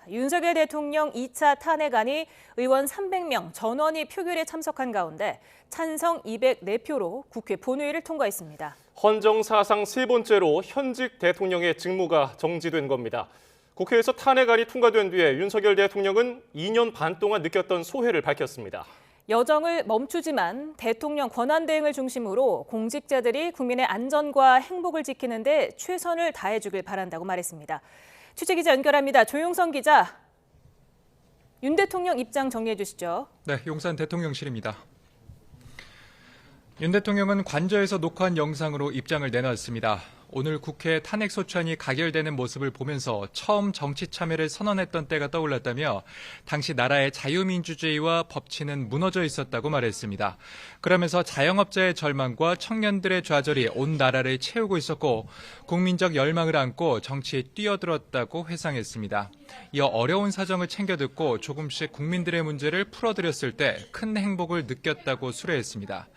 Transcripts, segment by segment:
윤석열 대통령 2차 탄핵안이 의원 300명 전원이 표결에 참석한 가운데 찬성 204표로 국회 본회의를 통과했습니다. 헌정 사상 세 번째로 현직 대통령의 직무가 정지된 겁니다. 국회에서 탄핵안이 통과된 뒤에 윤석열 대통령은 2년 반 동안 느꼈던 소회를 밝혔습니다. 여정을 멈추지만 대통령 권한대행을 중심으로 공직자들이 국민의 안전과 행복을 지키는 데 최선을 다해주길 바란다고 말했습니다. 취재기자 연결합니다. 조용성 기자, 윤 대통령 입장 정리해 주시죠. 네, 용산 대통령실입니다. 윤 대통령은 관저에서 녹화한 영상으로 입장을 내놨습니다. 오늘 국회 탄핵소추안이 가결되는 모습을 보면서 처음 정치 참여를 선언했던 때가 떠올랐다며 당시 나라의 자유민주주의와 법치는 무너져 있었다고 말했습니다. 그러면서 자영업자의 절망과 청년들의 좌절이 온 나라를 채우고 있었고 국민적 열망을 안고 정치에 뛰어들었다고 회상했습니다. 이어 어려운 사정을 챙겨 듣고 조금씩 국민들의 문제를 풀어드렸을 때 큰 행복을 느꼈다고 수려했습니다.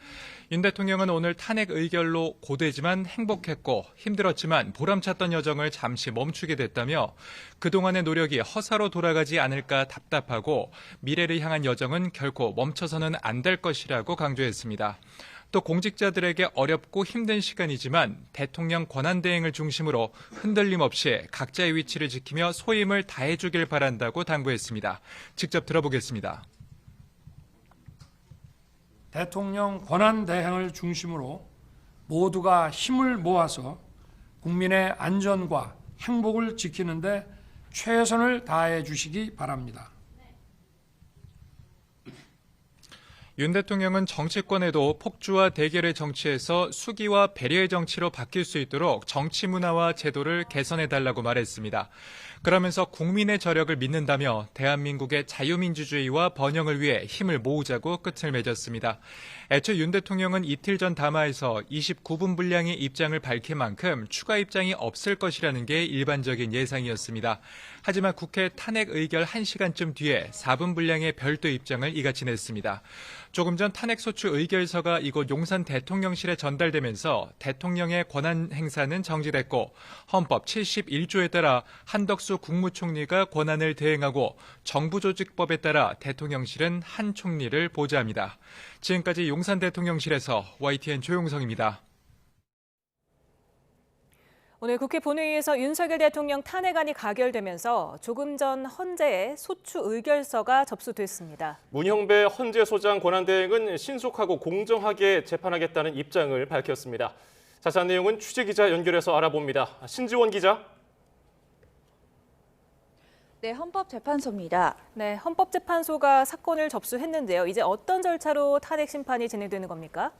윤 대통령은 오늘 탄핵 의결로 고되지만 행복했고 힘들었지만 보람찼던 여정을 잠시 멈추게 됐다며 그동안의 노력이 허사로 돌아가지 않을까 답답하고 미래를 향한 여정은 결코 멈춰서는 안 될 것이라고 강조했습니다. 또 공직자들에게 어렵고 힘든 시간이지만 대통령 권한대행을 중심으로 흔들림 없이 각자의 위치를 지키며 소임을 다해주길 바란다고 당부했습니다. 직접 들어보겠습니다. 대통령 권한대행을 중심으로 모두가 힘을 모아서 국민의 안전과 행복을 지키는 데 최선을 다해 주시기 바랍니다. 윤 대통령은 정치권에도 폭주와 대결의 정치에서 수기와 배려의 정치로 바뀔 수 있도록 정치 문화와 제도를 개선해달라고 말했습니다. 그러면서 국민의 저력을 믿는다며 대한민국의 자유민주주의와 번영을 위해 힘을 모으자고 끝을 맺었습니다. 애초 윤 대통령은 이틀 전 담화에서 29분 분량의 입장을 밝힌 만큼 추가 입장이 없을 것이라는 게 일반적인 예상이었습니다. 하지만 국회 탄핵 의결 1시간쯤 뒤에 4분 분량의 별도 입장을 이같이 냈습니다. 조금 전 탄핵소추 의결서가 이곳 용산 대통령실에 전달되면서 대통령의 권한 행사는 정지됐고 헌법 71조에 따라 한덕수 국무총리가 권한을 대행하고 정부조직법에 따라 대통령실은 한 총리를 보좌합니다. 지금까지 용산 대통령실에서 YTN 조용성입니다. 오늘 국회 본회의에서 윤석열 대통령 탄핵안이 가결되면서 조금 전 헌재에 소추 의결서가 접수됐습니다. 문형배 헌재 소장 권한대행은 신속하고 공정하게 재판하겠다는 입장을 밝혔습니다. 자세한 내용은 취재기자 연결해서 알아봅니다. 신지원 기자. 네, 헌법재판소입니다. 네, 헌법재판소가 사건을 접수했는데요. 이제 어떤 절차로 탄핵 심판이 진행되는 겁니까?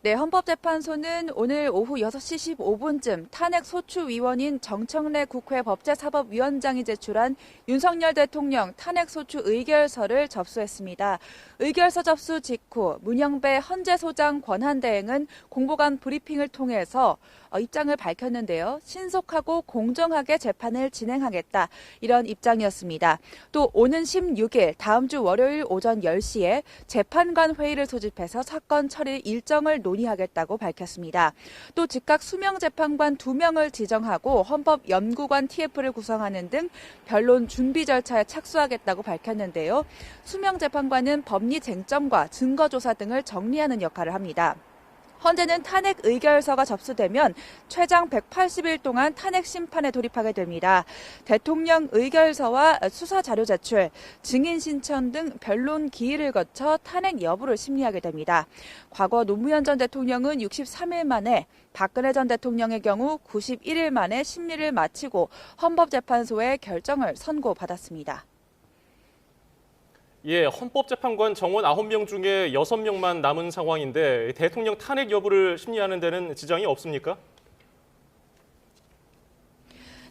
네, 헌법재판소는 오늘 오후 6시 15분쯤 탄핵소추위원인 정청래 국회 법제사법위원장이 제출한 윤석열 대통령 탄핵소추 의결서를 접수했습니다. 의결서 접수 직후 문형배 헌재소장 권한대행은 공보관 브리핑을 통해서 입장을 밝혔는데요. 신속하고 공정하게 재판을 진행하겠다. 이런 입장이었습니다. 또 오는 16일 다음 주 월요일 오전 10시에 재판관 회의를 소집해서 사건 처리 일정을 논의하겠다고 밝혔습니다. 또 즉각 수명 재판관 2명을 지정하고 헌법연구관 TF를 구성하는 등 변론 준비 절차에 착수하겠다고 밝혔는데요. 수명 재판관은 법리 쟁점과 증거 조사 등을 정리하는 역할을 합니다. 헌재는 탄핵 의결서가 접수되면 최장 180일 동안 탄핵 심판에 돌입하게 됩니다. 대통령 의결서와 수사 자료 제출, 증인 신청 등 변론 기일을 거쳐 탄핵 여부를 심리하게 됩니다. 과거 노무현 전 대통령은 63일 만에, 박근혜 전 대통령의 경우 91일 만에 심리를 마치고 헌법재판소의 결정을 선고받았습니다. 예, 헌법재판관 정원 9명 중에 6명만 남은 상황인데 대통령 탄핵 여부를 심리하는 데는 지장이 없습니까?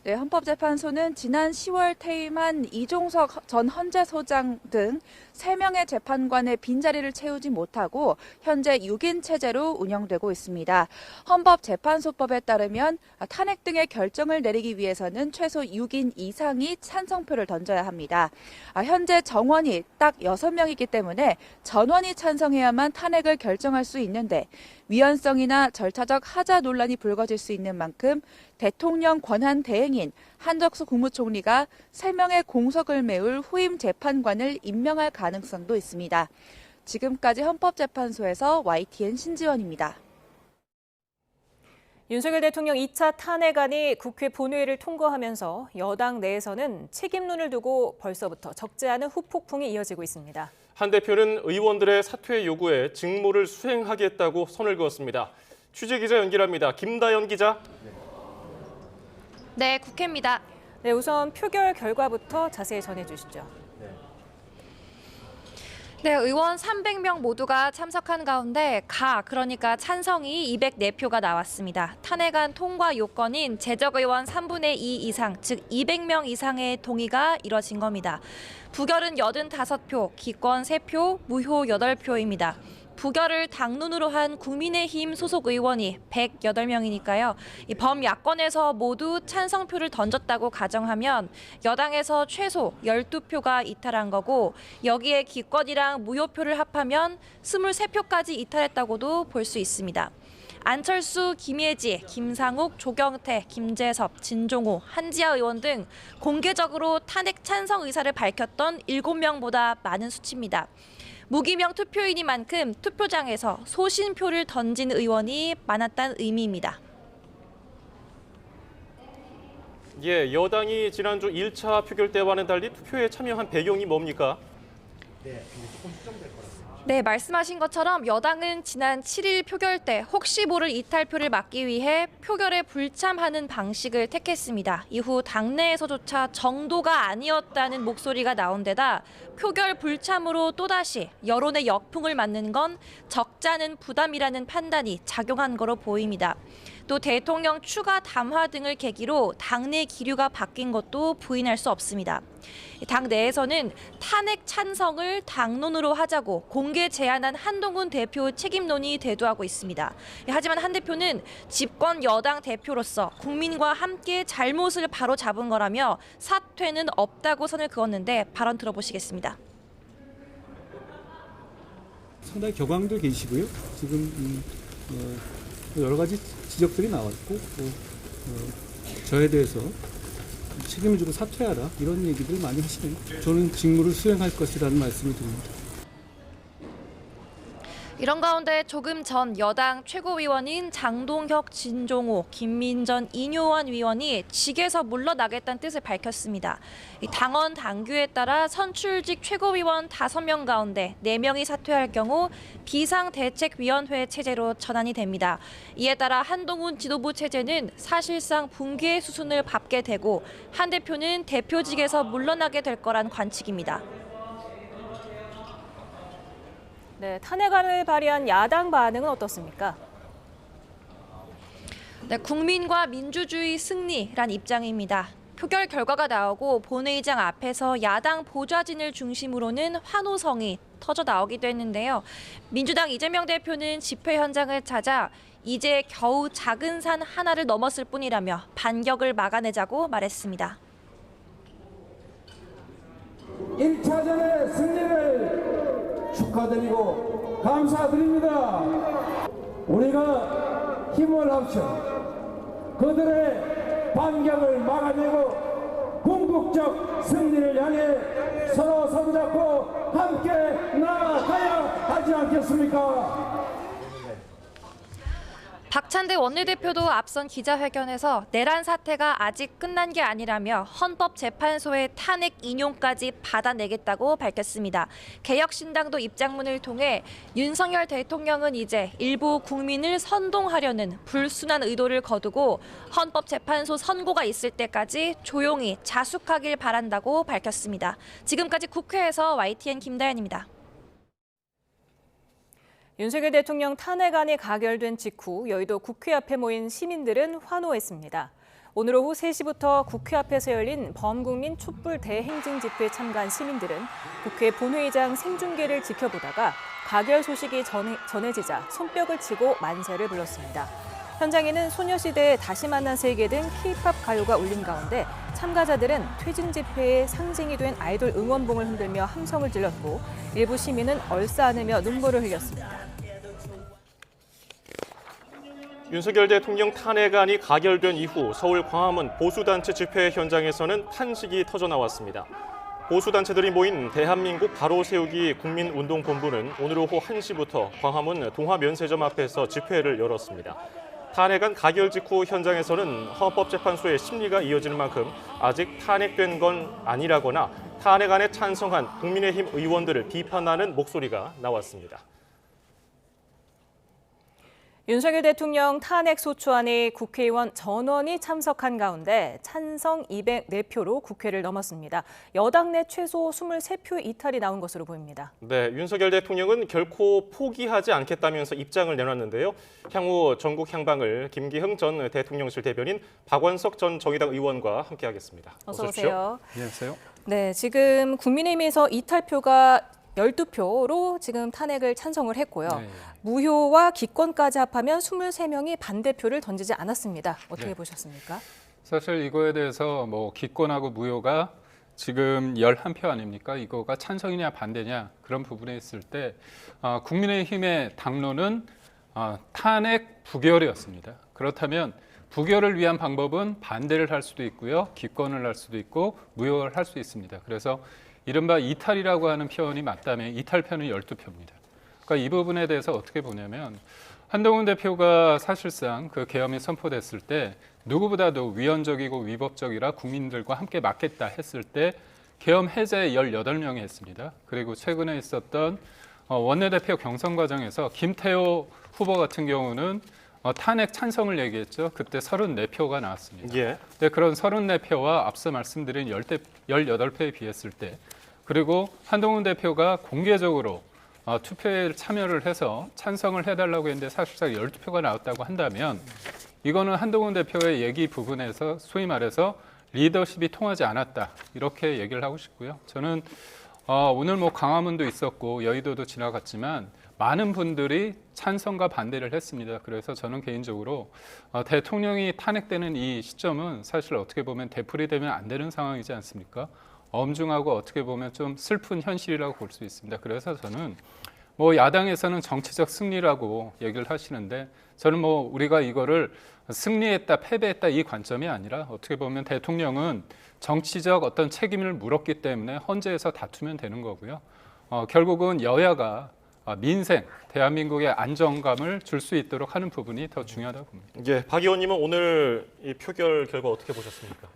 네, 헌법재판소는 지난 10월 퇴임한 이종석 전 헌재소장 등 3명의 재판관의 빈자리를 채우지 못하고 현재 6인 체제로 운영되고 있습니다. 헌법재판소법에 따르면 탄핵 등의 결정을 내리기 위해서는 최소 6인 이상이 찬성표를 던져야 합니다. 현재 정원이 딱 6명이기 때문에 전원이 찬성해야만 탄핵을 결정할 수 있는데 위헌성이나 절차적 하자 논란이 불거질 수 있는 만큼 대통령 권한 대행인 한덕수 국무총리가 3명의 공석을 메울 후임 재판관을 임명할 가능성도 있습니다. 지금까지 헌법재판소에서 YTN 신지원입니다. 윤석열 대통령 2차 탄핵안이 국회 본회의를 통과하면서 여당 내에서는 책임론을 두고 벌써부터 적지 않은 후폭풍이 이어지고 있습니다. 한 대표는 의원들의 사퇴 요구에 직무를 수행하겠다고 선을 그었습니다. 취재기자 연결합니다. 김다연 기자. 네, 국회입니다. 네, 우선 표결 결과부터 자세히 전해주시죠. 네, 의원 300명 모두가 참석한 가운데 그러니까 찬성이 204표가 나왔습니다. 탄핵안 통과 요건인 재적의원 3분의 2 이상, 즉 200명 이상의 동의가 이뤄진 겁니다. 부결은 85표, 기권 3표, 무효 8표입니다. 부결을 당론으로 한 국민의힘 소속 의원이 108명이니까요. 이 범야권에서 모두 찬성표를 던졌다고 가정하면 여당에서 최소 12표가 이탈한 거고 여기에 기권이랑 무효표를 합하면 23표까지 이탈했다고도 볼 수 있습니다. 안철수, 김예지, 김상욱, 조경태, 김재섭, 진종호, 한지아 의원 등 공개적으로 탄핵 찬성 의사를 밝혔던 7명보다 많은 수치입니다. 무기명 투표인이만큼 투표장에서 소신표를 던진 의원이 많았다는 의미입니다. 예, 여당이 지난주 1차 표결 때와는 달리 투표에 참여한 배경이 뭡니까? 네, 말씀하신 것처럼 여당은 지난 7일 표결 때 혹시 모를 이탈표를 막기 위해 표결에 불참하는 방식을 택했습니다. 이후 당내에서조차 정도가 아니었다는 목소리가 나온 데다 표결 불참으로 또다시 여론의 역풍을 맞는 건 적잖은 부담이라는 판단이 작용한 거로 보입니다. 또 대통령 추가 담화 등을 계기로 당내 기류가 바뀐 것도 부인할 수 없습니다. 당 내에서는 탄핵 찬성을 당론으로 하자고 공개 제안한 한동훈 대표 책임론이 대두하고 있습니다. 하지만 한 대표는 집권 여당 대표로서 국민과 함께 잘못을 바로잡은 거라며 사퇴는 없다고 선을 그었는데 발언 들어보시겠습니다. 상당히 격앙돼 계시고요. 지금 여러 가지 지적들이 나왔고 저에 대해서 책임을 지고 사퇴하라 이런 얘기들을 많이 하시네요. 저는 직무를 수행할 것이라는 말씀을 드립니다. 이런 가운데 조금 전 여당 최고위원인 장동혁, 진종호, 김민전, 이뇨원 위원이 직에서 물러나겠다는 뜻을 밝혔습니다. 당원 당규에 따라 선출직 최고위원 5명 가운데 4명이 사퇴할 경우 비상대책위원회 체제로 전환이 됩니다. 이에 따라 한동훈 지도부 체제는 사실상 붕괴의 수순을 밟게 되고 한 대표는 대표직에서 물러나게 될 거란 관측입니다. 네, 탄핵안을 발의한 야당 반응은 어떻습니까? 네, 국민과 민주주의 승리란 입장입니다. 표결 결과가 나오고 본회의장 앞에서 야당 보좌진을 중심으로는 환호성이 터져 나오기도 했는데요. 민주당 이재명 대표는 집회 현장을 찾아 이제 겨우 작은 산 하나를 넘었을 뿐이라며 반격을 막아내자고 말했습니다. 1차전의 승리를 축하드리고 감사드립니다. 우리가 힘을 합쳐 그들의 반격을 막아내고 궁극적 승리를 향해 서로 손잡고 함께 나아가야 하지 않겠습니까? 박찬대 원내대표도 앞선 기자회견에서 내란 사태가 아직 끝난 게 아니라며 헌법재판소의 탄핵 인용까지 받아내겠다고 밝혔습니다. 개혁신당도 입장문을 통해 윤석열 대통령은 이제 일부 국민을 선동하려는 불순한 의도를 거두고 헌법재판소 선고가 있을 때까지 조용히 자숙하길 바란다고 밝혔습니다. 지금까지 국회에서 YTN 김다연입니다. 윤석열 대통령 탄핵안이 가결된 직후 여의도 국회 앞에 모인 시민들은 환호했습니다. 오늘 오후 3시부터 국회 앞에서 열린 범국민 촛불 대행진 집회에 참가한 시민들은 국회 본회의장 생중계를 지켜보다가 가결 소식이 전해지자 손뼉을 치고 만세를 불렀습니다. 현장에는 소녀시대의 다시 만난 세계 등 K-팝 가요가 울린 가운데 참가자들은 퇴진 집회의 상징이 된 아이돌 응원봉을 흔들며 함성을 질렀고 일부 시민은 얼싸 안으며 눈물을 흘렸습니다. 윤석열 대통령 탄핵안이 가결된 이후 서울 광화문 보수단체 집회 현장에서는 탄식이 터져나왔습니다. 보수단체들이 모인 대한민국 바로 세우기 국민운동본부는 오늘 오후 1시부터 광화문 동화면세점 앞에서 집회를 열었습니다. 탄핵안 가결 직후 현장에서는 헌법재판소의 심리가 이어지는 만큼 아직 탄핵된 건 아니라거나 탄핵안에 찬성한 국민의힘 의원들을 비판하는 목소리가 나왔습니다. 윤석열 대통령 탄핵소추안에 국회의원 전원이 참석한 가운데 찬성 204표로 국회를 넘었습니다. 여당 내 최소 23표 이탈이 나온 것으로 보입니다. 네, 윤석열 대통령은 결코 포기하지 않겠다면서 입장을 내놨는데요. 향후 전국 향방을 김기흥 전 대통령실 대변인 박원석 전 정의당 의원과 함께하겠습니다. 어서 오세요. 안녕하세요. 네, 지금 국민의힘에서 이탈표가 12표로 지금 탄핵을 찬성을 했고요. 네. 무효와 기권까지 합하면 23명이 반대표를 던지지 않았습니다. 어떻게 네. 보셨습니까? 사실 이거에 대해서 뭐 기권하고 무효가 지금 11표 아닙니까? 이거가 찬성이냐 반대냐 그런 부분에 있을 때 국민의힘의 당론은 탄핵 부결이었습니다. 그렇다면 부결을 위한 방법은 반대를 할 수도 있고요. 기권을 할 수도 있고 무효를 할 수 있습니다. 그래서 이른바 이탈이라고 하는 표현이 맞다면 이탈표는 12표입니다. 그러니까 이 부분에 대해서 어떻게 보냐면 한동훈 대표가 사실상 그 계엄이 선포됐을 때 누구보다도 위헌적이고 위법적이라 국민들과 함께 맞겠다 했을 때 계엄 해제 18명이 했습니다. 그리고 최근에 있었던 원내대표 경선 과정에서 김태호 후보 같은 경우는 탄핵 찬성을 얘기했죠. 그때 34표가 나왔습니다. 예. 근데 그런 34표와 앞서 말씀드린 18표에 비했을 때 그리고 한동훈 대표가 공개적으로 투표에 참여를 해서 찬성을 해달라고 했는데 사실상 12표가 나왔다고 한다면 이거는 한동훈 대표의 얘기 부분에서 소위 말해서 리더십이 통하지 않았다 이렇게 얘기를 하고 싶고요. 저는 오늘 뭐 광화문도 있었고 여의도도 지나갔지만 많은 분들이 찬성과 반대를 했습니다. 그래서 저는 개인적으로 대통령이 탄핵되는 이 시점은 사실 어떻게 보면 되풀이되면 안 되는 상황이지 않습니까? 엄중하고 어떻게 보면 좀 슬픈 현실이라고 볼 수 있습니다. 그래서 저는 뭐 야당에서는 정치적 승리라고 얘기를 하시는데 저는 뭐 우리가 이거를 승리했다, 패배했다 이 관점이 아니라 어떻게 보면 대통령은 정치적 어떤 책임을 물었기 때문에 헌재에서 다투면 되는 거고요. 결국은 여야가 민생, 대한민국의 안정감을 줄 수 있도록 하는 부분이 더 중요하다고 봅니다. 예, 박 의원님은 오늘 이 표결 결과 어떻게 보셨습니까?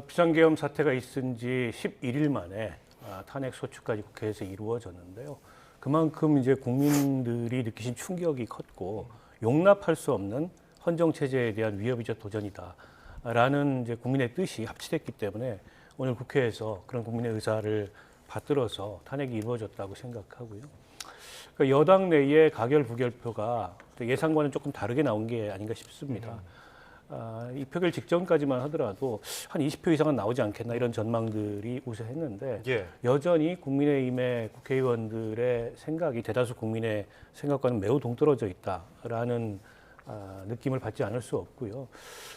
비상계엄 사태가 있은 지 11일 만에 탄핵 소추까지 국회에서 이루어졌는데요. 그만큼 이제 국민들이 느끼신 충격이 컸고 용납할 수 없는 헌정 체제에 대한 위협이자 도전이다라는 이제 국민의 뜻이 합치됐기 때문에 오늘 국회에서 그런 국민의 의사를 받들어서 탄핵이 이루어졌다고 생각하고요. 그러니까 여당 내의 가결 부결표가 예상과는 조금 다르게 나온 게 아닌가 싶습니다. 이 표결 직전까지만 하더라도 한 20표 이상은 나오지 않겠나 이런 전망들이 우세했는데 예. 여전히 국민의힘의 국회의원들의 생각이 대다수 국민의 생각과는 매우 동떨어져 있다라는 느낌을 받지 않을 수 없고요.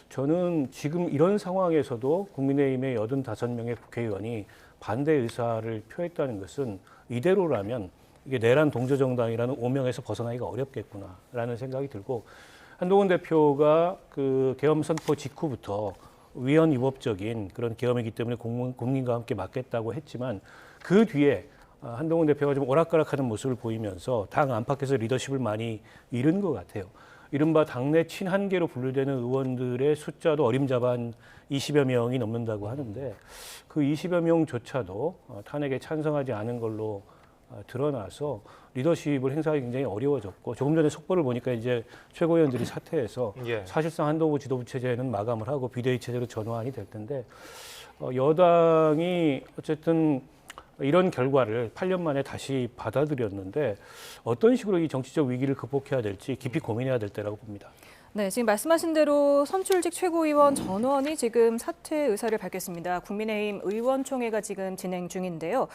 저는 지금 이런 상황에서도 국민의힘의 85명의 국회의원이 반대 의사를 표했다는 것은 이대로라면 이게 내란 동조정당이라는 오명에서 벗어나기가 어렵겠구나라는 생각이 들고 한동훈 대표가 그 계엄 선포 직후부터 위헌 위법적인 그런 계엄이기 때문에 국민과 함께 맞겠다고 했지만 그 뒤에 한동훈 대표가 좀 오락가락하는 모습을 보이면서 당 안팎에서 리더십을 많이 잃은 것 같아요. 이른바 당내 친한계로 분류되는 의원들의 숫자도 어림잡아 한 20여 명이 넘는다고 하는데 그 20여 명조차도 탄핵에 찬성하지 않은 걸로 드러나서 리더십을 행사하기 굉장히 어려워졌고 조금 전에 속보를 보니까 이제 최고위원들이 사퇴해서 예. 사실상 한동훈 지도부 체제는 마감을 하고 비대위 체제로 전환이 될 텐데 여당이 어쨌든 이런 결과를 8년 만에 다시 받아들였는데 어떤 식으로 이 정치적 위기를 극복해야 될지 깊이 고민해야 될 때라고 봅니다. 네, 지금 말씀하신 대로 선출직 최고위원 전원이 지금 사퇴 의사를 밝혔습니다. 국민의힘 의원총회가 지금 진행 중인데요.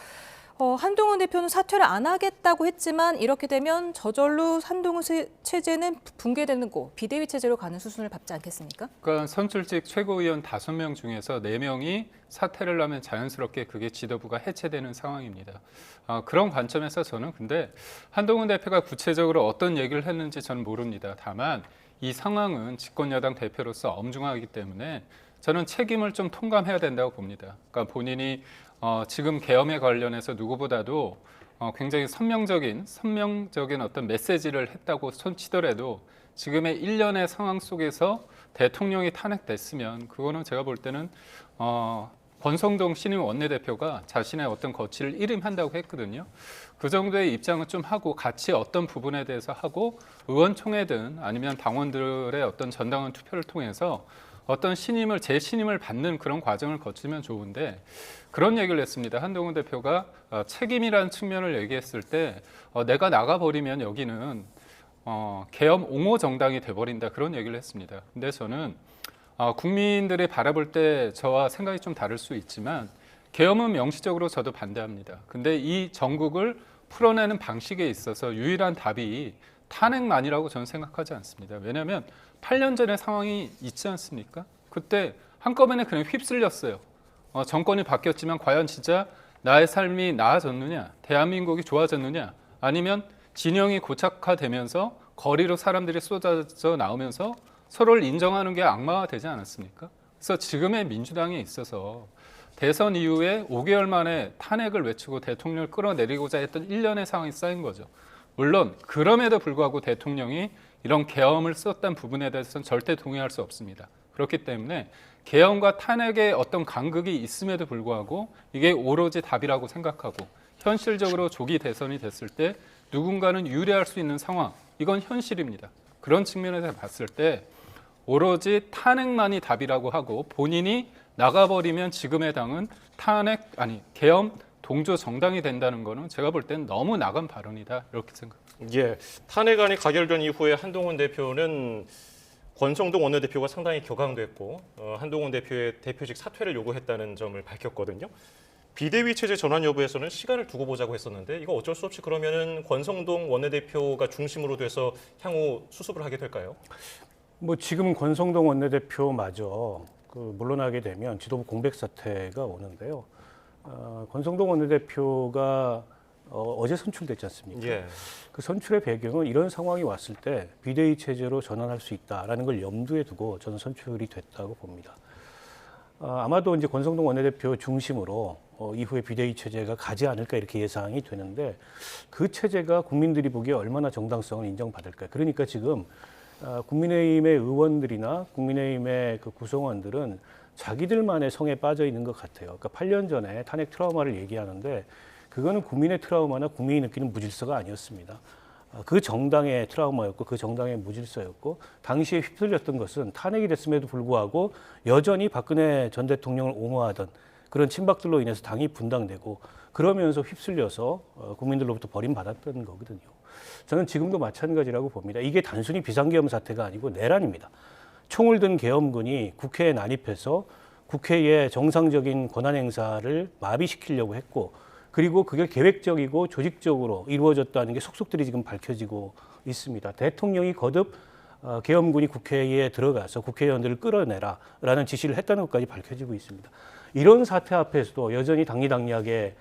한동훈 대표는 사퇴를 안 하겠다고 했지만 이렇게 되면 저절로 한동훈 체제는 붕괴되는 거 비대위 체제로 가는 수순을 밟지 않겠습니까? 그러니까 선출직 최고위원 5명 중에서 4명이 사퇴를 하면 자연스럽게 그게 지도부가 해체되는 상황입니다. 그런 관점에서 저는 근데 한동훈 대표가 구체적으로 어떤 얘기를 했는지 저는 모릅니다. 다만 이 상황은 집권 여당 대표로서 엄중하기 때문에 저는 책임을 좀 통감해야 된다고 봅니다. 그러니까 본인이 지금 계엄에 관련해서 누구보다도 굉장히 선명적인 어떤 메시지를 했다고 손치더라도 지금의 일련의 상황 속에서 대통령이 탄핵됐으면 그거는 제가 볼 때는 권성동 신임 원내대표가 자신의 어떤 거취를 일임한다고 했거든요. 그 정도의 입장은 좀 하고 같이 어떤 부분에 대해서 하고 의원총회든 아니면 당원들의 어떤 전당원 투표를 통해서 어떤 재신임을 받는 그런 과정을 거치면 좋은데 그런 얘기를 했습니다. 한동훈 대표가 책임이라는 측면을 얘기했을 때 내가 나가버리면 여기는 계엄 옹호 정당이 돼버린다 그런 얘기를 했습니다. 근데 저는 국민들이 바라볼 때 저와 생각이 좀 다를 수 있지만 계엄은 명시적으로 저도 반대합니다. 근데 이 전국을 풀어내는 방식에 있어서 유일한 답이 탄핵만이라고 저는 생각하지 않습니다. 왜냐하면 8년 전의 상황이 있지 않습니까? 그때 한꺼번에 그냥 휩쓸렸어요. 정권이 바뀌었지만 과연 진짜 나의 삶이 나아졌느냐, 대한민국이 좋아졌느냐, 아니면 진영이 고착화되면서 거리로 사람들이 쏟아져 나오면서 서로를 인정하는 게 악마화되지 않았습니까? 그래서 지금의 민주당에 있어서 대선 이후에 5개월 만에 탄핵을 외치고 대통령을 끌어내리고자 했던 일련의 상황이 쌓인 거죠. 물론 그럼에도 불구하고 대통령이 이런 계엄을 썼던 부분에 대해서는 절대 동의할 수 없습니다. 그렇기 때문에 계엄과 탄핵의 어떤 간극이 있음에도 불구하고 이게 오로지 답이라고 생각하고 현실적으로 조기 대선이 됐을 때 누군가는 유리할 수 있는 상황, 이건 현실입니다. 그런 측면에서 봤을 때 오로지 탄핵만이 답이라고 하고 본인이 나가버리면 지금의 당은 계엄 동조 정당이 된다는 거는 제가 볼 때는 너무 나간 발언이다 이렇게 생각합니다. 예, 탄핵안이 가결된 이후에 한동훈 대표는 권성동 원내대표가 상당히 격앙됐고 한동훈 대표의 대표직 사퇴를 요구했다는 점을 밝혔거든요. 비대위 체제 전환 여부에서는 시간을 두고 보자고 했었는데 이거 어쩔 수 없이 그러면은 권성동 원내대표가 중심으로 향후 수습을 하게 될까요? 지금 권성동 원내대표마저 물러나게 되면 지도부 공백 사태가 오는데요. 권성동 원내대표가 어제 선출됐지 않습니까? 예. 그 선출의 배경은 이런 상황이 왔을 때 비대위 체제로 전환할 수 있다라는 걸 염두에 두고 저는 선출이 됐다고 봅니다. 아마도 이제 권성동 원내대표 중심으로 이후에 비대위 체제가 가지 않을까 이렇게 예상이 되는데 그 체제가 국민들이 보기에 얼마나 정당성을 인정받을까. 그러니까 지금 국민의힘의 의원들이나 국민의힘의 그 구성원들은 자기들만의 성에 빠져 있는 것 같아요. 그러니까 8년 전에 탄핵 트라우마를 얘기하는데 그거는 국민의 트라우마나 국민이 느끼는 무질서가 아니었습니다. 그 정당의 트라우마였고 그 정당의 무질서였고 당시에 휩쓸렸던 것은 탄핵이 됐음에도 불구하고 여전히 박근혜 전 대통령을 옹호하던 그런 친박들로 인해서 당이 분당되고 그러면서 휩쓸려서 국민들로부터 버림받았던 거거든요. 저는 지금도 마찬가지라고 봅니다. 이게 단순히 비상계엄 사태가 아니고 내란입니다. 총을 든 계엄군이 국회에 난입해서 국회의 정상적인 권한 행사를 마비시키려고 했고 그리고 그게 계획적이고 조직적으로 이루어졌다는 게 속속들이 지금 밝혀지고 있습니다. 대통령이 거듭 계엄군이 국회에 들어가서 국회의원들을 끌어내라라는 지시를 했다는 것까지 밝혀지고 있습니다. 이런 사태 앞에서도 여전히 당리당략에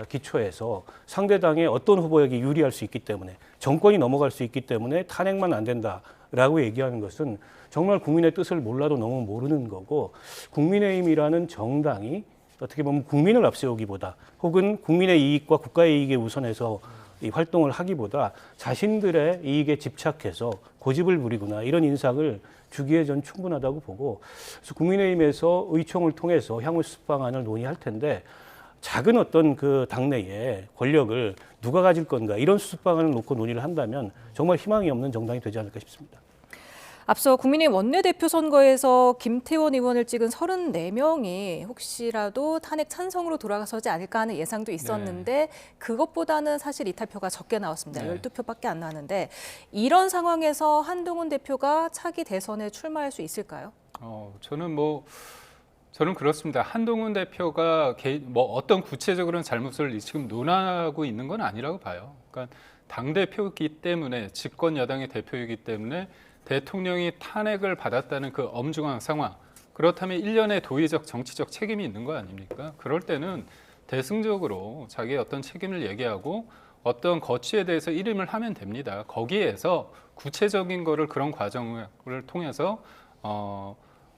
기초해서 상대당의 어떤 후보에게 유리할 수 있기 때문에 정권이 넘어갈 수 있기 때문에 탄핵만 안 된다라고 얘기하는 것은 정말 국민의 뜻을 몰라도 너무 모르는 거고 국민의힘이라는 정당이 어떻게 보면 국민을 앞세우기보다 혹은 국민의 이익과 국가의 이익에 우선해서 이 활동을 하기보다 자신들의 이익에 집착해서 고집을 부리거나 이런 인상을 주기에 전 충분하다고 보고 그래서 국민의힘에서 의총을 통해서 향후 수습 방안을 논의할 텐데 작은 어떤 그 당내의 권력을 누가 가질 건가 이런 수습 방안을 놓고 논의를 한다면 정말 희망이 없는 정당이 되지 않을까 싶습니다. 앞서 국민의힘 원내대표 선거에서 김태원 의원을 찍은 34명이 혹시라도 탄핵 찬성으로 돌아서지 않을까 하는 예상도 있었는데 그것보다는 사실 이탈표가 적게 나왔습니다. 12표밖에 안 나왔는데 이런 상황에서 한동훈 대표가 차기 대선에 출마할 수 있을까요? 저는 그렇습니다. 한동훈 대표가 어떤 구체적으로는 잘못을 지금 논하고 있는 건 아니라고 봐요. 그러니까 당대표이기 때문에 집권 여당의 대표이기 때문에 대통령이 탄핵을 받았다는 그 엄중한 상황, 그렇다면 일련의 도의적 정치적 책임이 있는 거 아닙니까? 그럴 때는 대승적으로 자기의 어떤 책임을 얘기하고 어떤 거취에 대해서 일임을 하면 됩니다. 거기에서 구체적인 거를 그런 과정을 통해서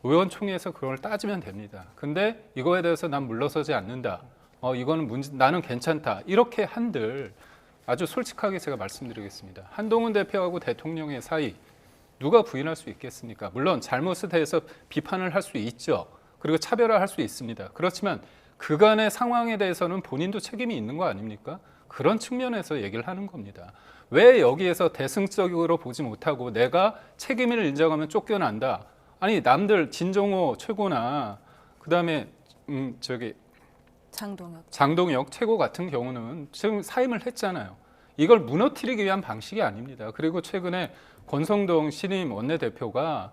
의원총회에서 그걸 따지면 됩니다. 근데 이거에 대해서 난 물러서지 않는다. 이거는 나는 괜찮다. 이렇게 한들 아주 솔직하게 제가 말씀드리겠습니다. 한동훈 대표하고 대통령의 사이 누가 부인할 수 있겠습니까? 물론 잘못에 대해서 비판을 할 수 있죠. 그리고 차별화할 수 있습니다. 그렇지만 그간의 상황에 대해서는 본인도 책임이 있는 거 아닙니까? 그런 측면에서 얘기를 하는 겁니다. 왜 여기에서 대승적으로 보지 못하고 내가 책임을 인정하면 쫓겨난다. 아니 남들 진정호 최고나 그다음에 장동혁 최고 같은 경우는 지금 사임을 했잖아요. 이걸 무너뜨리기 위한 방식이 아닙니다. 그리고 최근에 권성동 신임 원내대표가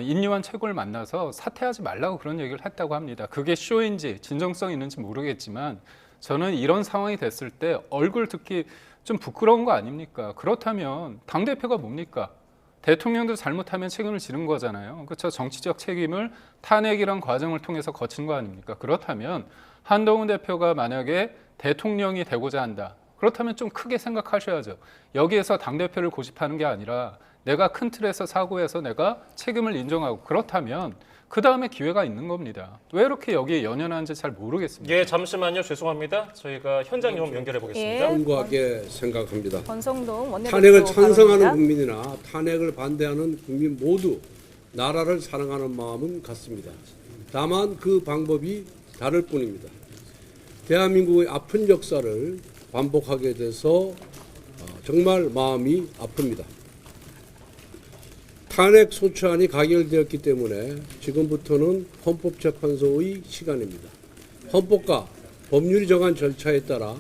임요한 최고를 만나서 사퇴하지 말라고 그런 얘기를 했다고 합니다. 그게 쇼인지 진정성이 있는지 모르겠지만 저는 이런 상황이 됐을 때 얼굴 듣기 좀 부끄러운 거 아닙니까? 그렇다면 당대표가 뭡니까? 대통령도 잘못하면 책임을 지는 거잖아요. 그렇죠? 정치적 책임을 탄핵이란 과정을 통해서 거친 거 아닙니까? 그렇다면 한동훈 대표가 만약에 대통령이 되고자 한다. 그렇다면 좀 크게 생각하셔야죠. 여기에서 당대표를 고집하는 게 아니라 내가 큰 틀에서 사고해서 내가 책임을 인정하고 그렇다면 그 다음에 기회가 있는 겁니다. 왜 이렇게 여기에 연연한지 잘 모르겠습니다. 예, 잠시만요. 죄송합니다. 저희가 현장 좀 연결해 보겠습니다. 공고하게 생각합니다. 권성동 원내대표 탄핵을 찬성하는 발언입니다. 국민이나 탄핵을 반대하는 국민 모두 나라를 사랑하는 마음은 같습니다. 다만 그 방법이 다를 뿐입니다. 대한민국의 아픈 역사를 반복하게 돼서 정말 마음이 아픕니다. 탄핵 소추안이 가결되었기 때문에 지금부터는 헌법재판소의 시간입니다. 헌법과 법률이 정한 절차에 따라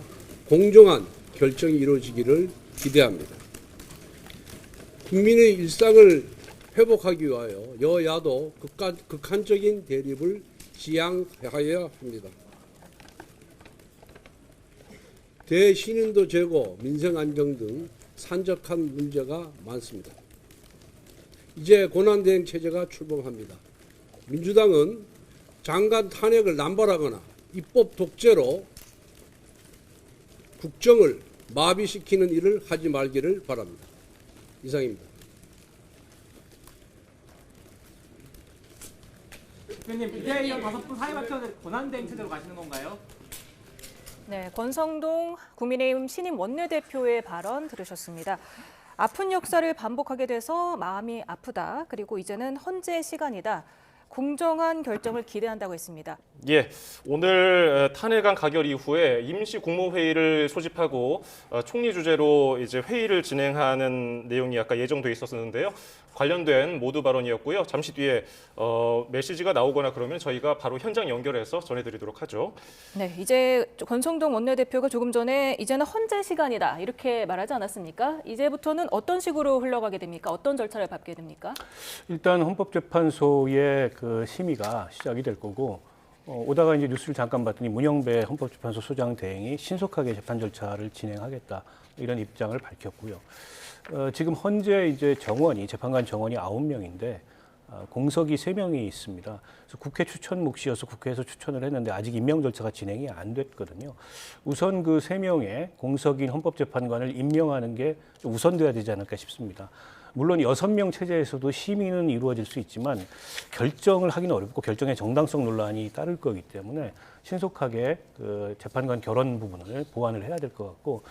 공정한 결정이 이루어지기를 기대합니다. 국민의 일상을 회복하기 위하여 여야도 극한적인 대립을 지양해야 합니다. 대신인도 제고, 민생 안정 등 산적한 문제가 많습니다. 이제 권한대행 체제가 출범합니다. 민주당은 장관 탄핵을 남발하거나 입법 독재로 국정을 마비시키는 일을 하지 말기를 바랍니다. 이상입니다. 대표님, 국회의원 5분 사회 맞춰서 권한대행 체제로 가시는 건가요? 네, 권성동 국민의힘 신임 원내대표의 발언 들으셨습니다. 아픈 역사를 반복하게 돼서 마음이 아프다. 그리고 이제는 헌재의 시간이다. 공정한 결정을 기대한다고 했습니다. 예, 오늘 탄핵안 가결 이후에 임시 국무회의를 소집하고 총리 주재로 이제 회의를 진행하는 내용이 아까 예정돼 있었는데요. 관련된 모두 발언이었고요. 잠시 뒤에 메시지가 나오거나 그러면 저희가 바로 현장 연결해서 전해드리도록 하죠. 네, 이제 권성동 원내대표가 조금 전에 이제는 헌재 시간이다 이렇게 말하지 않았습니까? 이제부터는 어떤 식으로 흘러가게 됩니까? 어떤 절차를 밟게 됩니까? 일단 헌법재판소의 그 심의가 시작이 될 거고 오다가 이제 뉴스를 잠깐 봤더니 문영배 헌법재판소 소장 대행이 신속하게 재판 절차를 진행하겠다 이런 입장을 밝혔고요. 지금 현재 이제 재판관 정원이 9명인데 공석이 3명이 있습니다. 그래서 국회 추천 몫이어서 국회에서 추천을 했는데 아직 임명 절차가 진행이 안 됐거든요. 우선 그 3명의 공석인 헌법재판관을 임명하는 게 우선돼야 되지 않을까 싶습니다. 물론 6명 체제에서도 심의는 이루어질 수 있지만 결정을 하기는 어렵고 결정의 정당성 논란이 따를 거기 때문에 신속하게 그 재판관 결원 부분을 보완을 해야 될 것 같고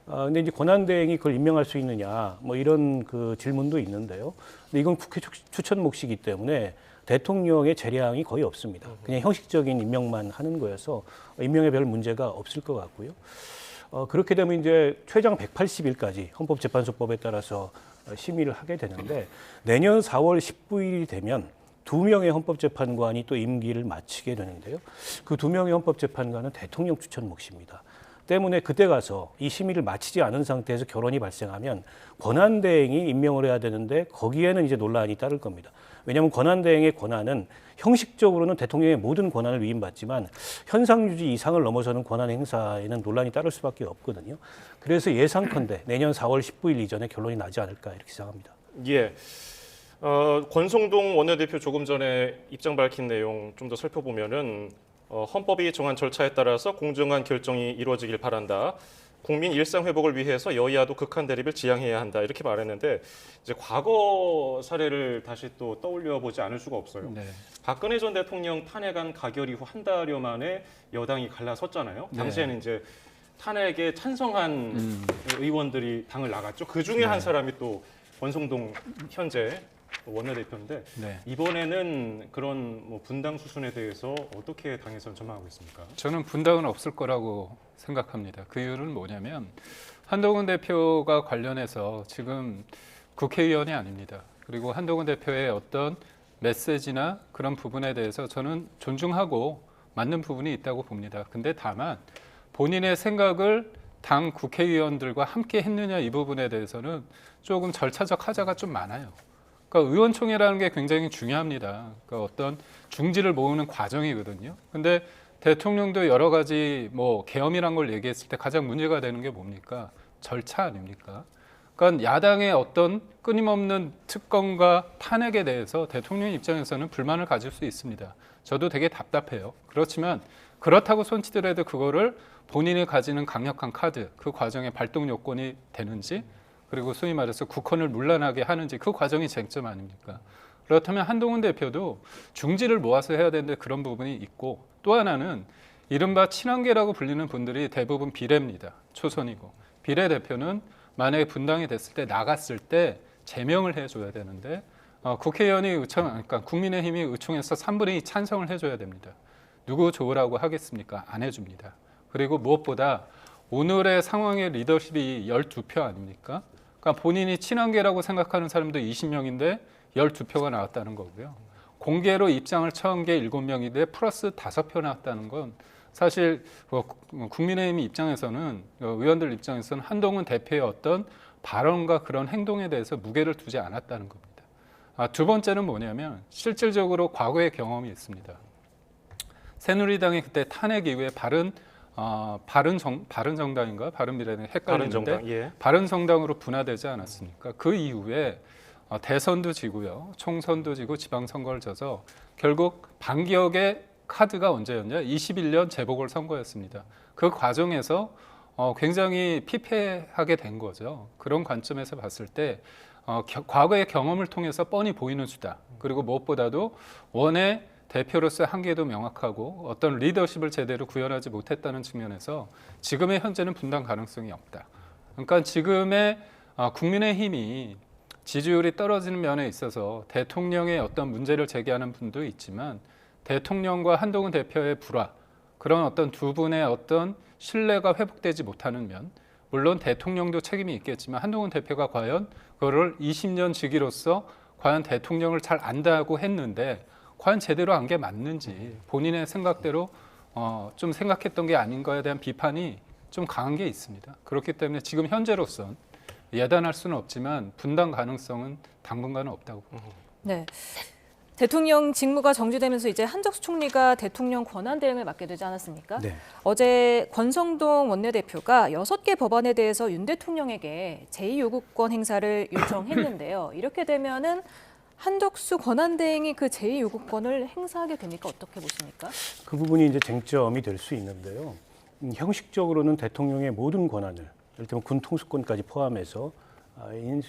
근데 이제 권한대행이 그걸 임명할 수 있느냐 뭐 이런 그 질문도 있는데요. 근데 이건 국회 추천 몫이기 때문에 대통령의 재량이 거의 없습니다. 그냥 형식적인 임명만 하는 거여서 임명에 별 문제가 없을 것 같고요. 그렇게 되면 이제 최장 180일까지 헌법재판소법에 따라서 심의를 하게 되는데 내년 4월 19일이 되면 2명의 헌법재판관이 또 임기를 마치게 되는데요. 그 2명의 헌법재판관은 대통령 추천 몫입니다. 때문에 그때 가서 이 심의를 마치지 않은 상태에서 결론이 발생하면 권한대행이 임명을 해야 되는데 거기에는 이제 논란이 따를 겁니다. 왜냐하면 권한대행의 권한은 형식적으로는 대통령의 모든 권한을 위임받지만 현상 유지 이상을 넘어서는 권한 행사에는 논란이 따를 수밖에 없거든요. 그래서 예상컨대 내년 4월 19일 이전에 결론이 나지 않을까 이렇게 생각합니다. 예. 권성동 원내대표 조금 전에 입장 밝힌 내용 좀 더 살펴보면은 헌법이 정한 절차에 따라서 공정한 결정이 이루어지길 바란다. 국민 일상 회복을 위해서 여야도 극한 대립을 지양해야 한다 이렇게 말했는데 이제 과거 사례를 다시 또 떠올려 보지 않을 수가 없어요. 네. 박근혜 전 대통령 탄핵안 가결 이후 한 달여 만에 여당이 갈라섰잖아요. 당시에는 이제 탄핵에 찬성한 의원들이 당을 나갔죠. 그 중에 한 사람이 또 권성동 현재 원내대표인데 네. 이번에는 그런 뭐 분당 수순에 대해서 어떻게 당에서는 전망하고 있습니까? 저는 분당은 없을 거라고 생각합니다. 그 이유는 뭐냐면 한동훈 대표가 관련해서 지금 국회의원이 아닙니다. 그리고 한동훈 대표의 어떤 메시지나 그런 부분에 대해서 저는 존중하고 맞는 부분이 있다고 봅니다. 근데 다만 본인의 생각을 당 국회의원들과 함께 했느냐 이 부분에 대해서는 조금 절차적 하자가 좀 많아요. 그러니까 의원총회라는 게 굉장히 중요합니다. 그러니까 어떤 중지를 모으는 과정이거든요. 근데 대통령도 여러 가지 뭐 계엄이란 걸 얘기했을 때 가장 문제가 되는 게 뭡니까? 절차 아닙니까? 그러니까 야당의 어떤 끊임없는 특검과 탄핵에 대해서 대통령 입장에서는 불만을 가질 수 있습니다. 저도 되게 답답해요. 그렇지만 그렇다고 손치더라도 그거를 본인이 가지는 강력한 카드, 그 과정의 발동 요건이 되는지 그리고 소위 말해서 국헌을 문란하게 하는지 그 과정이 쟁점 아닙니까? 그렇다면 한동훈 대표도 중지를 모아서 해야 되는데 그런 부분이 있고 또 하나는 이른바 친한계라고 불리는 분들이 대부분 비례입니다. 초선이고 비례대표는 만약에 분당이 됐을 때 나갔을 때 제명을 해줘야 되는데 국회의원이 그러니까 국민의힘이 의총에서 3분의 2 찬성을 해줘야 됩니다. 누구 좋으라고 하겠습니까? 안 해줍니다. 그리고 무엇보다 오늘의 상황의 리더십이 12표 아닙니까? 그러니까 본인이 친한계라고 생각하는 사람도 20명인데 12표가 나왔다는 거고요. 공개로 입장을 처음 게 7명인데 플러스 5표 나왔다는 건 사실 국민의힘 입장에서는 의원들 입장에서는 한동훈 대표의 어떤 발언과 그런 행동에 대해서 무게를 두지 않았다는 겁니다. 두 번째는 뭐냐면 실질적으로 과거의 경험이 있습니다. 새누리당이 그때 탄핵 이후에 바른정당인가 바른미래당 헷갈리는데 바른정당으로 분화되지 않았습니까? 그 이후에 대선도 지고요, 총선도 지고 지방선거를 져서 결국 반기억의 카드가 언제였냐? 21년 재보궐선거였습니다. 그 과정에서 굉장히 피폐하게 된 거죠. 그런 관점에서 봤을 때 과거의 경험을 통해서 뻔히 보이는 수다. 그리고 무엇보다도 원의 대표로서의 한계도 명확하고 어떤 리더십을 제대로 구현하지 못했다는 측면에서 지금의 현재는 분당 가능성이 없다. 그러니까 지금의 국민의힘이 지지율이 떨어지는 면에 있어서 대통령의 어떤 문제를 제기하는 분도 있지만 대통령과 한동훈 대표의 불화, 그런 어떤 두 분의 어떤 신뢰가 회복되지 못하는 면, 물론 대통령도 책임이 있겠지만 한동훈 대표가 과연 그거를 20년 지기로서 과연 대통령을 잘 안다고 했는데 과연 제대로 한 게 맞는지 본인의 생각대로 좀 생각했던 게 아닌가에 대한 비판이 좀 강한 게 있습니다. 그렇기 때문에 지금 현재로선 예단할 수는 없지만 분당 가능성은 당분간은 없다고 봅니다. 네. 대통령 직무가 정지되면서 이제 한덕수 총리가 대통령 권한 대행을 맡게 되지 않았습니까? 네. 어제 권성동 원내대표가 6개 법안에 대해서 윤 대통령에게 제2요구권 행사를 요청했는데요. 이렇게 되면은 한덕수 권한 대행이 그 제2요구권을 행사하게 되니까 어떻게 보십니까? 그 부분이 이제 쟁점이 될 수 있는데요. 형식적으로는 대통령의 모든 권한을, 예를 들면 군 통수권까지 포함해서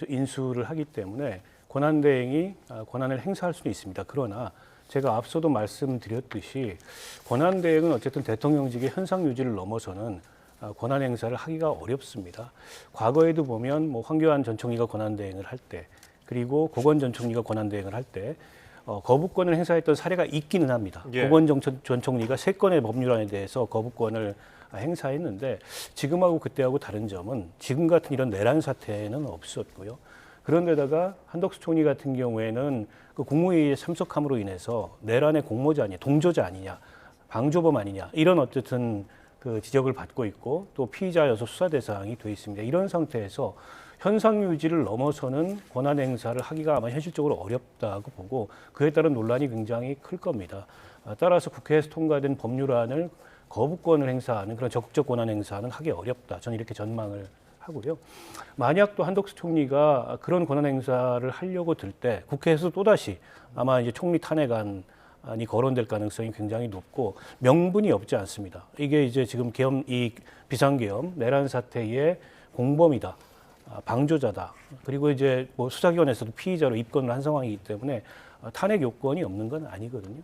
인수를 하기 때문에 권한 대행이 권한을 행사할 수는 있습니다. 그러나 제가 앞서도 말씀드렸듯이 권한 대행은 어쨌든 대통령직의 현상 유지를 넘어서는 권한 행사를 하기가 어렵습니다. 과거에도 보면 뭐 황교안 전 총리가 권한 대행을 할 때, 그리고 고건 전 총리가 권한 대행을 할 때 거부권을 행사했던 사례가 있기는 합니다. 고건 전 총리가 3건의 법률안에 대해서 거부권을 행사했는데 지금하고 그때하고 다른 점은 지금 같은 이런 내란 사태는 없었고요. 그런데다가 한덕수 총리 같은 경우에는 그 국무회의에 참석함으로 인해서 내란의 공모자 아니냐, 동조자 아니냐, 방조범 아니냐 이런 어쨌든 그 지적을 받고 있고 또 피의자여서 수사 대상이 돼 있습니다. 이런 상태에서 현상 유지를 넘어서는 권한 행사를 하기가 아마 현실적으로 어렵다고 보고 그에 따른 논란이 굉장히 클 겁니다. 따라서 국회에서 통과된 법률안을 거부권을 행사하는 그런 적극적 권한 행사는 하기 어렵다. 저는 이렇게 전망을 하고요. 만약 또 한덕수 총리가 그런 권한 행사를 하려고 들 때 국회에서 또다시 아마 이제 총리 탄핵안 거론될 가능성이 굉장히 높고 명분이 없지 않습니다. 이게 이제 지금 이 비상계엄 내란 사태의 공범이다, 방조자다. 그리고 이제 뭐 수사기관에서도 피의자로 입건을 한 상황이기 때문에 탄핵 요건이 없는 건 아니거든요.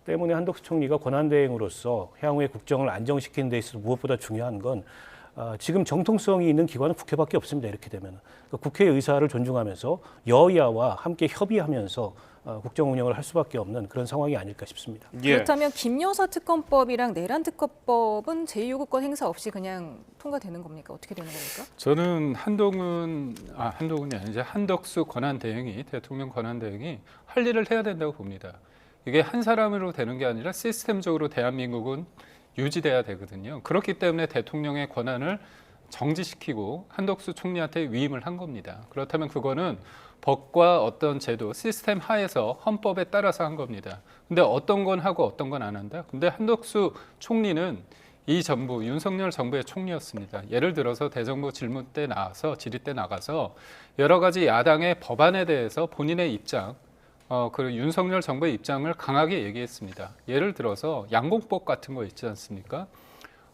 때문에 한덕수 총리가 권한대행으로서 향후의 국정을 안정시키는 데 있어서 무엇보다 중요한 건 지금 정통성이 있는 기관은 국회밖에 없습니다. 이렇게 되면 그러니까 국회의 의사를 존중하면서 여야와 함께 협의하면서 국정 운영을 할 수밖에 없는 그런 상황이 아닐까 싶습니다. 그렇다면 김여사 특검법이랑 내란 특검법은 제2요구권 행사 없이 그냥 통과되는 겁니까? 어떻게 되는 겁니까? 저는 한동훈이 아니죠. 한덕수 권한대행이 대통령 권한대행이 할 일을 해야 된다고 봅니다. 이게 한 사람으로 되는 게 아니라 시스템적으로 대한민국은 유지돼야 되거든요. 그렇기 때문에 대통령의 권한을 정지시키고 한덕수 총리한테 위임을 한 겁니다. 그렇다면 그거는 법과 어떤 제도, 시스템 하에서 헌법에 따라서 한 겁니다. 근데 어떤 건 하고 어떤 건 안 한다? 근데 한덕수 총리는 이 정부, 윤석열 정부의 총리였습니다. 예를 들어서 대정부 질문 때 나와서, 질의 때 나가서 여러 가지 야당의 법안에 대해서 본인의 입장, 그리고 윤석열 정부의 입장을 강하게 얘기했습니다. 예를 들어서 양공법 같은 거 있지 않습니까?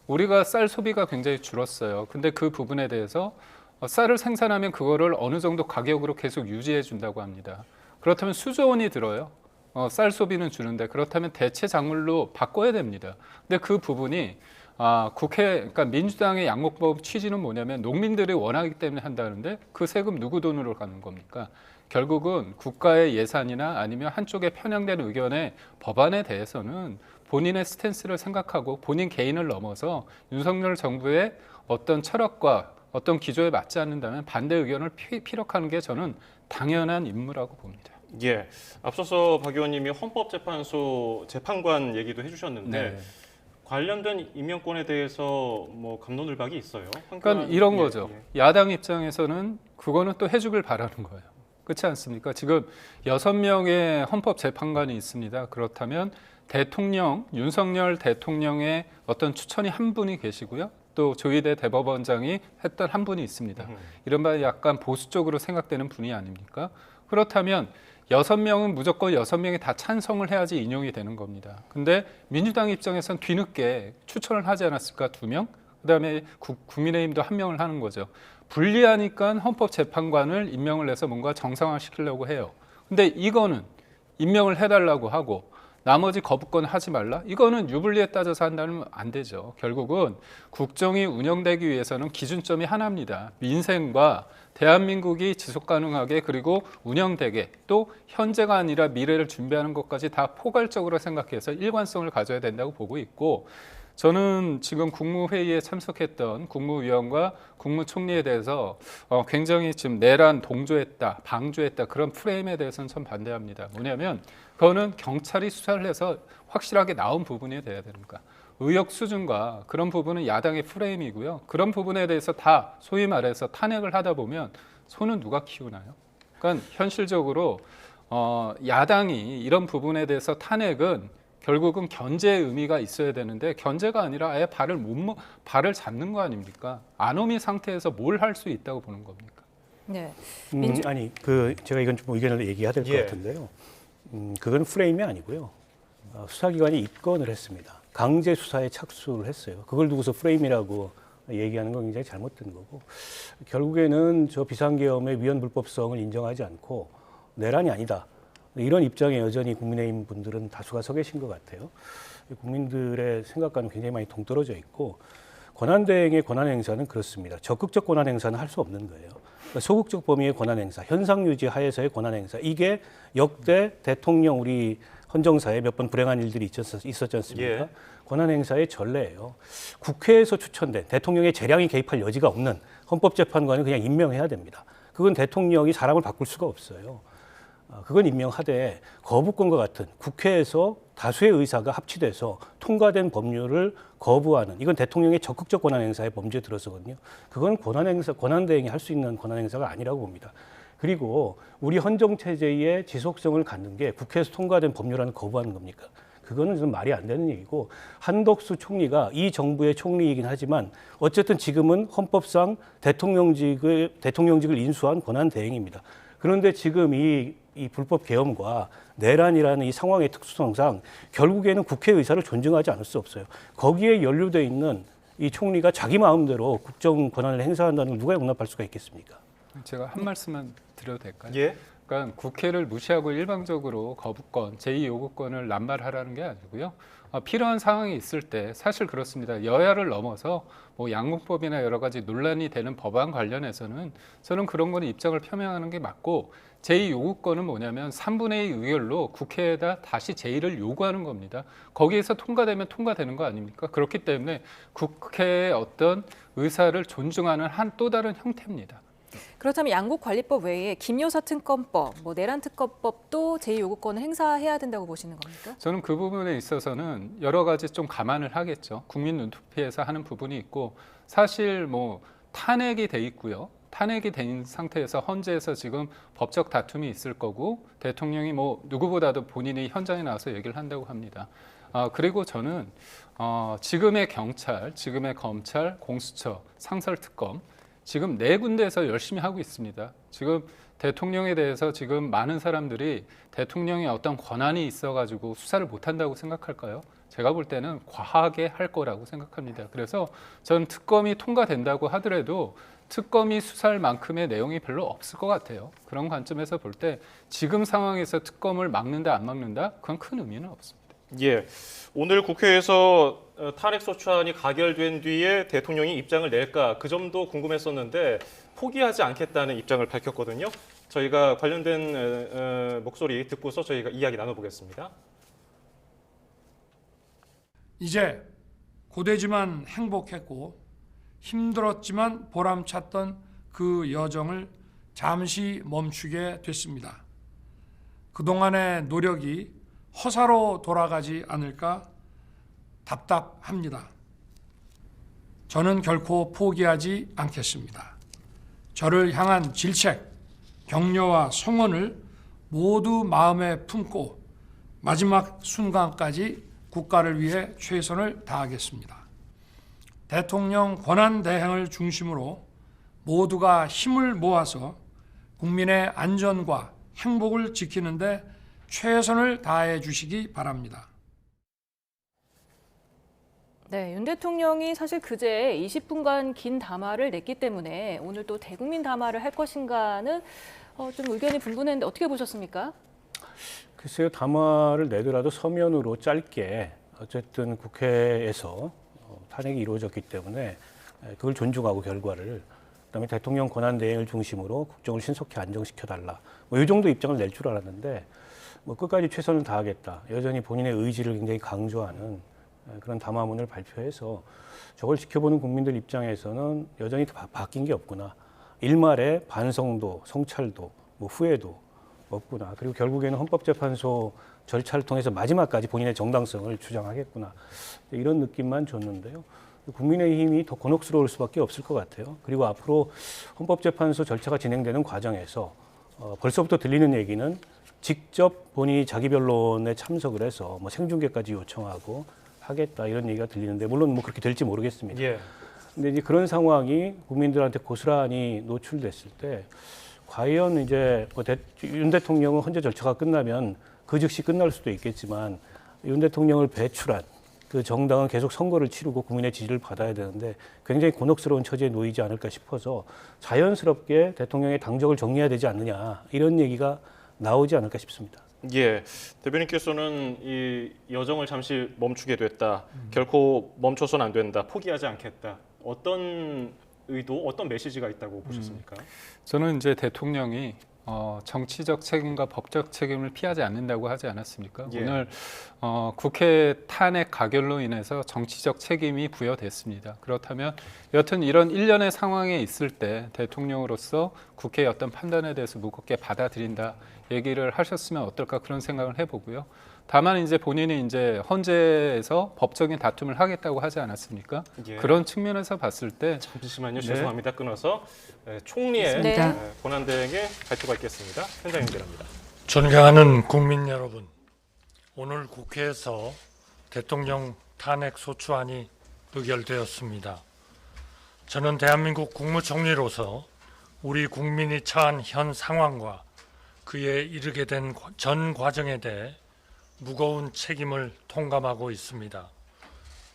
우리가 쌀 소비가 굉장히 줄었어요. 근데 그 부분에 대해서 쌀을 생산하면 그거를 어느 정도 가격으로 계속 유지해 준다고 합니다. 그렇다면 수조 원이 들어요. 쌀 소비는 주는데 그렇다면 대체 작물로 바꿔야 됩니다. 근데 그 부분이 그러니까 민주당의 양공법 취지는 뭐냐면 농민들이 원하기 때문에 한다는데 그 세금 누구 돈으로 가는 겁니까? 결국은 국가의 예산이나 아니면 한쪽에 편향된 의견의 법안에 대해서는 본인의 스탠스를 생각하고 본인 개인을 넘어서 윤석열 정부의 어떤 철학과 어떤 기조에 맞지 않는다면 반대 의견을 피력하는 게 저는 당연한 임무라고 봅니다. 예, 앞서서 박 의원님이 헌법재판소 재판관 얘기도 해주셨는데 관련된 임명권에 대해서 뭐 갑론을박이 있어요. 그러니까 이런 거죠. 야당 입장에서는 그거는 또 해주길 바라는 거예요. 그렇지 않습니까? 지금 6명의 헌법재판관이 있습니다. 그렇다면 대통령, 윤석열 대통령의 어떤 추천이 한 분이 계시고요. 또 조희대 대법원장이 했던 한 분이 있습니다. 이른바 약간 보수 쪽으로 생각되는 분이 아닙니까? 그렇다면 6명은 무조건 6명이 다 찬성을 해야지 인용이 되는 겁니다. 근데 민주당 입장에서는 뒤늦게 추천을 하지 않았을까? 2명? 그다음에 국민의힘도 1명을 하는 거죠. 불리하니까 헌법재판관을 임명을 해서 뭔가 정상화시키려고 해요. 근데 이거는 임명을 해달라고 하고 나머지 거부권 하지 말라? 이거는 유불리에 따져서 한다면 안 되죠. 결국은 국정이 운영되기 위해서는 기준점이 하나입니다. 민생과 대한민국이 지속 가능하게 그리고 운영되게 또 현재가 아니라 미래를 준비하는 것까지 다 포괄적으로 생각해서 일관성을 가져야 된다고 보고 있고 저는 지금 국무회의에 참석했던 국무위원과 국무총리에 대해서 굉장히 지금 내란 동조했다, 방조했다 그런 프레임에 대해서는 참 반대합니다. 뭐냐면 그거는 경찰이 수사를 해서 확실하게 나온 부분이 돼야 되니까 의혹 수준과 그런 부분은 야당의 프레임이고요. 그런 부분에 대해서 다 소위 말해서 탄핵을 하다 보면 손은 누가 키우나요? 그러니까 현실적으로 야당이 이런 부분에 대해서 탄핵은 결국은 견제의 의미가 있어야 되는데 견제가 아니라 아예 발을 잡는 거 아닙니까? 아노미 상태에서 뭘 할 수 있다고 보는 겁니까? 네. 아니 제가 이건 좀 의견을 얘기해야 될 것 같은데요. 그건 프레임이 아니고요. 수사기관이 입건을 했습니다. 강제 수사에 착수를 했어요. 그걸 두고서 프레임이라고 얘기하는 건 굉장히 잘못된 거고 결국에는 저 비상계엄의 위헌 불법성을 인정하지 않고 내란이 아니다. 이런 입장에 여전히 국민의힘 분들은 다수가 서 계신 것 같아요. 국민들의 생각과는 굉장히 많이 동떨어져 있고 권한대행의 권한행사는 그렇습니다. 적극적 권한행사는 할 수 없는 거예요. 그러니까 소극적 범위의 권한행사, 현상유지 하에서의 권한행사 이게 역대 대통령 우리 헌정사에 몇 번 불행한 일들이 있었지 않습니까? 권한행사의 전례예요. 국회에서 추천된 대통령의 재량이 개입할 여지가 없는 헌법재판관은 그냥 임명해야 됩니다. 그건 대통령이 사람을 바꿀 수가 없어요. 그건 임명하되 거부권과 같은 국회에서 다수의 의사가 합치돼서 통과된 법률을 거부하는 이건 대통령의 적극적 권한행사의 범죄에 들어서거든요. 그건 권한대행이 할 수 있는 권한행사가 아니라고 봅니다. 그리고 우리 헌정체제의 지속성을 갖는 게 국회에서 통과된 법률안을 거부하는 겁니까? 그거는 좀 말이 안 되는 얘기고 한덕수 총리가 이 정부의 총리이긴 하지만 어쨌든 지금은 헌법상 대통령직을 인수한 권한대행입니다. 그런데 지금 이 불법 계엄과 내란이라는 이 상황의 특수성상 결국에는 국회 의사를 존중하지 않을 수 없어요. 거기에 연루돼 있는 이 총리가 자기 마음대로 국정 권한을 행사한다는 걸 누가 용납할 수가 있겠습니까? 제가 한 말씀만 드려도 될까요? 예. 그러니까 국회를 무시하고 일방적으로 거부권, 제2요구권을 남발하라는 게 아니고요. 필요한 상황이 있을 때 사실 그렇습니다. 여야를 넘어서 뭐 양국법이나 여러 가지 논란이 되는 법안 관련해서는 저는 그런 거는 입장을 표명하는 게 맞고 제2요구권은 뭐냐면 3분의 2 의결로 국회에다 다시 제1을 요구하는 겁니다. 거기에서 통과되면 통과되는 거 아닙니까? 그렇기 때문에 국회의 어떤 의사를 존중하는 한 또 다른 형태입니다. 그렇다면 양국관리법 외에 김여사 특검법, 내란 특검법도 제2요구권을 행사해야 된다고 보시는 겁니까? 저는 그 부분에 있어서는 여러 가지 좀 감안을 하겠죠. 국민 눈높이에서 하는 부분이 있고 사실 탄핵이 돼 있고요. 탄핵이 된 상태에서 헌재에서 지금 법적 다툼이 있을 거고 대통령이 누구보다도 본인이 현장에 나와서 얘기를 한다고 합니다. 그리고 저는 지금의 경찰, 지금의 검찰, 공수처, 상설특검 지금 4군데에서 열심히 하고 있습니다. 지금 대통령에 대해서 지금 많은 사람들이 대통령의 어떤 권한이 있어가지고 수사를 못한다고 생각할까요? 제가 볼 때는 과하게 할 거라고 생각합니다. 그래서 저는 특검이 통과된다고 하더라도 특검이 수사할 만큼의 내용이 별로 없을 것 같아요. 그런 관점에서 볼 때 지금 상황에서 특검을 막는다 안 막는다 그건 큰 의미는 없습니다. 예, 오늘 국회에서 탄핵소추안이 가결된 뒤에 대통령이 입장을 낼까 그 점도 궁금했었는데 포기하지 않겠다는 입장을 밝혔거든요. 저희가 관련된 목소리 듣고서 저희가 이야기 나눠보겠습니다. 이제 고되지만 행복했고 힘들었지만 보람찼던 그 여정을 잠시 멈추게 됐습니다. 그동안의 노력이 허사로 돌아가지 않을까 답답합니다. 저는 결코 포기하지 않겠습니다. 저를 향한 질책, 격려와 성원을 모두 마음에 품고 마지막 순간까지 국가를 위해 최선을 다하겠습니다. 대통령 권한대행을 중심으로 모두가 힘을 모아서 국민의 안전과 행복을 지키는 데 최선을 다해 주시기 바랍니다. 네, 윤 대통령이 사실 그제 20분간 긴 담화를 냈기 때문에 오늘 또 대국민 담화를 할 것인가는 좀 의견이 분분했는데 어떻게 보셨습니까? 글쎄요, 담화를 내더라도 서면으로 짧게 어쨌든 국회에서 탄핵이 이루어졌기 때문에 그걸 존중하고 결과를 그다음에 대통령 권한 대행을 중심으로 국정을 신속히 안정시켜달라. 이 정도 입장을 낼 줄 알았는데 끝까지 최선을 다하겠다. 여전히 본인의 의지를 굉장히 강조하는 그런 담화문을 발표해서 저걸 지켜보는 국민들 입장에서는 여전히 바뀐 게 없구나. 일말의 반성도, 성찰도, 후회도 없구나. 그리고 결국에는 헌법재판소 절차를 통해서 마지막까지 본인의 정당성을 주장하겠구나. 이런 느낌만 줬는데요. 국민의힘이 더 곤혹스러울 수밖에 없을 것 같아요. 그리고 앞으로 헌법재판소 절차가 진행되는 과정에서 벌써부터 들리는 얘기는 직접 본인이 자기 변론에 참석을 해서 생중계까지 요청하고 하겠다 이런 얘기가 들리는데 물론 그렇게 될지 모르겠습니다. 예. 근데 이제 그런 상황이 국민들한테 고스란히 노출됐을 때 과연 이제 윤 대통령은 헌재 절차가 끝나면 그 즉시 끝날 수도 있겠지만 윤 대통령을 배출한 그 정당은 계속 선거를 치르고 국민의 지지를 받아야 되는데 굉장히 곤혹스러운 처지에 놓이지 않을까 싶어서 자연스럽게 대통령의 당적을 정리해야 되지 않느냐 이런 얘기가 나오지 않을까 싶습니다. 예, 대변인께서는 이 여정을 잠시 멈추게 됐다. 결코 멈춰서는 안 된다. 포기하지 않겠다. 어떤 의도, 어떤 메시지가 있다고 보셨습니까? 저는 이제 대통령이 정치적 책임과 법적 책임을 피하지 않는다고 하지 않았습니까? 예. 오늘 국회 탄핵 가결로 인해서 정치적 책임이 부여됐습니다. 그렇다면 여튼 이런 일련의 상황에 있을 때 대통령으로서 국회의 어떤 판단에 대해서 무겁게 받아들인다 얘기를 하셨으면 어떨까 그런 생각을 해보고요. 다만 이제 본인이 이제 헌재에서 법적인 다툼을 하겠다고 하지 않았습니까? 예. 그런 측면에서 봤을 때 잠시만요. 네. 죄송합니다. 끊어서 총리의 네. 권한대행의 발표가 있겠습니다. 현장 연결합니다. 존경하는 국민 여러분, 오늘 국회에서 대통령 탄핵 소추안이 의결되었습니다. 저는 대한민국 국무총리로서 우리 국민이 처한 현 상황과 그에 이르게 된 전 과정에 대해 무거운 책임을 통감하고 있습니다.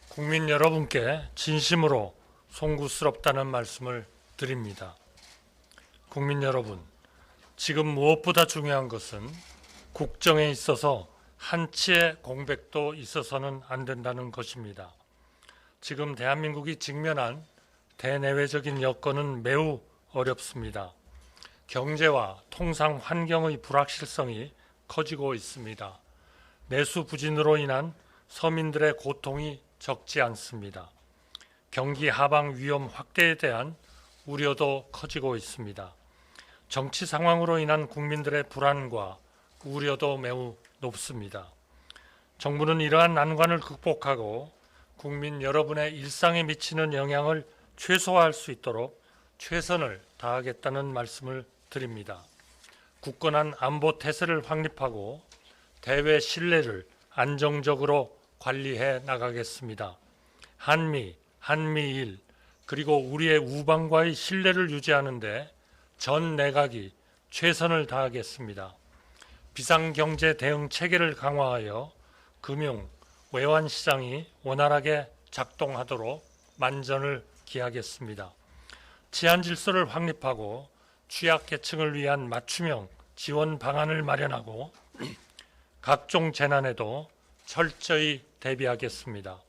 국민 여러분께 진심으로 송구스럽다는 말씀을 드립니다. 국민 여러분, 지금 무엇보다 중요한 것은 국정에 있어서 한치의 공백도 있어서는 안 된다는 것입니다. 지금 대한민국이 직면한 대내외적인 여건은 매우 어렵습니다. 경제와 통상 환경의 불확실성이 커지고 있습니다. 내수 부진으로 인한 서민들의 고통이 적지 않습니다. 경기 하방 위험 확대에 대한 우려도 커지고 있습니다. 정치 상황으로 인한 국민들의 불안과 우려도 매우 높습니다. 정부는 이러한 난관을 극복하고 국민 여러분의 일상에 미치는 영향을 최소화할 수 있도록 최선을 다하겠다는 말씀을 드립니다. 굳건한 안보 태세를 확립하고 대외 신뢰를 안정적으로 관리해 나가겠습니다. 한미, 한미일, 그리고 우리의 우방과의 신뢰를 유지하는 데 전 내각이 최선을 다하겠습니다. 비상경제 대응 체계를 강화하여 금융, 외환시장이 원활하게 작동하도록 만전을 기하겠습니다. 치안 질서를 확립하고 취약계층을 위한 맞춤형 지원 방안을 마련하고 각종 재난에도 철저히 대비하겠습니다.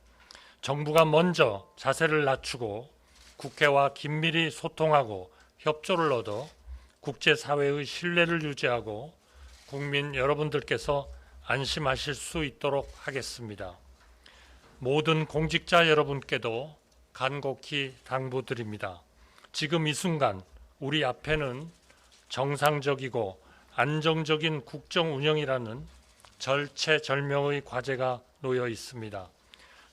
정부가 먼저 자세를 낮추고 국회와 긴밀히 소통하고 협조를 얻어 국제사회의 신뢰를 유지하고 국민 여러분들께서 안심하실 수 있도록 하겠습니다. 모든 공직자 여러분께도 간곡히 당부드립니다. 지금 이 순간 우리 앞에는 정상적이고 안정적인 국정 운영이라는 절체절명의 과제가 놓여 있습니다.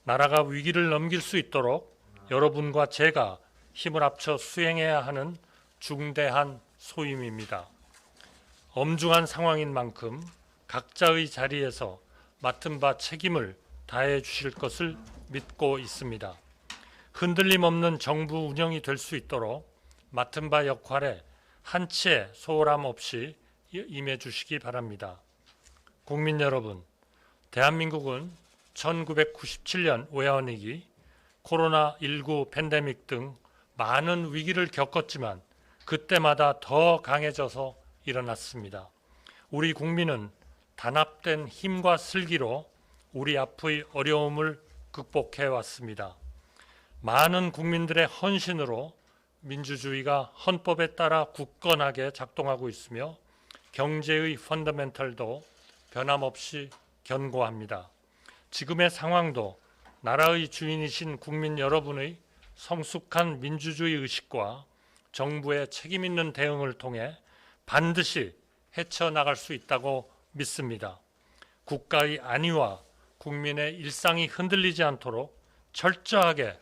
나라가 위기를 넘길 수 있도록 여러분과 제가 힘을 합쳐 수행해야 하는 중대한 소임입니다. 엄중한 상황인 만큼 각자의 자리에서 맡은 바 책임을 다해 주실 것을 믿고 있습니다. 흔들림 없는 정부 운영이 될 수 있도록 맡은 바 역할에 한치의 소홀함 없이 임해 주시기 바랍니다. 국민 여러분, 대한민국은 1997년 외환위기, 코로나19 팬데믹 등 많은 위기를 겪었지만 그때마다 더 강해져서 일어났습니다. 우리 국민은 단합된 힘과 슬기로 우리 앞의 어려움을 극복해 왔습니다. 많은 국민들의 헌신으로 민주주의가 헌법에 따라 굳건하게 작동하고 있으며 경제의 펀더멘털도 변함없이 견고합니다. 지금의 상황도 나라의 주인이신 국민 여러분의 성숙한 민주주의 의식과 정부의 책임 있는 대응을 통해 반드시 헤쳐나갈 수 있다고 믿습니다. 국가의 안위와 국민의 일상이 흔들리지 않도록 철저하게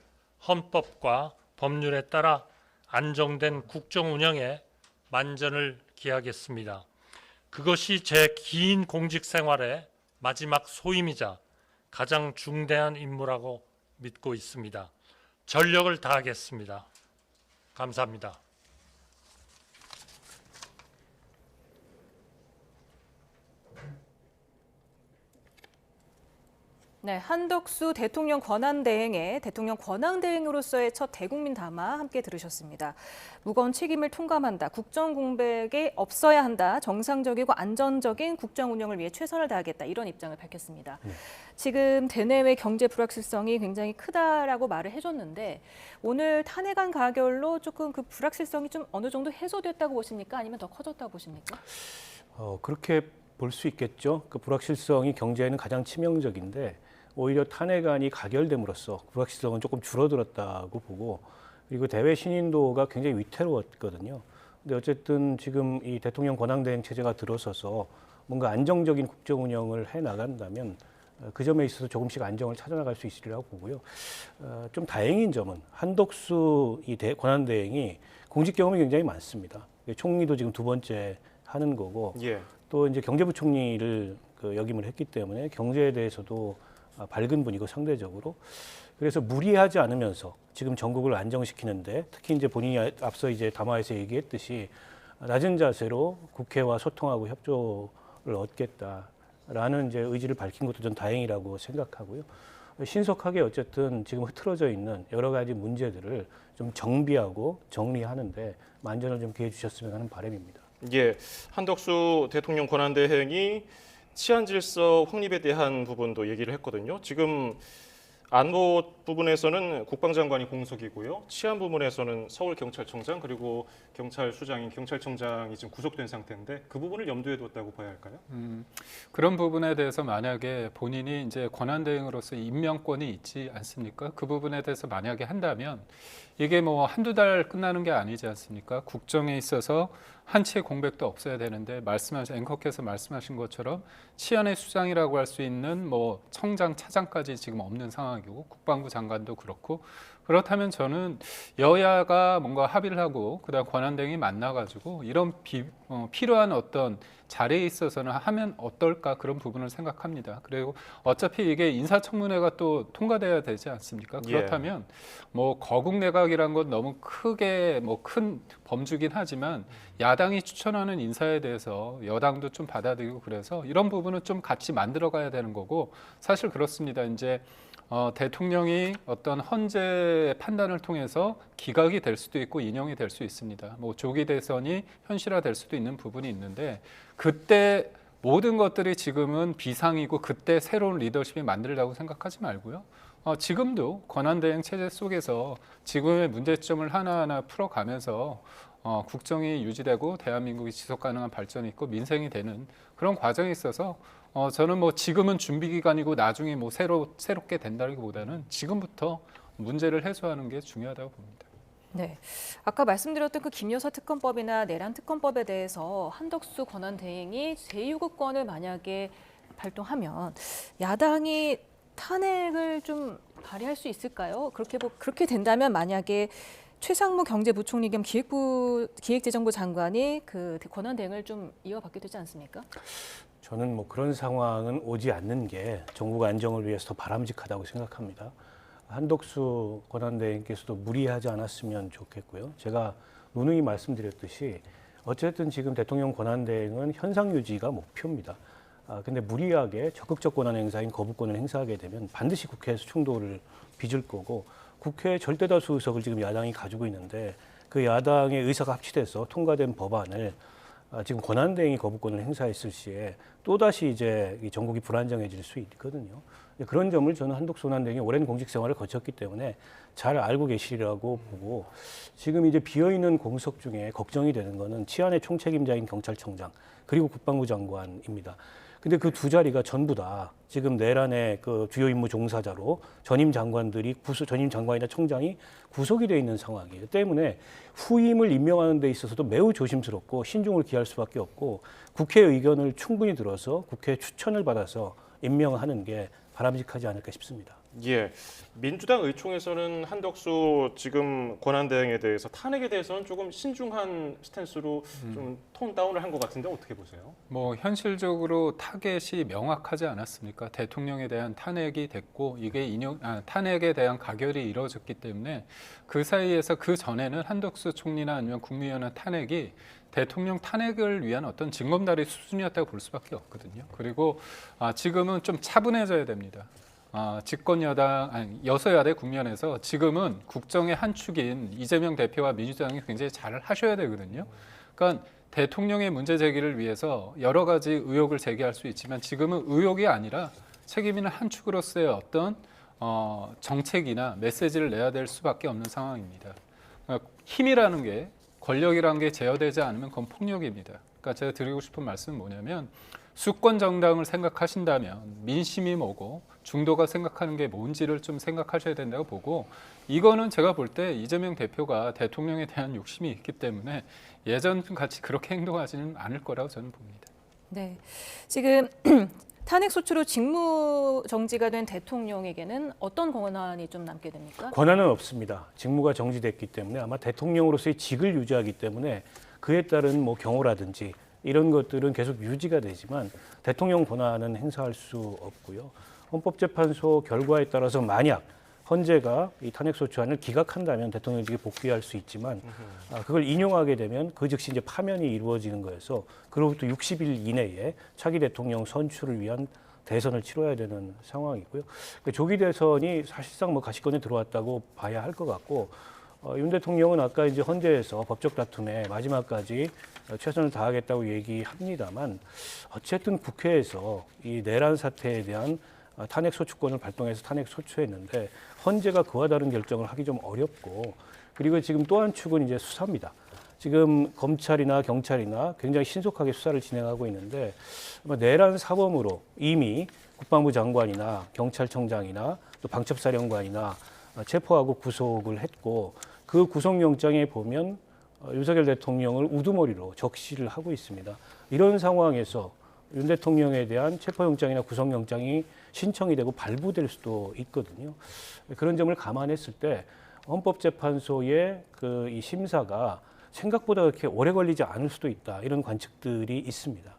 헌법과 법률에 따라 안정된 국정 운영에 만전을 기하겠습니다. 그것이 제 긴 공직 생활의 마지막 소임이자 가장 중대한 임무라고 믿고 있습니다. 전력을 다하겠습니다. 감사합니다. 네, 한덕수 대통령 권한대행의 대통령 권한대행으로서의 첫 대국민 담화 함께 들으셨습니다. 무거운 책임을 통감한다. 국정 공백에 없어야 한다. 정상적이고 안전적인 국정 운영을 위해 최선을 다하겠다. 이런 입장을 밝혔습니다. 지금 대내외 경제 불확실성이 굉장히 크다라고 말을 해줬는데 오늘 탄핵안 가결로 조금 그 불확실성이 좀 어느 정도 해소됐다고 보십니까? 아니면 더 커졌다고 보십니까? 그렇게 볼 수 있겠죠. 그 불확실성이 경제에는 가장 치명적인데 오히려 탄핵안이 가결됨으로써 불확실성은 조금 줄어들었다고 보고 그리고 대외 신인도가 굉장히 위태로웠거든요. 근데 어쨌든 지금 이 대통령 권한대행 체제가 들어서서 뭔가 안정적인 국정 운영을 해 나간다면 그 점에 있어서 조금씩 안정을 찾아나갈 수 있으리라고 보고요. 좀 다행인 점은 한덕수 이 권한대행이 공직 경험이 굉장히 많습니다. 총리도 지금 2번째 하는 거고 또 이제 경제부총리를 역임을 했기 때문에 경제에 대해서도 밝은 분이고 상대적으로 그래서 무리하지 않으면서 지금 전국을 안정시키는데 특히 이제 본인이 앞서 이제 담화에서 얘기했듯이 낮은 자세로 국회와 소통하고 협조를 얻겠다라는 이제 의지를 밝힌 것도 전 다행이라고 생각하고요. 신속하게 어쨌든 지금 흐트러져 있는 여러 가지 문제들을 좀 정비하고 정리하는데 만전을 좀 기해 주셨으면 하는 바람입니다. 예, 한덕수 대통령 권한대행이 치안 질서 확립에 대한 부분도 얘기를 했거든요. 지금 안보 부분에서는 국방장관이 공석이고요. 치안 부분에서는 서울경찰청장 그리고 경찰수장인 경찰청장이 지금 구속된 상태인데 그 부분을 염두에 뒀다고 봐야 할까요? 그런 부분에 대해서 만약에 본인이 이제 권한대행으로서 임명권이 있지 않습니까? 그 부분에 대해서 만약에 한다면 이게 뭐 한두 달 끝나는 게 아니지 않습니까? 국정에 있어서 한치의 공백도 없어야 되는데 앵커께서 말씀하신 것처럼 치안의 수장이라고 할 수 있는 뭐 청장, 차장까지 지금 없는 상황이고 국방부 장관도 그렇고 그렇다면 저는 여야가 뭔가 합의를 하고 그다음 권한대행이 만나가지고 이런 필요한 어떤 자리에 있어서는 하면 어떨까 그런 부분을 생각합니다. 그리고 어차피 이게 인사청문회가 또 통과돼야 되지 않습니까? 그렇다면 뭐 거국 내각이란 건 너무 크게 뭐 큰 범주긴 하지만 야당이 추천하는 인사에 대해서 여당도 좀 받아들이고 그래서 이런 부분은 좀 같이 만들어가야 되는 거고 사실 그렇습니다. 이제 대통령이 어떤 헌재 판단을 통해서 기각이 될 수도 있고 인용이 될 수 있습니다. 뭐 조기 대선이 현실화될 수도 있는 부분이 있는데 그때 모든 것들이 지금은 비상이고 그때 새로운 리더십이 만들려고 생각하지 말고요. 지금도 권한대행 체제 속에서 지금의 문제점을 하나하나 풀어가면서 국정이 유지되고 대한민국이 지속 가능한 발전이 있고 민생이 되는 그런 과정에 있어서 저는 뭐 지금은 준비 기간이고 나중에 뭐 새롭게 된다기보다는 지금부터 문제를 해소하는 게 중요하다고 봅니다. 네, 아까 말씀드렸던 그 김여사 특검법이나 내란 특검법에 대해서 한덕수 권한대행이 제2구권을 만약에 발동하면 야당이 탄핵을 좀 발의할 수 있을까요? 그렇게 된다면 만약에 최상무 경제부총리 겸 기획재정부 장관이 그 권한대행을 좀 이어받게 되지 않습니까? 저는 뭐 그런 상황은 오지 않는 게 정국 안정을 위해서 더 바람직하다고 생각합니다. 한덕수 권한대행께서도 무리하지 않았으면 좋겠고요. 제가 누누이 말씀드렸듯이 어쨌든 지금 대통령 권한대행은 현상 유지가 목표입니다. 근데 무리하게 적극적 권한 행사인 거부권을 행사하게 되면 반드시 국회에서 충돌을 빚을 거고 국회 절대다수 의석을 지금 야당이 가지고 있는데 그 야당의 의사가 합치돼서 통과된 법안을 지금 권한대행이 거부권을 행사했을 시에 또다시 이제 이 전국이 불안정해질 수 있거든요. 그런 점을 저는 한덕수 권한대행이 오랜 공직 생활을 거쳤기 때문에 잘 알고 계시리라고 보고 지금 이제 비어있는 공석 중에 걱정이 되는 거는 치안의 총책임자인 경찰청장 그리고 국방부 장관입니다. 근데 그 두 자리가 전부 다 지금 내란의 그 주요 임무 종사자로 전임 장관이나 청장이 구속이 돼 있는 상황이에요. 때문에 후임을 임명하는 데 있어서도 매우 조심스럽고 신중을 기할 수밖에 없고 국회 의견을 충분히 들어서 국회 추천을 받아서 임명하는 게 바람직하지 않을까 싶습니다. 예, 민주당 의총에서는 한덕수 지금 권한대행에 대해서 탄핵에 대해서는 조금 신중한 스탠스로 좀 톤 다운을 한 것 같은데 어떻게 보세요? 뭐 현실적으로 타겟이 명확하지 않았습니까? 대통령에 대한 탄핵이 됐고 이게 탄핵에 대한 가결이 이루어졌기 때문에 그 사이에서 그 전에는 한덕수 총리나 아니면 국무위원의 탄핵이 대통령 탄핵을 위한 어떤 징검다리 수준이었다고 볼 수밖에 없거든요. 그리고 지금은 좀 차분해져야 됩니다. 여소야대 국면에서 지금은 국정의 한 축인 이재명 대표와 민주당이 굉장히 잘 하셔야 되거든요. 그러니까 대통령의 문제 제기를 위해서 여러 가지 의혹을 제기할 수 있지만 지금은 의혹이 아니라 책임 있는 한 축으로서의 어떤 정책이나 메시지를 내야 될 수밖에 없는 상황입니다. 그러니까 힘이라는 게 권력이라는 게 제어되지 않으면 그건 폭력입니다. 그러니까 제가 드리고 싶은 말씀은 뭐냐면 수권 정당을 생각하신다면 민심이 뭐고 중도가 생각하는 게 뭔지를 좀 생각하셔야 된다고 보고 이거는 제가 볼 때 이재명 대표가 대통령에 대한 욕심이 있기 때문에 예전 같이 그렇게 행동하지는 않을 거라고 저는 봅니다. 네, 지금 탄핵 소추로 직무 정지가 된 대통령에게는 어떤 권한이 좀 남게 됩니까? 권한은 없습니다. 직무가 정지됐기 때문에 아마 대통령으로서의 직을 유지하기 때문에 그에 따른 뭐 경호라든지 이런 것들은 계속 유지가 되지만 대통령 권한은 행사할 수 없고요. 헌법재판소 결과에 따라서 만약 헌재가 이 탄핵소추안을 기각한다면 대통령직에 복귀할 수 있지만 그걸 인용하게 되면 그 즉시 이제 파면이 이루어지는 거여서 그로부터 60일 이내에 차기 대통령 선출을 위한 대선을 치러야 되는 상황이고요. 조기 대선이 사실상 뭐 가시권에 들어왔다고 봐야 할 것 같고 윤 대통령은 아까 이제 헌재에서 법적 다툼에 마지막까지 최선을 다하겠다고 얘기합니다만 어쨌든 국회에서 이 내란 사태에 대한 탄핵 소추권을 발동해서 탄핵 소추했는데 헌재가 그와 다른 결정을 하기 좀 어렵고 그리고 지금 또 한 축은 이제 수사입니다. 지금 검찰이나 경찰이나 굉장히 신속하게 수사를 진행하고 있는데 내란 사범으로 이미 국방부 장관이나 경찰청장이나 또 방첩사령관이나 체포하고 구속을 했고 그 구속영장에 보면 윤석열 대통령을 우두머리로 적시를 하고 있습니다. 이런 상황에서 윤 대통령에 대한 체포영장이나 구속영장이 신청이 되고 발부될 수도 있거든요. 그런 점을 감안했을 때 헌법재판소의 이 심사가 생각보다 그렇게 오래 걸리지 않을 수도 있다. 이런 관측들이 있습니다.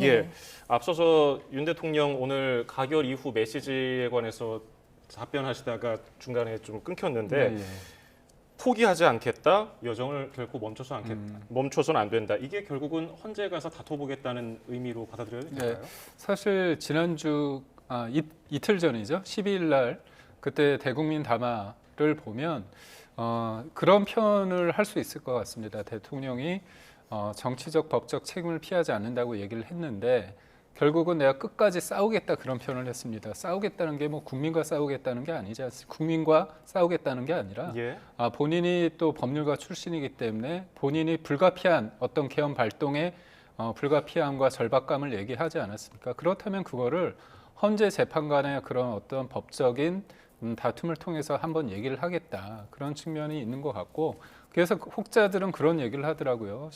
예, 앞서서 윤 대통령 오늘 가결 이후 메시지에 관해서 답변하시다가 중간에 좀 끊겼는데 포기하지 않겠다, 여정을 결코 멈춰서는 안 된다. 이게 결국은 헌재에 가서 다퉈보겠다는 의미로 받아들여야 될까요? 네, 사실 지난주 이틀 전이죠. 12일 날 그때 대국민 담화를 보면 그런 표현을 할 수 있을 것 같습니다. 대통령이 정치적 법적 책임을 피하지 않는다고 얘기를 했는데 결국은 내가 끝까지 싸우겠다 그런 표현을 했습니다. 싸우겠다는 게 뭐 국민과 싸우겠다는 게 아니지 않습니까? 국민과 싸우겠다는 게 아니라 본인이 또 법률가 출신이기 때문에 본인이 불가피한 어떤 개헌 발동의 불가피함과 절박감을 얘기하지 않았습니까? 그렇다면 그거를 헌재 재판관의 그런 어떤 법적인 다툼을 통해서 한번 얘기를 하겠다 그런 측면이 있는 것 같고 그래서 혹자들은 그런 얘기를 하더라고요.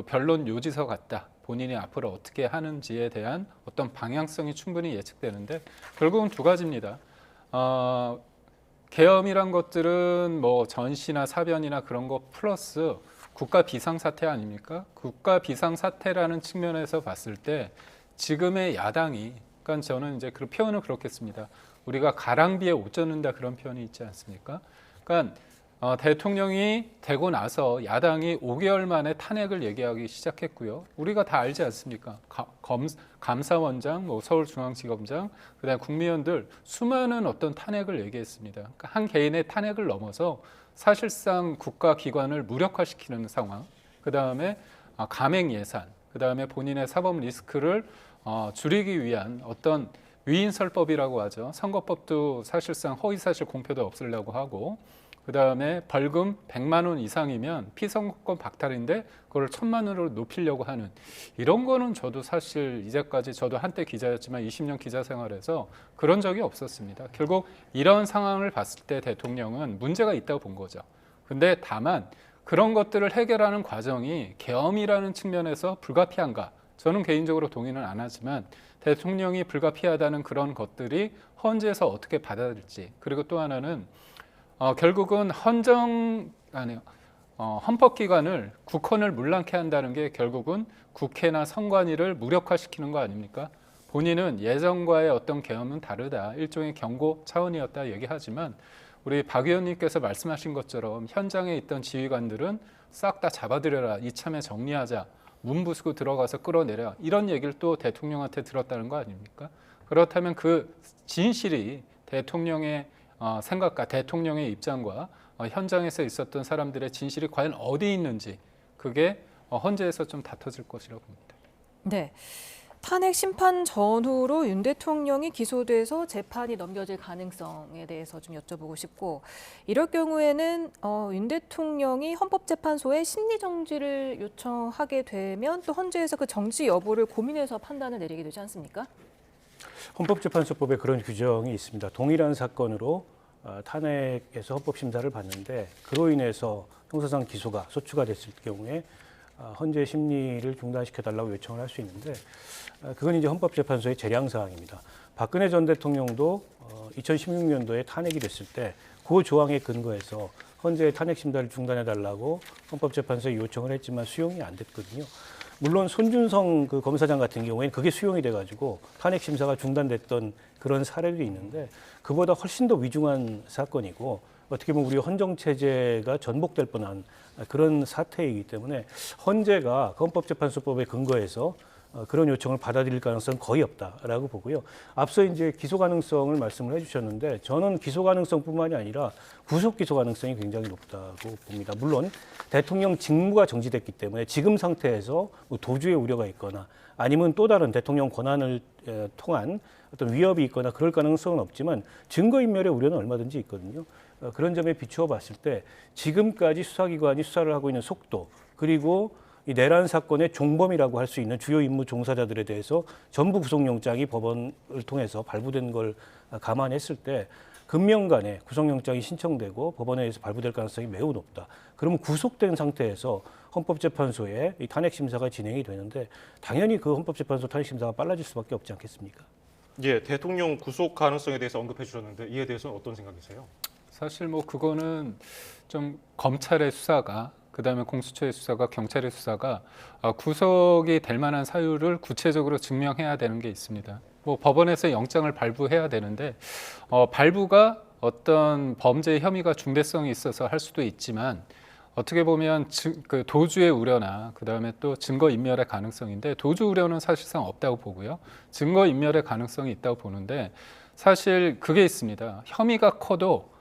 변론 요지서 같다. 본인이 앞으로 어떻게 하는지에 대한 어떤 방향성이 충분히 예측되는데 결국은 두 가지입니다. 계엄이란 것들은 뭐 전시나 사변이나 그런 거 플러스 국가 비상사태 아닙니까? 국가 비상사태라는 측면에서 봤을 때 지금의 야당이 그러니까 저는 이제 그 표현을 그렇게 씁니다. 우리가 가랑비에 옷 젖는다 그런 표현이 있지 않습니까? 그러니까 대통령이 되고 나서 야당이 5개월 만에 탄핵을 얘기하기 시작했고요. 우리가 다 알지 않습니까? 감사원장, 뭐 서울중앙지검장, 그다음 국무위원들 수많은 어떤 탄핵을 얘기했습니다. 그러니까 한 개인의 탄핵을 넘어서 사실상 국가기관을 무력화시키는 상황, 그다음에 감행 예산, 그다음에 본인의 사법 리스크를 줄이기 위한 어떤 위인설법이라고 하죠. 선거법도 사실상 허위사실 공표도 없애려고 하고 그다음에 벌금 100만 원 이상이면 피선거권 박탈인데 그걸 1000만 원으로 높이려고 하는 이런 거는 저도 사실 이제까지 저도 한때 기자였지만 20년 기자 생활에서 그런 적이 없었습니다. 결국 이런 상황을 봤을 때 대통령은 문제가 있다고 본 거죠. 근데 다만 그런 것들을 해결하는 과정이 계엄이라는 측면에서 불가피한가? 저는 개인적으로 동의는 안 하지만 대통령이 불가피하다는 그런 것들이 헌재에서 어떻게 받아들일지 그리고 또 하나는 결국은 헌법기관을 국헌을 문랑케 한다는 게 결국은 국회나 선관위를 무력화시키는 거 아닙니까? 본인은 예전과의 어떤 계엄은 다르다. 일종의 경고 차원이었다 얘기하지만 우리 박 의원님께서 말씀하신 것처럼 현장에 있던 지휘관들은 싹 다 잡아들여라. 이참에 정리하자. 문 부수고 들어가서 끌어내라. 이런 얘기를 또 대통령한테 들었다는 거 아닙니까? 그렇다면 그 진실이 대통령의 생각과 대통령의 입장과 현장에서 있었던 사람들의 진실이 과연 어디 있는지 그게 헌재에서 좀 다퉈질 것이라고 봅니다. 네. 탄핵 심판 전후로 윤 대통령이 기소돼서 재판이 넘겨질 가능성에 대해서 좀 여쭤보고 싶고 이럴 경우에는 윤 대통령이 헌법재판소에 심리정지를 요청하게 되면 또 헌재에서 그 정지 여부를 고민해서 판단을 내리게 되지 않습니까? 헌법재판소법에 그런 규정이 있습니다. 동일한 사건으로 탄핵에서 헌법심사를 받는데 그로 인해서 형사상 기소가 소추가 됐을 경우에 헌재 심리를 중단시켜달라고 요청을 할 수 있는데 그건 이제 헌법재판소의 재량사항입니다. 박근혜 전 대통령도 2016년도에 탄핵이 됐을 때 그 조항에 근거해서 헌재의 탄핵 심사를 중단해달라고 헌법재판소에 요청을 했지만 수용이 안 됐거든요. 물론 손준성 그 검사장 같은 경우에는 그게 수용이 돼가지고 탄핵 심사가 중단됐던 그런 사례도 있는데 그보다 훨씬 더 위중한 사건이고 어떻게 보면 우리 헌정 체제가 전복될 뻔한 그런 사태이기 때문에 헌재가 헌법재판소법에 근거해서 그런 요청을 받아들일 가능성은 거의 없다라고 보고요. 앞서 이제 기소 가능성을 말씀을 해주셨는데 저는 기소 가능성뿐만이 아니라 구속 기소 가능성이 굉장히 높다고 봅니다. 물론 대통령 직무가 정지됐기 때문에 지금 상태에서 뭐 도주의 우려가 있거나 아니면 또 다른 대통령 권한을 통한 어떤 위협이 있거나 그럴 가능성은 없지만 증거인멸의 우려는 얼마든지 있거든요. 그런 점에 비추어 봤을 때 지금까지 수사기관이 수사를 하고 있는 속도 그리고 이 내란 사건의 종범이라고 할 수 있는 주요 임무 종사자들에 대해서 전부 구속영장이 법원을 통해서 발부된 걸 감안했을 때 금명간에 구속영장이 신청되고 법원에 의해서 발부될 가능성이 매우 높다. 그러면 구속된 상태에서 헌법재판소에 이 탄핵 심사가 진행이 되는데 당연히 그 헌법재판소 탄핵 심사가 빨라질 수밖에 없지 않겠습니까? 예, 대통령 구속 가능성에 대해서 언급해 주셨는데 이에 대해서는 어떤 생각이세요? 사실 뭐 그거는 좀 검찰의 수사가 그다음에 공수처의 수사가 경찰의 수사가 구속이 될 만한 사유를 구체적으로 증명해야 되는 게 있습니다. 뭐 법원에서 영장을 발부해야 되는데 발부가 어떤 범죄 혐의가 중대성이 있어서 할 수도 있지만 어떻게 보면 그 도주의 우려나 그다음에 또 증거 인멸의 가능성인데 도주 우려는 사실상 없다고 보고요. 증거 인멸의 가능성이 있다고 보는데 사실 그게 있습니다. 혐의가 커도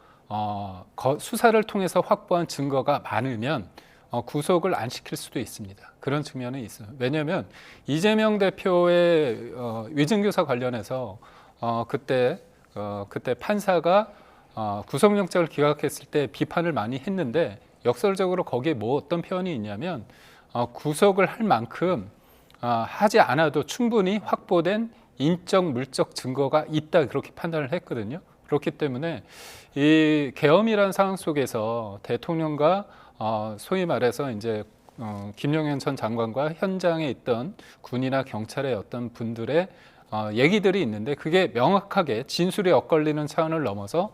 수사를 통해서 확보한 증거가 많으면 구속을 안 시킬 수도 있습니다. 그런 측면이 있어요. 왜냐하면 이재명 대표의 위증교사 관련해서 그때 판사가 구속영장을 기각했을 때 비판을 많이 했는데 역설적으로 거기에 뭐 어떤 표현이 있냐면 구속을 할 만큼 하지 않아도 충분히 확보된 인적 물적 증거가 있다 그렇게 판단을 했거든요. 그렇기 때문에 이 계엄이라는 상황 속에서 대통령과 소위 말해서 이제 김용현 전 장관과 현장에 있던 군이나 경찰의 어떤 분들의 얘기들이 있는데 그게 명확하게 진술에 엇갈리는 차원을 넘어서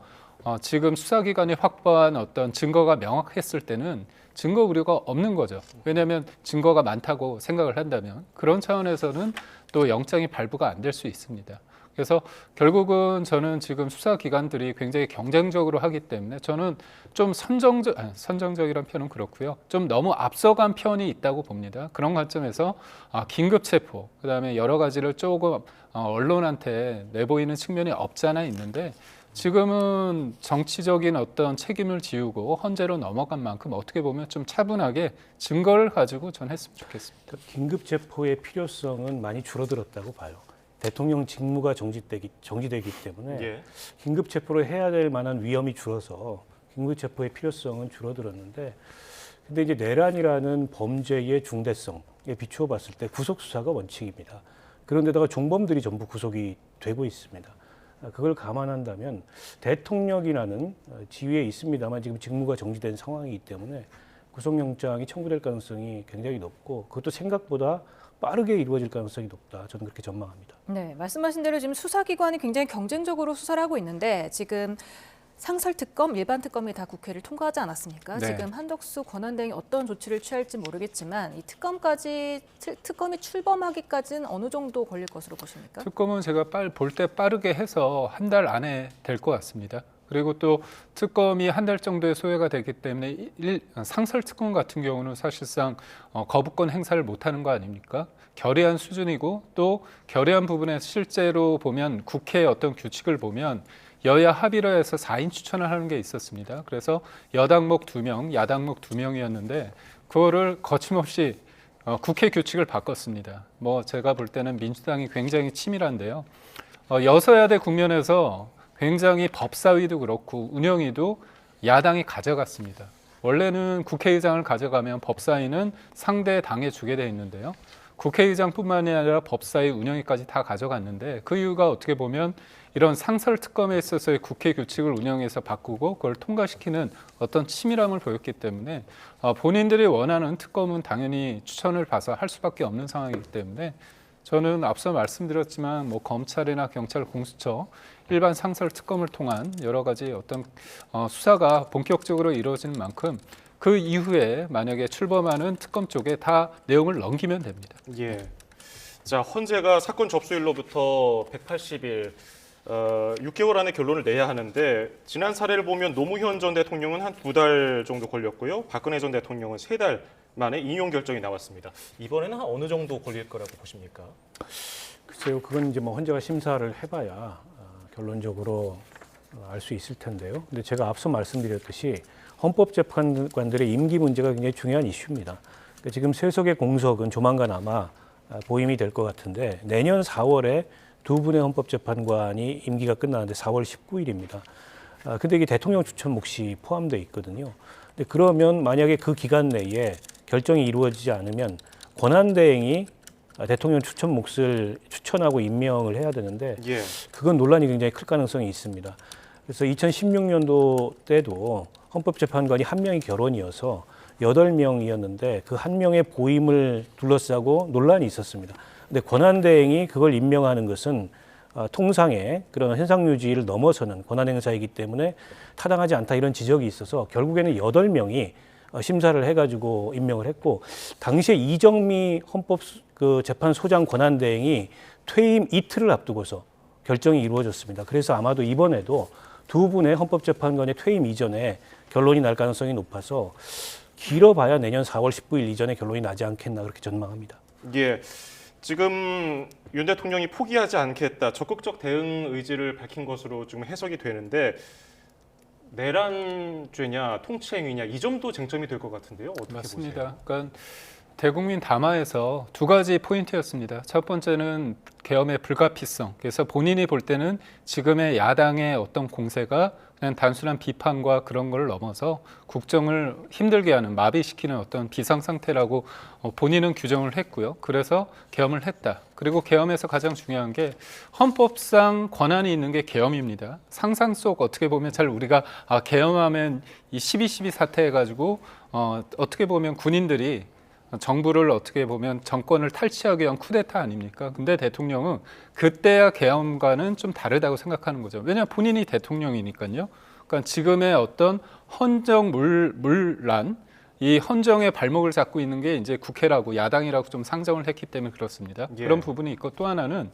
지금 수사기관이 확보한 어떤 증거가 명확했을 때는 증거 우려가 없는 거죠. 왜냐하면 증거가 많다고 생각을 한다면 그런 차원에서는 또 영장이 발부가 안 될 수 있습니다. 그래서 결국은 저는 지금 수사기관들이 굉장히 경쟁적으로 하기 때문에 저는 좀 선정적이란 표현은 그렇고요. 좀 너무 앞서간 편이 있다고 봅니다. 그런 관점에서 긴급 체포, 그다음에 여러 가지를 조금 언론한테 내보이는 측면이 없지 않아 있는데 지금은 정치적인 어떤 책임을 지우고 헌재로 넘어간 만큼 어떻게 보면 좀 차분하게 증거를 가지고 전 했으면 좋겠습니다. 긴급 체포의 필요성은 많이 줄어들었다고 봐요. 대통령 직무가 정지되기 때문에 예. 긴급 체포를 해야 될 만한 위험이 줄어서 긴급 체포의 필요성은 줄어들었는데 근데 이제 내란이라는 범죄의 중대성에 비추어 봤을 때 구속 수사가 원칙입니다. 그런데다가 종범들이 전부 구속이 되고 있습니다. 그걸 감안한다면 대통령이라는 지위에 있습니다만 지금 직무가 정지된 상황이기 때문에 구속영장이 청구될 가능성이 굉장히 높고 그것도 생각보다 빠르게 이루어질 가능성이 높다. 저는 그렇게 전망합니다. 네, 말씀하신 대로 지금 수사기관이 굉장히 경쟁적으로 수사를 하고 있는데 지금 상설특검, 일반특검이 다 국회를 통과하지 않았습니까? 네. 지금 한덕수 권한대행이 어떤 조치를 취할지 모르겠지만 이 특검이 출범하기까지는 어느 정도 걸릴 것으로 보십니까? 특검은 제가 볼 때 빠르게 해서 한 달 안에 될 것 같습니다. 그리고 또 특검이 한 달 정도의 소요가 되기 때문에 상설 특검 같은 경우는 사실상 거부권 행사를 못하는 거 아닙니까? 결의안 수준이고 또 결의안 부분에 실제로 보면 국회의 어떤 규칙을 보면 여야 합의로 해서 4인 추천을 하는 게 있었습니다. 그래서 여당목 2명, 야당목 2명이었는데 그거를 거침없이 국회 규칙을 바꿨습니다. 뭐 제가 볼 때는 민주당이 굉장히 치밀한데요. 여서야대 국면에서 굉장히 법사위도 그렇고 운영위도 야당이 가져갔습니다. 원래는 국회의장을 가져가면 법사위는 상대 당에 주게 돼 있는데요. 국회의장뿐만이 아니라 법사위 운영위까지 다 가져갔는데 그 이유가 어떻게 보면 이런 상설 특검에 있어서의 국회 규칙을 운영해서 바꾸고 그걸 통과시키는 어떤 치밀함을 보였기 때문에 본인들이 원하는 특검은 당연히 추천을 봐서 할 수밖에 없는 상황이기 때문에 저는 앞서 말씀드렸지만 뭐 검찰이나 경찰, 공수처 일반 상설 특검을 통한 여러 가지 어떤 수사가 본격적으로 이루어지는 만큼 그 그 이후에 만약에 출범하는 특검 쪽에 다 내용을 넘기면 됩니다. 예. 자, 헌재가 사건 접수일로부터 180일, 6개월 안에 결론을 내야 하는데 지난 사례를 보면 노무현 전 대통령은 한 2달 정도 걸렸고요. 박근혜 전 대통령은 3달 만에 인용 결정이 나왔습니다. 이번에는 한 어느 정도 걸릴 거라고 보십니까? 글쎄요, 그건 이제 뭐 헌재가 심사를 해봐야 결론적으로 알 수 있을 텐데요. 근데 제가 앞서 말씀드렸듯이 헌법재판관들의 임기 문제가 굉장히 중요한 이슈입니다. 그러니까 지금 세석의 공석은 조만간 아마 보임이 될 것 같은데 내년 4월에 두 분의 헌법재판관이 임기가 끝나는데 4월 19일입니다. 근데 이게 대통령 추천 몫이 포함되어 있거든요. 근데 그러면 만약에 그 기간 내에 결정이 이루어지지 않으면 권한대행이 대통령 추천 몫을 추천하고 임명을 해야 되는데 예. 그건 논란이 굉장히 클 가능성이 있습니다. 그래서 2016년도 때도 헌법재판관이 1명이 결혼이어서 8명이었는데 그 1명의 보임을 둘러싸고 논란이 있었습니다. 근데 권한대행이 그걸 임명하는 것은 통상의 그런 현상유지를 넘어서는 권한행사이기 때문에 타당하지 않다 이런 지적이 있어서 결국에는 8명이 심사를 해가지고 임명을 했고 당시에 이정미 헌법재판소장 권한대행이 퇴임 이틀을 앞두고서 결정이 이루어졌습니다. 그래서 아마도 이번에도 두 분의 헌법재판관의 퇴임 이전에 결론이 날 가능성이 높아서 길어봐야 내년 4월 19일 이전에 결론이 나지 않겠나 그렇게 전망합니다. 예. 지금 윤 대통령이 포기하지 않겠다, 적극적 대응 의지를 밝힌 것으로 지금 해석이 되는데 내란죄냐 통치행위냐 이 점도 쟁점이 될 것 같은데요. 어떻게 맞습니다. 보세요? 그러니까 대국민 담화에서 두 가지 포인트였습니다. 첫 번째는 계엄의 불가피성. 그래서 본인이 볼 때는 지금의 야당의 어떤 공세가 그냥 단순한 비판과 그런 걸 넘어서 국정을 힘들게 하는, 마비시키는 어떤 비상 상태라고 본인은 규정을 했고요. 그래서 계엄을 했다. 그리고 계엄에서 가장 중요한 게 헌법상 권한이 있는 게 계엄입니다. 상상 속 어떻게 보면 잘 우리가 계엄하면 이 12.12 사태 해가지고 어떻게 보면 군인들이 정부를 어떻게 보면 정권을 탈취하기 위한 쿠데타 아닙니까? 근데 대통령은 그때야 계엄과는 좀 다르다고 생각하는 거죠. 왜냐하면 본인이 대통령이니까요. 그러니까 지금의 어떤 헌정 물란, 이 헌정의 발목을 잡고 있는 게 이제 국회라고 야당이라고 좀 상정을 했기 때문에 그렇습니다. 예. 그런 부분이 있고 또 하나는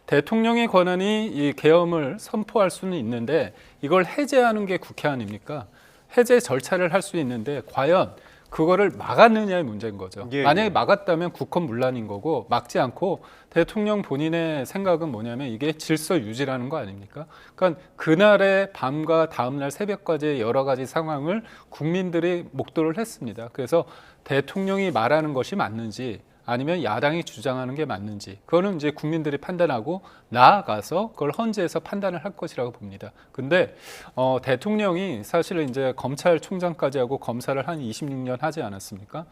대통령의 권한이 이 계엄을 선포할 수는 있는데 이걸 해제하는 게 국회 아닙니까? 해제 절차를 할 수 있는데 과연 그거를 막았느냐의 문제인 거죠. 예, 만약에 예. 막았다면 국헌문란인 거고 막지 않고 대통령 본인의 생각은 뭐냐면 이게 질서 유지라는 거 아닙니까? 그러니까 그날의 밤과 다음날 새벽까지의 여러 가지 상황을 국민들이 목도를 했습니다. 그래서 대통령이 말하는 것이 맞는지 아니면 야당이 주장하는 게 맞는지 그거는 이제 국민들이 판단하고 나아가서 그걸 헌재에서 판단을 할 것이라고 봅니다. 근데 대통령이 사실은 이제 검찰총장까지 하고 검사를 한 26년 하지 않았습니까?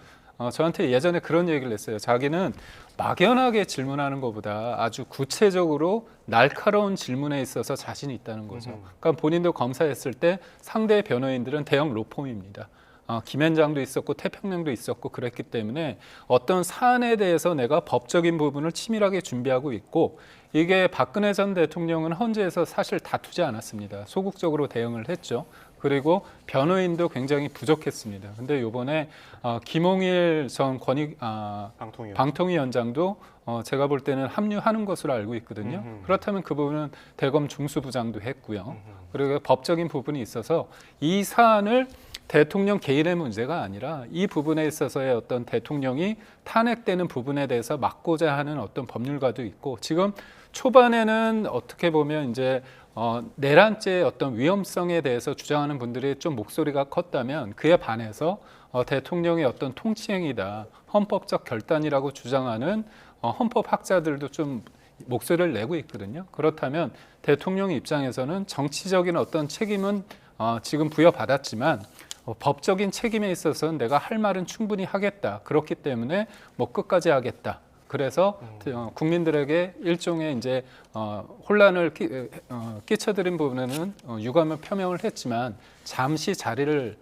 저한테 예전에 그런 얘기를 했어요. 자기는 막연하게 질문하는 것보다 아주 구체적으로 날카로운 질문에 있어서 자신이 있다는 거죠. 그러니까 본인도 검사했을 때 상대 변호인들은 대형 로펌입니다. 김현장도 있었고 태평양도 있었고 그랬기 때문에 어떤 사안에 대해서 내가 법적인 부분을 치밀하게 준비하고 있고 이게 박근혜 전 대통령은 헌재에서 사실 다투지 않았습니다. 소극적으로 대응을 했죠. 그리고 변호인도 굉장히 부족했습니다. 근데 이번에 김홍일 전 방통위원장도 제가 볼 때는 합류하는 것으로 알고 있거든요. 그렇다면 그 부분은 대검 중수부장도 했고요. 그리고 법적인 부분이 있어서 이 사안을 대통령 개인의 문제가 아니라 이 부분에 있어서의 어떤 대통령이 탄핵되는 부분에 대해서 막고자 하는 어떤 법률가도 있고 지금 초반에는 어떻게 보면 이제 내란죄의 어떤 위험성에 대해서 주장하는 분들이 좀 목소리가 컸다면 그에 반해서 대통령의 어떤 통치행위다, 헌법적 결단이라고 주장하는 헌법학자들도 좀 목소리를 내고 있거든요. 그렇다면 대통령 입장에서는 정치적인 어떤 책임은 지금 부여받았지만 법적인 책임에 있어서는 내가 할 말은 충분히 하겠다. 그렇기 때문에 뭐 끝까지 하겠다. 그래서 국민들에게 일종의 이제 혼란을 끼쳐드린 부분에는 유감을 표명을 했지만 잠시 자리를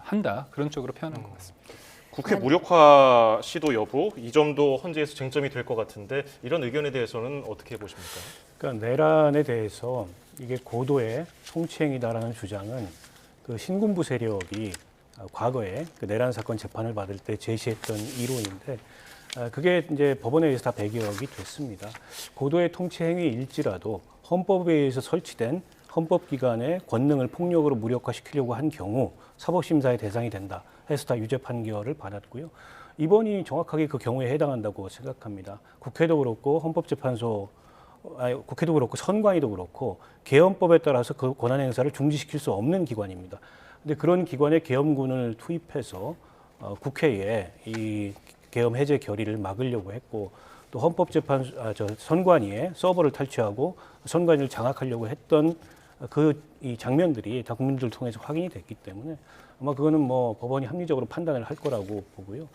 한다. 그런 쪽으로 표현한 것 같습니다. 국회 무력화 시도 여부 이 점도 헌재에서 쟁점이 될 것 같은데 이런 의견에 대해서는 어떻게 보십니까? 그러니까 내란에 대해서 이게 고도의 통치행위다라는 주장은 그 신군부 세력이 과거에 그 내란 사건 재판을 받을 때 제시했던 이론인데 그게 이제 법원에 의해서 다 배격이 됐습니다. 고도의 통치 행위일지라도 헌법에 의해서 설치된 헌법기관의 권능을 폭력으로 무력화시키려고 한 경우 사법심사의 대상이 된다 해서 다 유죄 판결을 받았고요. 이번이 정확하게 그 경우에 해당한다고 생각합니다. 국회도 그렇고 국회도 그렇고 선관위도 그렇고 계엄법에 따라서 그 권한 행사를 중지시킬 수 없는 기관입니다. 근데 그런 기관에 계엄군을 투입해서 국회에 이 계엄 해제 결의를 막으려고 했고 또 선관위에 서버를 탈취하고 선관위를 장악하려고 했던 이 장면들이 다 국민들을 통해서 확인이 됐기 때문에 아마 그거는 뭐 법원이 합리적으로 판단을 할 거라고 보고요.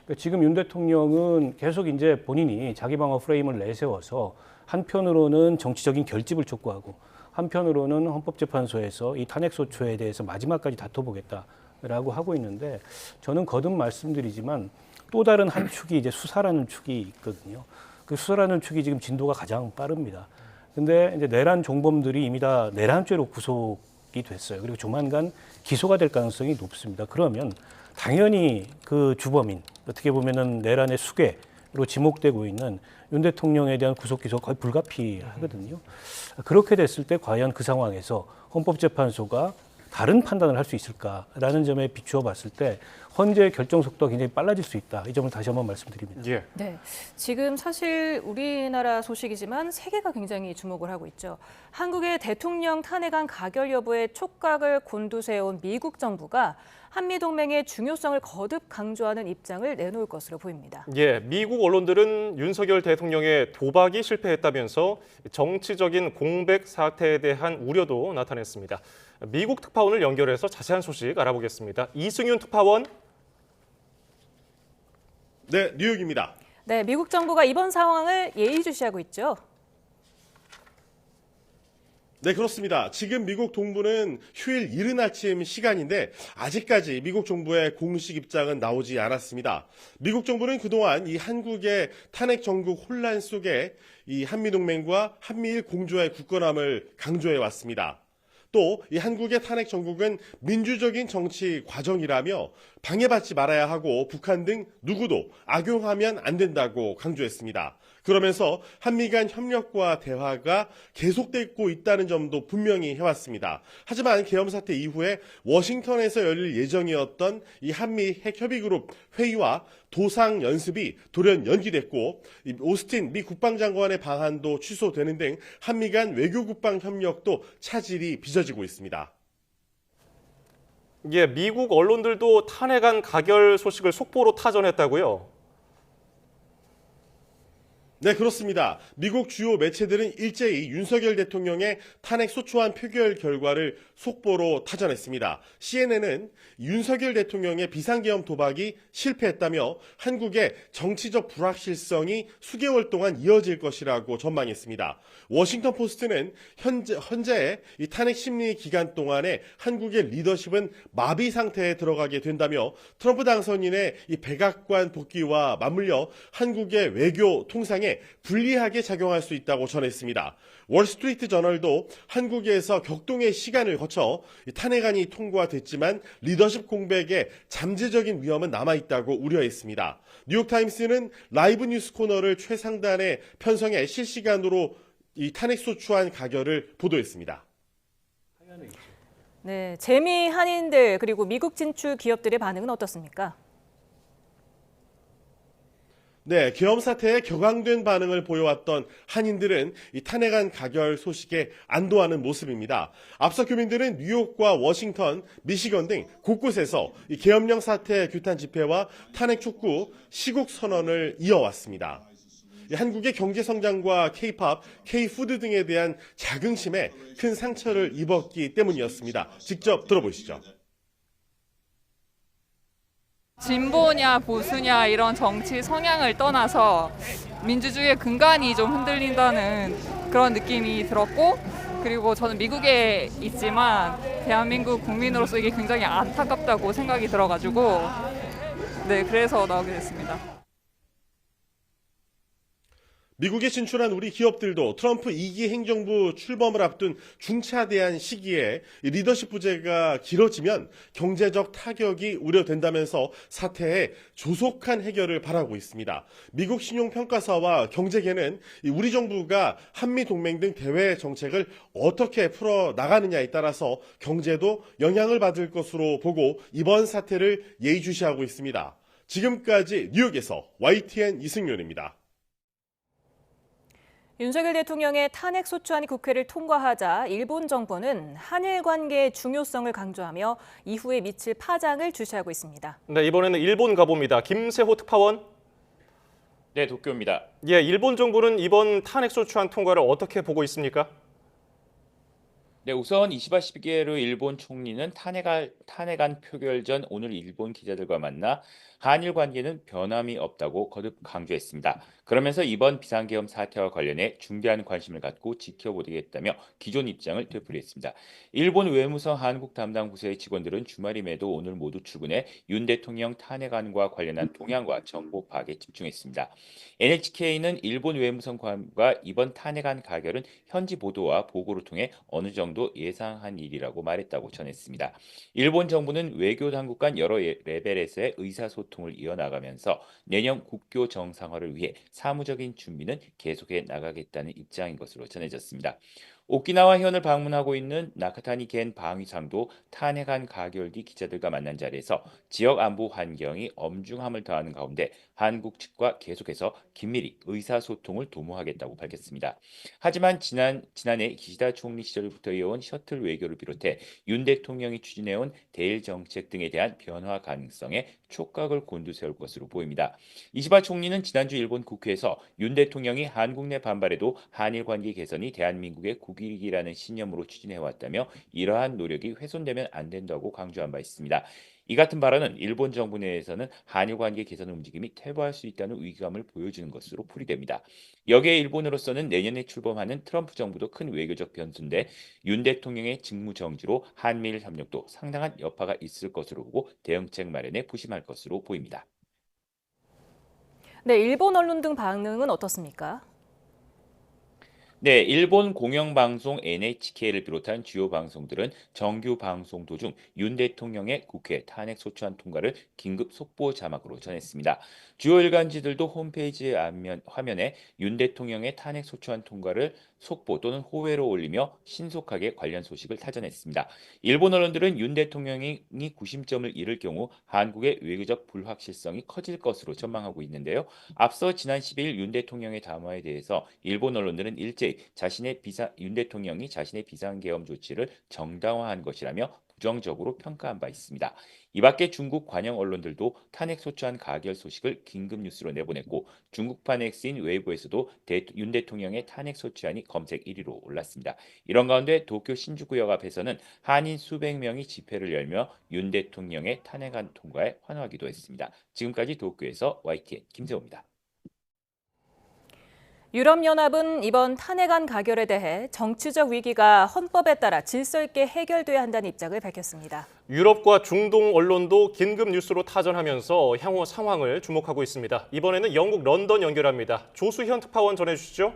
그러니까 지금 윤 대통령은 계속 이제 본인이 자기 방어 프레임을 내세워서 한편으로는 정치적인 결집을 촉구하고 한편으로는 헌법재판소에서 이 탄핵소추에 대해서 마지막까지 다퉈보겠다라고 하고 있는데 저는 거듭 말씀드리지만 또 다른 한 축이 이제 수사라는 축이 있거든요. 그 수사라는 축이 지금 진도가 가장 빠릅니다. 근데 이제 내란 종범들이 이미 다 내란죄로 구속이 됐어요. 그리고 조만간 기소가 될 가능성이 높습니다. 그러면 당연히 그 주범인 어떻게 보면은 내란의 수괴로 지목되고 있는 윤 대통령에 대한 구속 기소가 거의 불가피하거든요. 그렇게 됐을 때 과연 그 상황에서 헌법재판소가 다른 판단을 할 수 있을까라는 점에 비추어 봤을 때 헌재 결정 속도가 굉장히 빨라질 수 있다. 이 점을 다시 한번 말씀드립니다. 예. 네, 지금 사실 우리나라 소식이지만 세계가 굉장히 주목을 하고 있죠. 한국의 대통령 탄핵안 가결 여부에 촉각을 곤두세운 미국 정부가 한미동맹의 중요성을 거듭 강조하는 입장을 내놓을 것으로 보입니다. 예, 미국 언론들은 윤석열 대통령의 도박이 실패했다면서 정치적인 공백 사태에 대한 우려도 나타냈습니다. 미국 특파원을 연결해서 자세한 소식 알아보겠습니다. 이승윤 특파원. 네, 뉴욕입니다. 네, 미국 정부가 이번 상황을 예의주시하고 있죠. 네, 그렇습니다. 지금 미국 동부는 휴일 이른 아침 시간인데 아직까지 미국 정부의 공식 입장은 나오지 않았습니다. 미국 정부는 그동안 이 한국의 탄핵 정국 혼란 속에 이 한미동맹과 한미일 공조의 굳건함을 강조해 왔습니다. 또 이 한국의 탄핵 정국은 민주적인 정치 과정이라며 방해받지 말아야 하고 북한 등 누구도 악용하면 안 된다고 강조했습니다. 그러면서 한미 간 협력과 대화가 계속되고 있다는 점도 분명히 해왔습니다. 하지만 계엄 사태 이후에 워싱턴에서 열릴 예정이었던 이 한미 핵협의그룹 회의와 도상 연습이 돌연 연기됐고 오스틴 미 국방장관의 방한도 취소되는 등 한미 간 외교국방 협력도 차질이 빚어지고 있습니다. 예, 미국 언론들도 탄핵안 가결 소식을 속보로 타전했다고요? 네, 그렇습니다. 미국 주요 매체들은 일제히 윤석열 대통령의 탄핵 소추안 표결 결과를 속보로 타전했습니다. CNN은 윤석열 대통령의 비상계엄 도박이 실패했다며 한국의 정치적 불확실성이 수개월 동안 이어질 것이라고 전망했습니다. 워싱턴 포스트는 현재의 이 탄핵 심리 기간 동안에 한국의 리더십은 마비 상태에 들어가게 된다며 트럼프 당선인의 이 백악관 복귀와 맞물려 한국의 외교 통상에 불리하게 작용할 수 있다고 전했습니다. 월스트리트 저널도 한국에서 격동의 시간을 거쳐 탄핵안이 통과됐지만 리더십 공백에 잠재적인 위험은 남아있다고 우려했습니다. 뉴욕타임스는 라이브 뉴스 코너를 최상단에 편성해 실시간으로 이 탄핵소추안 가결을 보도했습니다. 네, 재미 한인들 그리고 미국 진출 기업들의 반응은 어떻습니까? 네, 계엄 사태에 격앙된 반응을 보여왔던 한인들은 이 탄핵안 가결 소식에 안도하는 모습입니다. 앞서 교민들은 뉴욕과 워싱턴, 미시건 등 곳곳에서 이 계엄령 사태 규탄 집회와 탄핵 촉구, 시국 선언을 이어왔습니다. 한국의 경제 성장과 K-팝, K-푸드 등에 대한 자긍심에 큰 상처를 입었기 때문이었습니다. 직접 들어보시죠. 진보냐 보수냐 이런 정치 성향을 떠나서 민주주의의 근간이 좀 흔들린다는 그런 느낌이 들었고, 그리고 저는 미국에 있지만 대한민국 국민으로서 이게 굉장히 안타깝다고 생각이 들어가지고 네, 그래서 나오게 됐습니다. 미국에 진출한 우리 기업들도 트럼프 2기 행정부 출범을 앞둔 중차대한 시기에 리더십 부재가 길어지면 경제적 타격이 우려된다면서 사태의 조속한 해결을 바라고 있습니다. 미국 신용평가사와 경제계는 우리 정부가 한미동맹 등 대외 정책을 어떻게 풀어나가느냐에 따라서 경제도 영향을 받을 것으로 보고 이번 사태를 예의주시하고 있습니다. 지금까지 뉴욕에서 YTN 이승윤입니다. 윤석열 대통령의 탄핵소추안이 국회를 통과하자 일본 정부는 한일 관계의 중요성을 강조하며 이후에 미칠 파장을 주시하고 있습니다. 네, 이번에는 일본 가봅니다. 김세호 특파원. 네, 도쿄입니다. 예, 일본 정부는 이번 탄핵소추안 통과를 어떻게 보고 있습니까? 네, 우선 이시바 시게루 일본 총리는 탄핵안 표결 전 오늘 일본 기자들과 만나 한일 관계는 변함이 없다고 거듭 강조했습니다. 그러면서 이번 비상계엄 사태와 관련해 중대한 관심을 갖고 지켜보겠다며 기존 입장을 되풀이했습니다. 일본 외무성 한국 담당 부서의 직원들은 주말임에도 오늘 모두 출근해 윤 대통령 탄핵안과 관련한 동향과 정보 파악에 집중했습니다. NHK는 일본 외무성 관과 이번 탄핵안 가결은 현지 보도와 보고를 통해 어느 정도 예상한 일이라고 말했다고 전했습니다. 일본 정부는 외교 당국 간 여러 레벨에서의 의사소통을 이어나가면서 내년 국교 정상화를 위해 사무적인 준비는 계속해 나가겠다는 입장인 것으로 전해졌습니다. 오키나와 현을 방문하고 있는 나카타니 겐 방위상도 탄핵안 가결 뒤 기자들과 만난 자리에서 지역 안보 환경이 엄중함을 더하는 가운데 한국 측과 계속해서 긴밀히 의사소통을 도모하겠다고 밝혔습니다. 하지만 지난해 기시다 총리 시절부터 이어온 셔틀 외교를 비롯해 윤 대통령이 추진해온 대일 정책 등에 대한 변화 가능성에 촉각을 곤두세울 것으로 보입니다. 이시바 총리는 지난주 일본 국회에서 윤 대통령이 한국 내 반발에도 한일 관계 개선이 대한민국의 국익이라는 신념으로 추진해왔다며 이러한 노력이 훼손되면 안 된다고 강조한 바 있습니다. 이 같은 발언은 일본 정부 내에서는 한일 관계 개선 움직임이 퇴보할 수 있다는 위기감을 보여주는 것으로 풀이됩니다. 여기에 일본으로서는 내년에 출범하는 트럼프 정부도 큰 외교적 변수인데 윤 대통령의 직무 정지로 한미일 협력도 상당한 여파가 있을 것으로 보고 대응책 마련에 부심할 것으로 보입니다. 네, 일본 언론 등 반응은 어떻습니까? 네, 일본 공영방송 NHK를 비롯한 주요 방송들은 정규 방송 도중 윤 대통령의 국회 탄핵소추안 통과를 긴급 속보 자막으로 전했습니다. 주요 일간지들도 홈페이지 화면에 윤 대통령의 탄핵소추안 통과를 속보 또는 호외로 올리며 신속하게 관련 소식을 타전했습니다. 일본 언론들은 윤 대통령이 구심점을 잃을 경우 한국의 외교적 불확실성이 커질 것으로 전망하고 있는데요. 앞서 지난 12일 윤 대통령의 담화에 대해서 일본 언론들은 일제히 윤 대통령이 자신의 비상계엄 조치를 정당화한 것이라며 부정적으로 평가한 바 있습니다. 이 밖에 중국 관영 언론들도 탄핵소추안 가결 소식을 긴급 뉴스로 내보냈고 중국판 X인 웨이보에서도 윤 대통령의 탄핵소추안이 검색 1위로 올랐습니다. 이런 가운데 도쿄 신주쿠역 앞에서는 한인 수백 명이 집회를 열며 윤 대통령의 탄핵안 통과에 환호하기도 했습니다. 지금까지 도쿄에서 YTN 김세호입니다. 유럽연합은 이번 탄핵안 가결에 대해 정치적 위기가 헌법에 따라 질서 있게 해결돼야 한다는 입장을 밝혔습니다. 유럽과 중동 언론도 긴급 뉴스로 타전하면서 향후 상황을 주목하고 있습니다. 이번에는 영국 런던 연결합니다. 조수현 특파원 전해주시죠.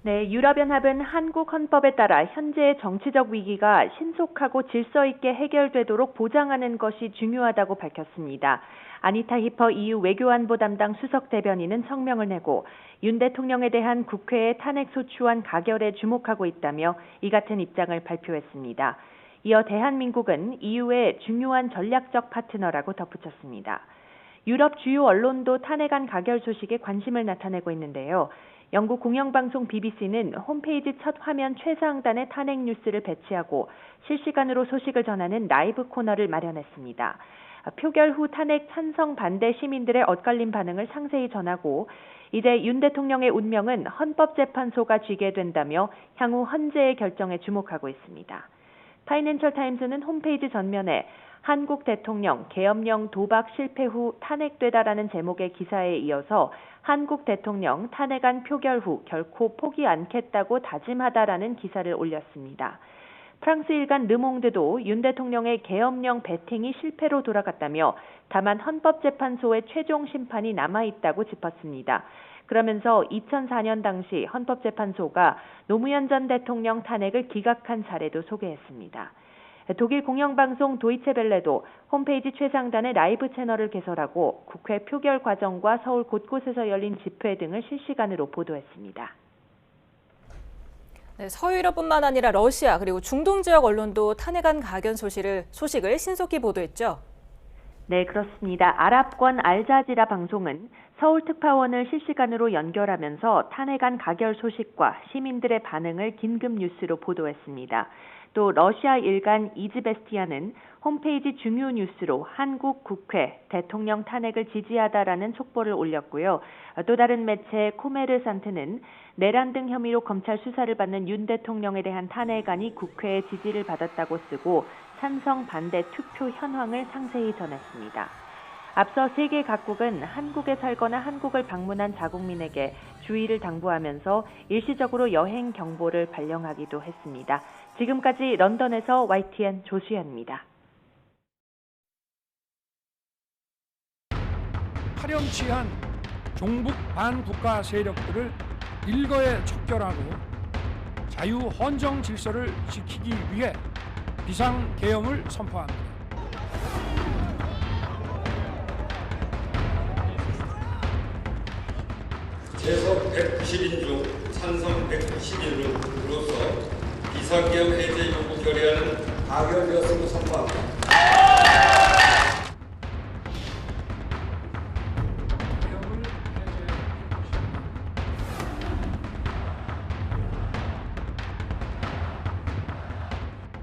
네, 유럽연합은 한국 헌법에 따라 현재의 정치적 위기가 신속하고 질서 있게 해결되도록 보장하는 것이 중요하다고 밝혔습니다. 아니타 히퍼 EU 외교안보 담당 수석 대변인은 성명을 내고 윤 대통령에 대한 국회의 탄핵소추안 가결에 주목하고 있다며 이 같은 입장을 발표했습니다. 이어 대한민국은 EU의 중요한 전략적 파트너라고 덧붙였습니다. 유럽 주요 언론도 탄핵안 가결 소식에 관심을 나타내고 있는데요. 영국 공영방송 BBC는 홈페이지 첫 화면 최상단에 탄핵 뉴스를 배치하고 실시간으로 소식을 전하는 라이브 코너를 마련했습니다. 표결 후 탄핵 찬성 반대 시민들의 엇갈린 반응을 상세히 전하고 이제 윤 대통령의 운명은 헌법재판소가 쥐게 된다며 향후 헌재의 결정에 주목하고 있습니다. 파이낸셜 타임스는 홈페이지 전면에 한국 대통령 계엄령 도박 실패 후 탄핵되다라는 제목의 기사에 이어서 한국 대통령 탄핵안 표결 후 결코 포기 않겠다고 다짐하다라는 기사를 올렸습니다. 프랑스 일간 르몽드도 윤 대통령의 계엄령 배팅이 실패로 돌아갔다며 다만 헌법재판소의 최종 심판이 남아있다고 짚었습니다. 그러면서 2004년 당시 헌법재판소가 노무현 전 대통령 탄핵을 기각한 사례도 소개했습니다. 독일 공영방송 도이체벨레도 홈페이지 최상단에 라이브 채널을 개설하고 국회 표결 과정과 서울 곳곳에서 열린 집회 등을 실시간으로 보도했습니다. 네, 서유럽뿐만 아니라 러시아 그리고 중동 지역 언론도 탄핵안 가결 소식을 신속히 보도했죠. 네, 그렇습니다. 아랍권 알자지라 방송은 서울 특파원을 실시간으로 연결하면서 탄핵안 가결 소식과 시민들의 반응을 긴급 뉴스로 보도했습니다. 또 러시아 일간 이즈베스티아는 홈페이지 중요 뉴스로 한국 국회 대통령 탄핵을 지지하다라는 촉보를 올렸고요. 또 다른 매체 코메르산트는 내란 등 혐의로 검찰 수사를 받는 윤 대통령에 대한 탄핵안이 국회의 지지를 받았다고 쓰고 찬성 반대 투표 현황을 상세히 전했습니다. 앞서 세계 각국은 한국에 살거나 한국을 방문한 자국민에게 주의를 당부하면서 일시적으로 여행 경보를 발령하기도 했습니다. 지금까지 런던에서 YTN 조수연입니다. 파렴치한 종북 반국가 세력들을 일거에 척결하고 자유 헌정 질서를 지키기 위해 비상계엄을 선포합니다. 재석 190인 중 찬성 191으로서 비상계엄 해제 요구 결의안은 가결되었음을 선포합니다.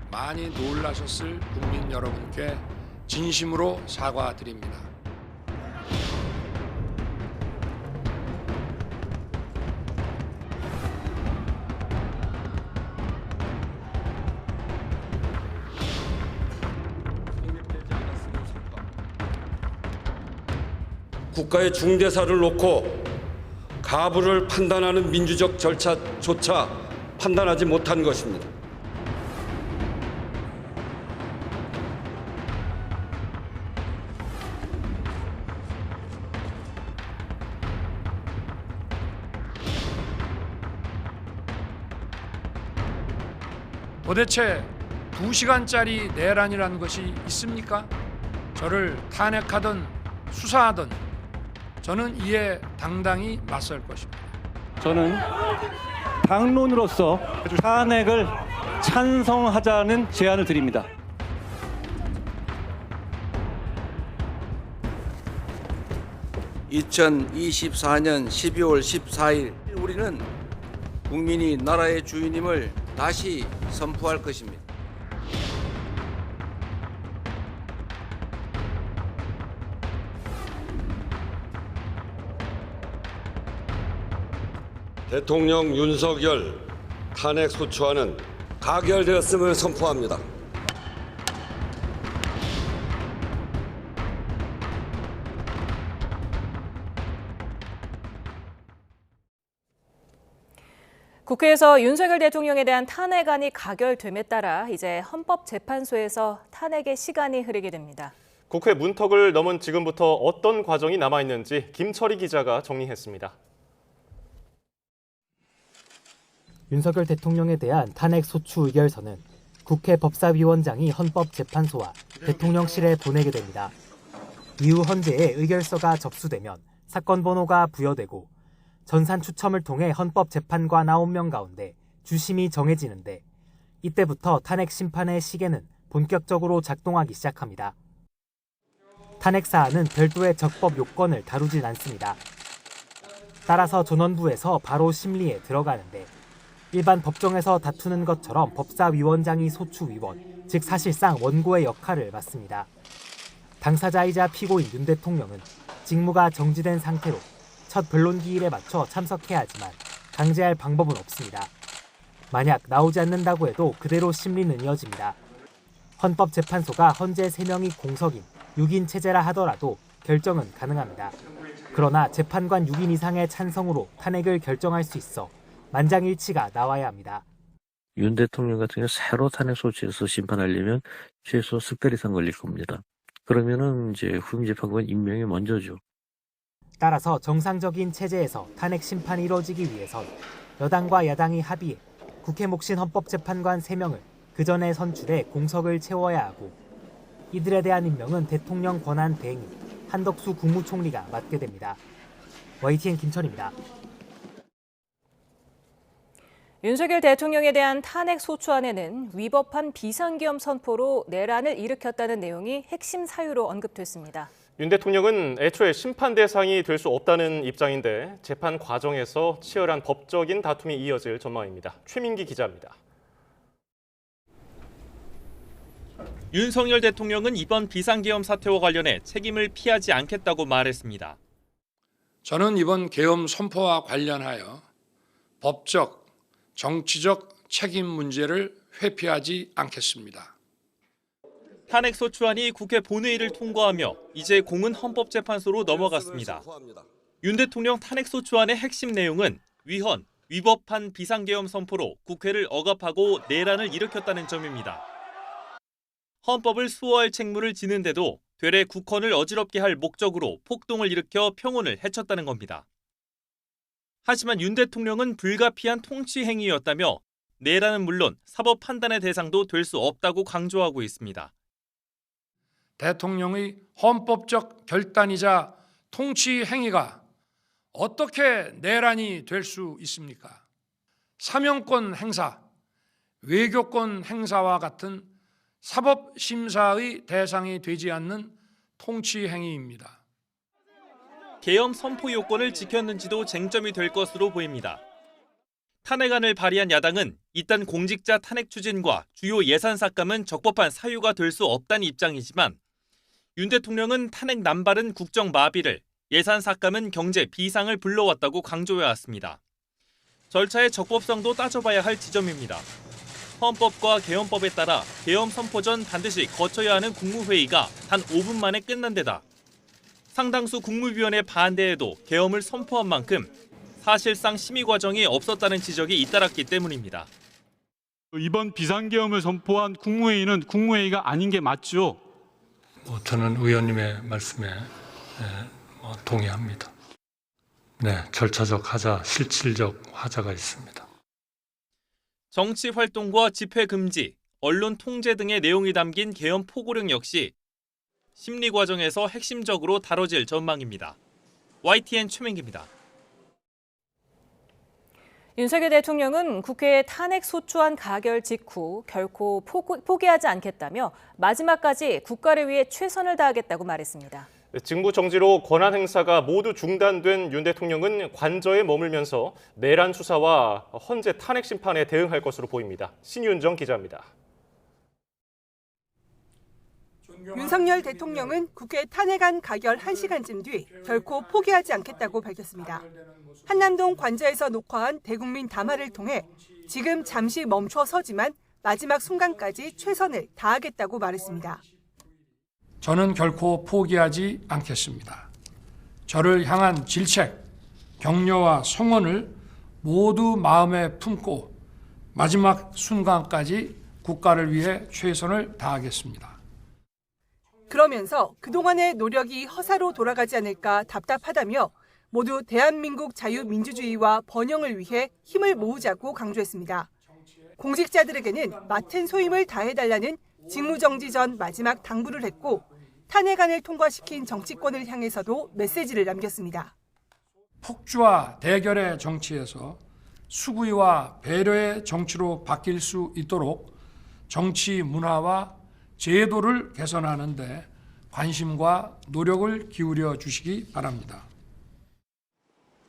많이 놀라셨을 국민 여러분께 진심으로 사과드립니다. 국가의 중대사를 놓고 가부를 판단하는 민주적 절차조차 판단하지 못한 것입니다. 도대체 2시간짜리 내란이라는 것이 있습니까? 저를 탄핵하든 수사하든 저는 이에 당당히 맞설 것입니다. 저는 당론으로서 탄핵을 찬성하자는 제안을 드립니다. (2024년 12월 14일) 우리는 국민이 나라의 주인임을 다시 선포할 것입니다. 대통령 윤석열 탄핵 소추안은 가결되었음을 선포합니다. 국회에서 윤석열 대통령에 대한 탄핵안이 가결됨에 따라 이제 헌법재판소에서 탄핵의 시간이 흐르게 됩니다. 국회 문턱을 넘은 지금부터 어떤 과정이 남아있는지 김철희 기자가 정리했습니다. 윤석열 대통령에 대한 탄핵 소추 의결서는 국회 법사위원장이 헌법재판소와 대통령실에 보내게 됩니다. 이후 헌재에 의결서가 접수되면 사건 번호가 부여되고 전산 추첨을 통해 헌법재판관 9명 가운데 주심이 정해지는데 이때부터 탄핵 심판의 시계는 본격적으로 작동하기 시작합니다. 탄핵 사안은 별도의 적법 요건을 다루진 않습니다. 따라서 전원부에서 바로 심리에 들어가는데 일반 법정에서 다투는 것처럼 법사위원장이 소추위원, 즉 사실상 원고의 역할을 맡습니다. 당사자이자 피고인 윤 대통령은 직무가 정지된 상태로 첫 변론 기일에 맞춰 참석해야 하지만 강제할 방법은 없습니다. 만약 나오지 않는다고 해도 그대로 심리는 이어집니다. 헌법재판소가 헌재 3명이 공석인 6인 체제라 하더라도 결정은 가능합니다. 그러나 재판관 6인 이상의 찬성으로 탄핵을 결정할 수 있어 만장일치가 나와야 합니다. 윤 대통령 같은 경우 새로 탄핵 소추에서 심판하려면 최소 석 달 이상 걸릴 겁니다. 그러면은 이제 후임 재판관 임명이 먼저죠. 따라서 정상적인 체제에서 탄핵 심판이 이루어지기 위해선 여당과 야당이 합의해 국회 몫인 헌법재판관 3명을 그 전에 선출해 공석을 채워야 하고 이들에 대한 임명은 대통령 권한 대행인 한덕수 국무총리가 맡게 됩니다. YTN 김천입니다. 윤석열 대통령에 대한 탄핵 소추안에는 위법한 비상계엄 선포로 내란을 일으켰다는 내용이 핵심 사유로 언급됐습니다. 윤 대통령은 애초에 심판 대상이 될 수 없다는 입장인데 재판 과정에서 치열한 법적인 다툼이 이어질 전망입니다. 최민기 기자입니다. 윤석열 대통령은 이번 비상계엄 사태와 관련해 책임을 피하지 않겠다고 말했습니다. 저는 이번 계엄 선포와 관련하여 법적, 정치적 책임 문제를 회피하지 않겠습니다. 탄핵 소추안이 국회 본회의를 통과하며 이제 공은 헌법재판소로 넘어갔습니다. 윤 대통령 탄핵 소추안의 핵심 내용은 위헌, 위법한 비상계엄 선포로 국회를 억압하고 내란을 일으켰다는 점입니다. 헌법을 수호할 책무를 지는데도 되레 국헌을 어지럽게 할 목적으로 폭동을 일으켜 평온을 해쳤다는 겁니다. 하지만 윤 대통령은 불가피한 통치 행위였다며 내란은 물론 사법 판단의 대상도 될 수 없다고 강조하고 있습니다. 대통령의 헌법적 결단이자 통치 행위가 어떻게 내란이 될 수 있습니까? 사명권 행사, 외교권 행사와 같은 사법 심사의 대상이 되지 않는 통치 행위입니다. 계엄 선포 요건을 지켰는지도 쟁점이 될 것으로 보입니다. 탄핵안을 발의한 야당은 이딴 공직자 탄핵 추진과 주요 예산 삭감은 적법한 사유가 될 수 없다는 입장이지만 윤 대통령은 탄핵 남발은 국정 마비를, 예산 삭감은 경제 비상을 불러왔다고 강조해왔습니다. 절차의 적법성도 따져봐야 할 지점입니다. 헌법과 계엄법에 따라 계엄 선포 전 반드시 거쳐야 하는 국무회의가 단 5분 만에 끝난 데다 상당수 국무위원의 반대에도 계엄을 선포한 만큼 사실상 심의 과정이 없었다는 지적이 잇따랐기 때문입니다. 이번 비상계엄을 선포한 국무회의는 국무회의가 아닌 게 맞죠? 저는 의원님의 말씀에 동의합니다. 네, 절차적 하자, 실질적 하자가 있습니다. 정치 활동과 집회 금지, 언론 통제 등의 내용이 담긴 계엄 포고령 역시 심리 과정에서 핵심적으로 다뤄질 전망입니다. YTN 최민기입니다. 윤석열 대통령은 국회 탄핵 소추안 가결 직후 결코 포기하지 않겠다며 마지막까지 국가를 위해 최선을 다하겠다고 말했습니다. 직무 정지로 권한 행사가 모두 중단된 윤 대통령은 관저에 머물면서 내란 수사와 헌재 탄핵 심판에 대응할 것으로 보입니다. 신윤정 기자입니다. 윤석열 대통령은 국회 탄핵안 가결 1시간쯤 뒤 결코 포기하지 않겠다고 밝혔습니다. 한남동 관저에서 녹화한 대국민 담화를 통해 지금 잠시 멈춰서지만 마지막 순간까지 최선을 다하겠다고 말했습니다. 저는 결코 포기하지 않겠습니다. 저를 향한 질책, 격려와 성원을 모두 마음에 품고 마지막 순간까지 국가를 위해 최선을 다하겠습니다. 그러면서 그동안의 노력이 허사로 돌아가지 않을까 답답하다며 모두 대한민국 자유민주주의와 번영을 위해 힘을 모으자고 강조했습니다. 공직자들에게는 맡은 소임을 다해달라는 직무정지 전 마지막 당부를 했고 탄핵안을 통과시킨 정치권을 향해서도 메시지를 남겼습니다. 폭주와 대결의 정치에서 수구위와 배려의 정치로 바뀔 수 있도록 정치 문화와 제도를 개선하는 데 관심과 노력을 기울여 주시기 바랍니다.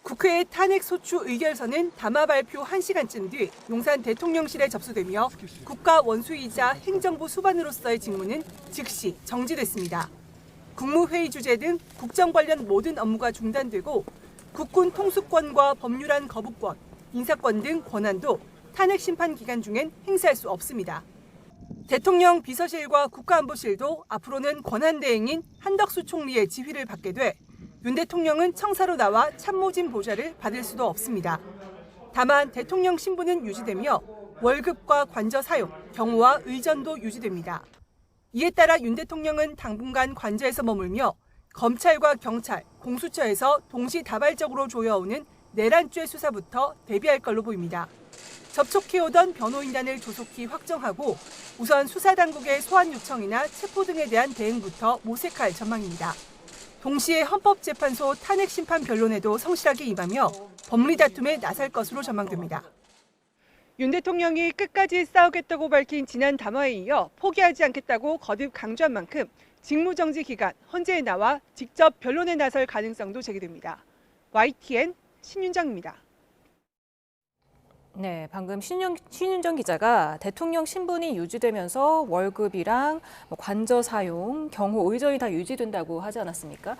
국회의 탄핵 소추 의결서는 담화 발표 1시간쯤 뒤 용산 대통령실에 접수되며 국가 원수이자 행정부 수반으로서의 직무는 즉시 정지됐습니다. 국무회의 주재 등 국정 관련 모든 업무가 중단되고 국군 통수권과 법률안 거부권, 인사권 등 권한도 탄핵 심판 기간 중엔 행사할 수 없습니다. 대통령 비서실과 국가안보실도 앞으로는 권한대행인 한덕수 총리의 지휘를 받게 돼 윤 대통령은 청사로 나와 참모진 보좌를 받을 수도 없습니다. 다만 대통령 신분은 유지되며 월급과 관저 사용, 경호와 의전도 유지됩니다. 이에 따라 윤 대통령은 당분간 관저에서 머물며 검찰과 경찰, 공수처에서 동시다발적으로 조여오는 내란죄 수사부터 대비할 걸로 보입니다. 접촉해오던 변호인단을 조속히 확정하고 우선 수사당국의 소환 요청이나 체포 등에 대한 대응부터 모색할 전망입니다. 동시에 헌법재판소 탄핵심판 변론에도 성실하게 임하며 법리 다툼에 나설 것으로 전망됩니다. 윤 대통령이 끝까지 싸우겠다고 밝힌 지난 담화에 이어 포기하지 않겠다고 거듭 강조한 만큼 직무정지 기간 헌재에 나와 직접 변론에 나설 가능성도 제기됩니다. YTN 신윤정입니다. 네, 방금 신윤정 기자가 대통령 신분이 유지되면서 월급이랑 관저 사용, 경호 의전이 다 유지된다고 하지 않았습니까?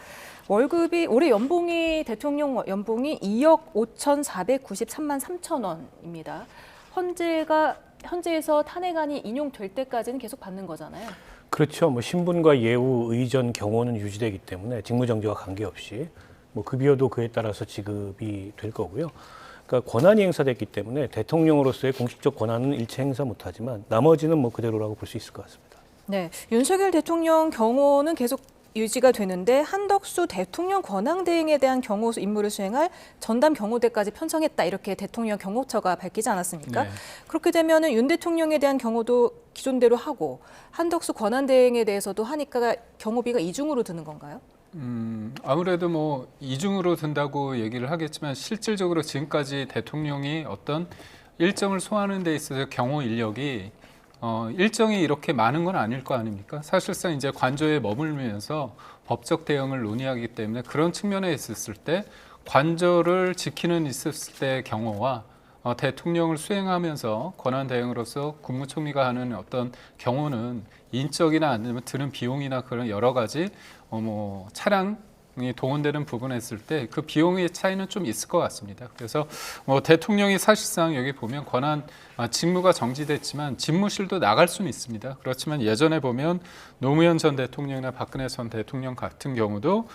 월급이 올해 대통령 연봉이 2억 5,493만 3천 원입니다. 헌재에서 탄핵안이 인용될 때까지는 계속 받는 거잖아요. 그렇죠. 신분과 예우, 의전, 경호는 유지되기 때문에 직무정지와 관계없이 급여도 그에 따라서 지급이 될 거고요. 그러니까 권한이 행사됐기 때문에 대통령으로서의 공식적 권한은 일체 행사 못하지만 나머지는 그대로라고 볼 수 있을 것 같습니다. 네, 윤석열 대통령 경호는 계속 유지가 되는데 한덕수 대통령 권한대행에 대한 경호 임무를 수행할 전담 경호대까지 편성했다 이렇게 대통령 경호처가 밝히지 않았습니까? 네. 그렇게 되면은 윤 대통령에 대한 경호도 기존대로 하고 한덕수 권한대행에 대해서도 하니까 경호비가 이중으로 드는 건가요? 아무래도 이중으로 든다고 얘기를 하겠지만 실질적으로 지금까지 대통령이 어떤 일정을 소화하는 데 있어서 경호 인력이 일정이 이렇게 많은 건 아닐 거 아닙니까? 사실상 이제 관저에 머물면서 법적 대응을 논의하기 때문에 그런 측면에 있었을 때 관저를 지키는 있었을 때 경호와 대통령을 수행하면서 권한 대행으로서 국무총리가 하는 어떤 경호는 인적이나 아니면 드는 비용이나 그런 여러 가지 차량이 동원되는 부분에 있을 때 그 비용의 차이는 좀 있을 것 같습니다. 그래서 대통령이 사실상 여기 보면 직무가 정지됐지만 집무실도 나갈 수는 있습니다. 그렇지만 예전에 보면 노무현 전 대통령이나 박근혜 전 대통령 같은 경우도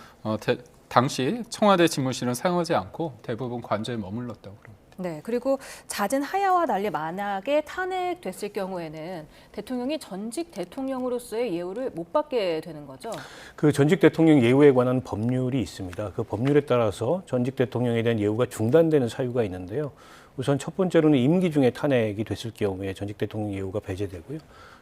당시 청와대 집무실은 사용하지 않고 대부분 관저에 머물렀다고 합니다. 네, 그리고 잦은 하야와 달리 만약에 탄핵됐을 경우에는 대통령이 전직 대통령으로서의 예우를 못 받게 되는 거죠? 그 전직 대통령 예우에 관한 법률이 있습니다. 그 법률에 따라서 전직 대통령에 대한 예우가 중단되는 사유가 있는데요. 우선 첫 번째로는 임기 중에 탄핵이 됐을 경우에 전직 대통령 예우가 배제되고요.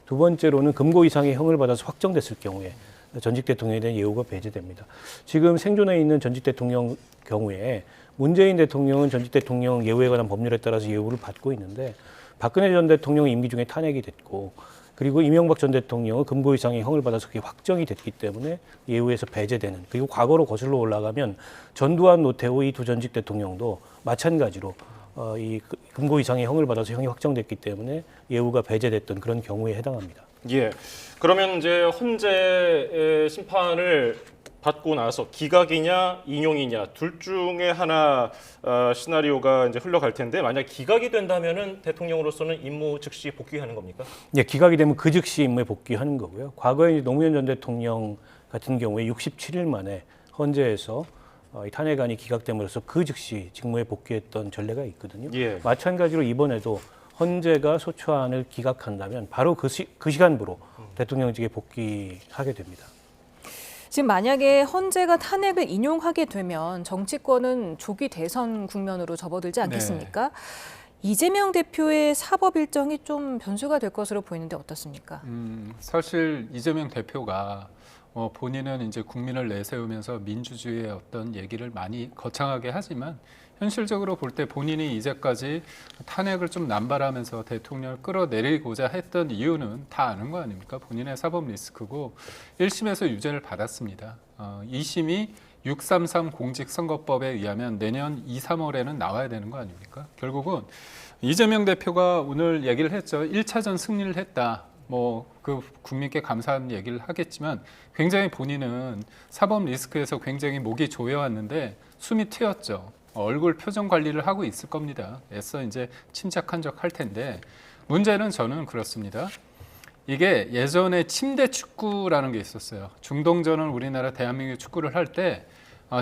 두 번째로는 금고 이상의 형을 받아서 확정됐을 경우에 전직 대통령에 대한 예우가 배제됩니다. 지금 생존해 있는 전직 대통령 경우에 문재인 대통령은 전직 대통령 예우에 관한 법률에 따라서 예우를 받고 있는데 박근혜 전 대통령 임기 중에 탄핵이 됐고 그리고 이명박 전 대통령은 금고 이상의 형을 받아서 그게 확정이 됐기 때문에 예우에서 배제되는 그리고 과거로 거슬러 올라가면 전두환, 노태우 이 두 전직 대통령도 마찬가지로 이 금고 이상의 형을 받아서 형이 확정됐기 때문에 예우가 배제됐던 그런 경우에 해당합니다. 예. 그러면 이제 헌재의 심판을 받고 나서 기각이냐 인용이냐 둘 중에 하나 시나리오가 이제 흘러갈 텐데 만약 기각이 된다면은 대통령으로서는 임무 즉시 복귀하는 겁니까? 네, 기각이 되면 그 즉시 임무에 복귀하는 거고요. 과거에 이제 노무현 전 대통령 같은 경우에 67일 만에 헌재에서 이 탄핵안이 기각됨으로써 그 즉시 직무에 복귀했던 전례가 있거든요. 예. 마찬가지로 이번에도 헌재가 소추안을 기각한다면 바로 그 시간부로 대통령직에 복귀하게 됩니다. 지금 만약에 헌재가 탄핵을 인용하게 되면 정치권은 조기 대선 국면으로 접어들지 않겠습니까? 네. 이재명 대표의 사법 일정이 좀 변수가 될 것으로 보이는데 어떻습니까? 사실 이재명 대표가 본인은 이제 국민을 내세우면서 민주주의의 어떤 얘기를 많이 거창하게 하지만 현실적으로 볼 때 본인이 이제까지 탄핵을 좀 남발하면서 대통령을 끌어내리고자 했던 이유는 다 아는 거 아닙니까? 본인의 사법 리스크고 1심에서 유죄를 받았습니다. 2심이 633 공직선거법에 의하면 내년 2, 3월에는 나와야 되는 거 아닙니까? 결국은 이재명 대표가 오늘 얘기를 했죠. 1차전 승리를 했다. 그 국민께 감사한 얘기를 하겠지만 굉장히 본인은 사법 리스크에서 굉장히 목이 조여왔는데 숨이 트였죠. 얼굴 표정 관리를 하고 있을 겁니다. 애써 이제 침착한 척 할 텐데 문제는 저는 그렇습니다. 이게 예전에 침대 축구라는 게 있었어요. 중동전은 우리나라 대한민국 축구를 할 때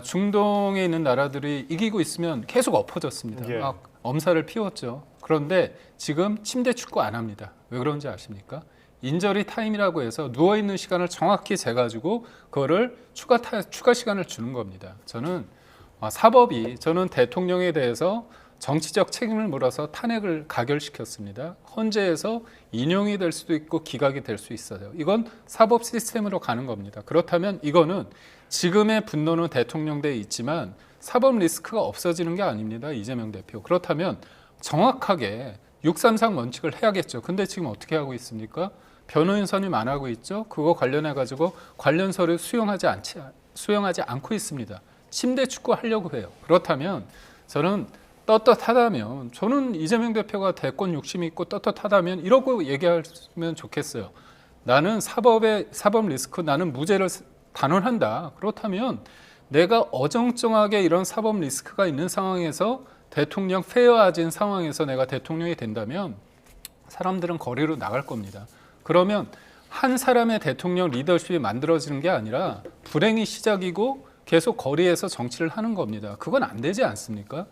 중동에 있는 나라들이 이기고 있으면 계속 엎어졌습니다. 예. 엄살을 피웠죠. 그런데 지금 침대 축구 안 합니다. 왜 그런지 아십니까? 인저리 타임이라고 해서 누워있는 시간을 정확히 재가지고 그거를 추가 시간을 주는 겁니다. 저는 사법이 저는 대통령에 대해서 정치적 책임을 물어서 탄핵을 가결시켰습니다. 헌재에서 인용이 될 수도 있고 기각이 될 수 있어요. 이건 사법 시스템으로 가는 겁니다. 그렇다면 이거는 지금의 분노는 대통령대에 있지만 사법 리스크가 없어지는 게 아닙니다. 이재명 대표. 그렇다면 정확하게 633 원칙을 해야겠죠. 근데 지금 어떻게 하고 있습니까? 변호인 선임 안 하고 있죠. 그거 관련해 가지고 관련 서류 수용하지 않고 있습니다. 침대 축구 하려고 해요. 그렇다면 저는 떳떳하다면 저는 이재명 대표가 대권 욕심이 있고 떳떳하다면 이러고 얘기하면 좋겠어요. 나는 사법 리스크, 나는 무죄를 단언한다. 그렇다면 내가 어정쩡하게 이런 사법 리스크가 있는 상황에서 대통령 페어아진 상황에서 내가 대통령이 된다면 사람들은 거리로 나갈 겁니다. 그러면 한 사람의 대통령 리더십이 만들어지는 게 아니라 불행이 시작이고 계속 거리에서 정치를 하는 겁니다. 그건 안 되지 않습니까?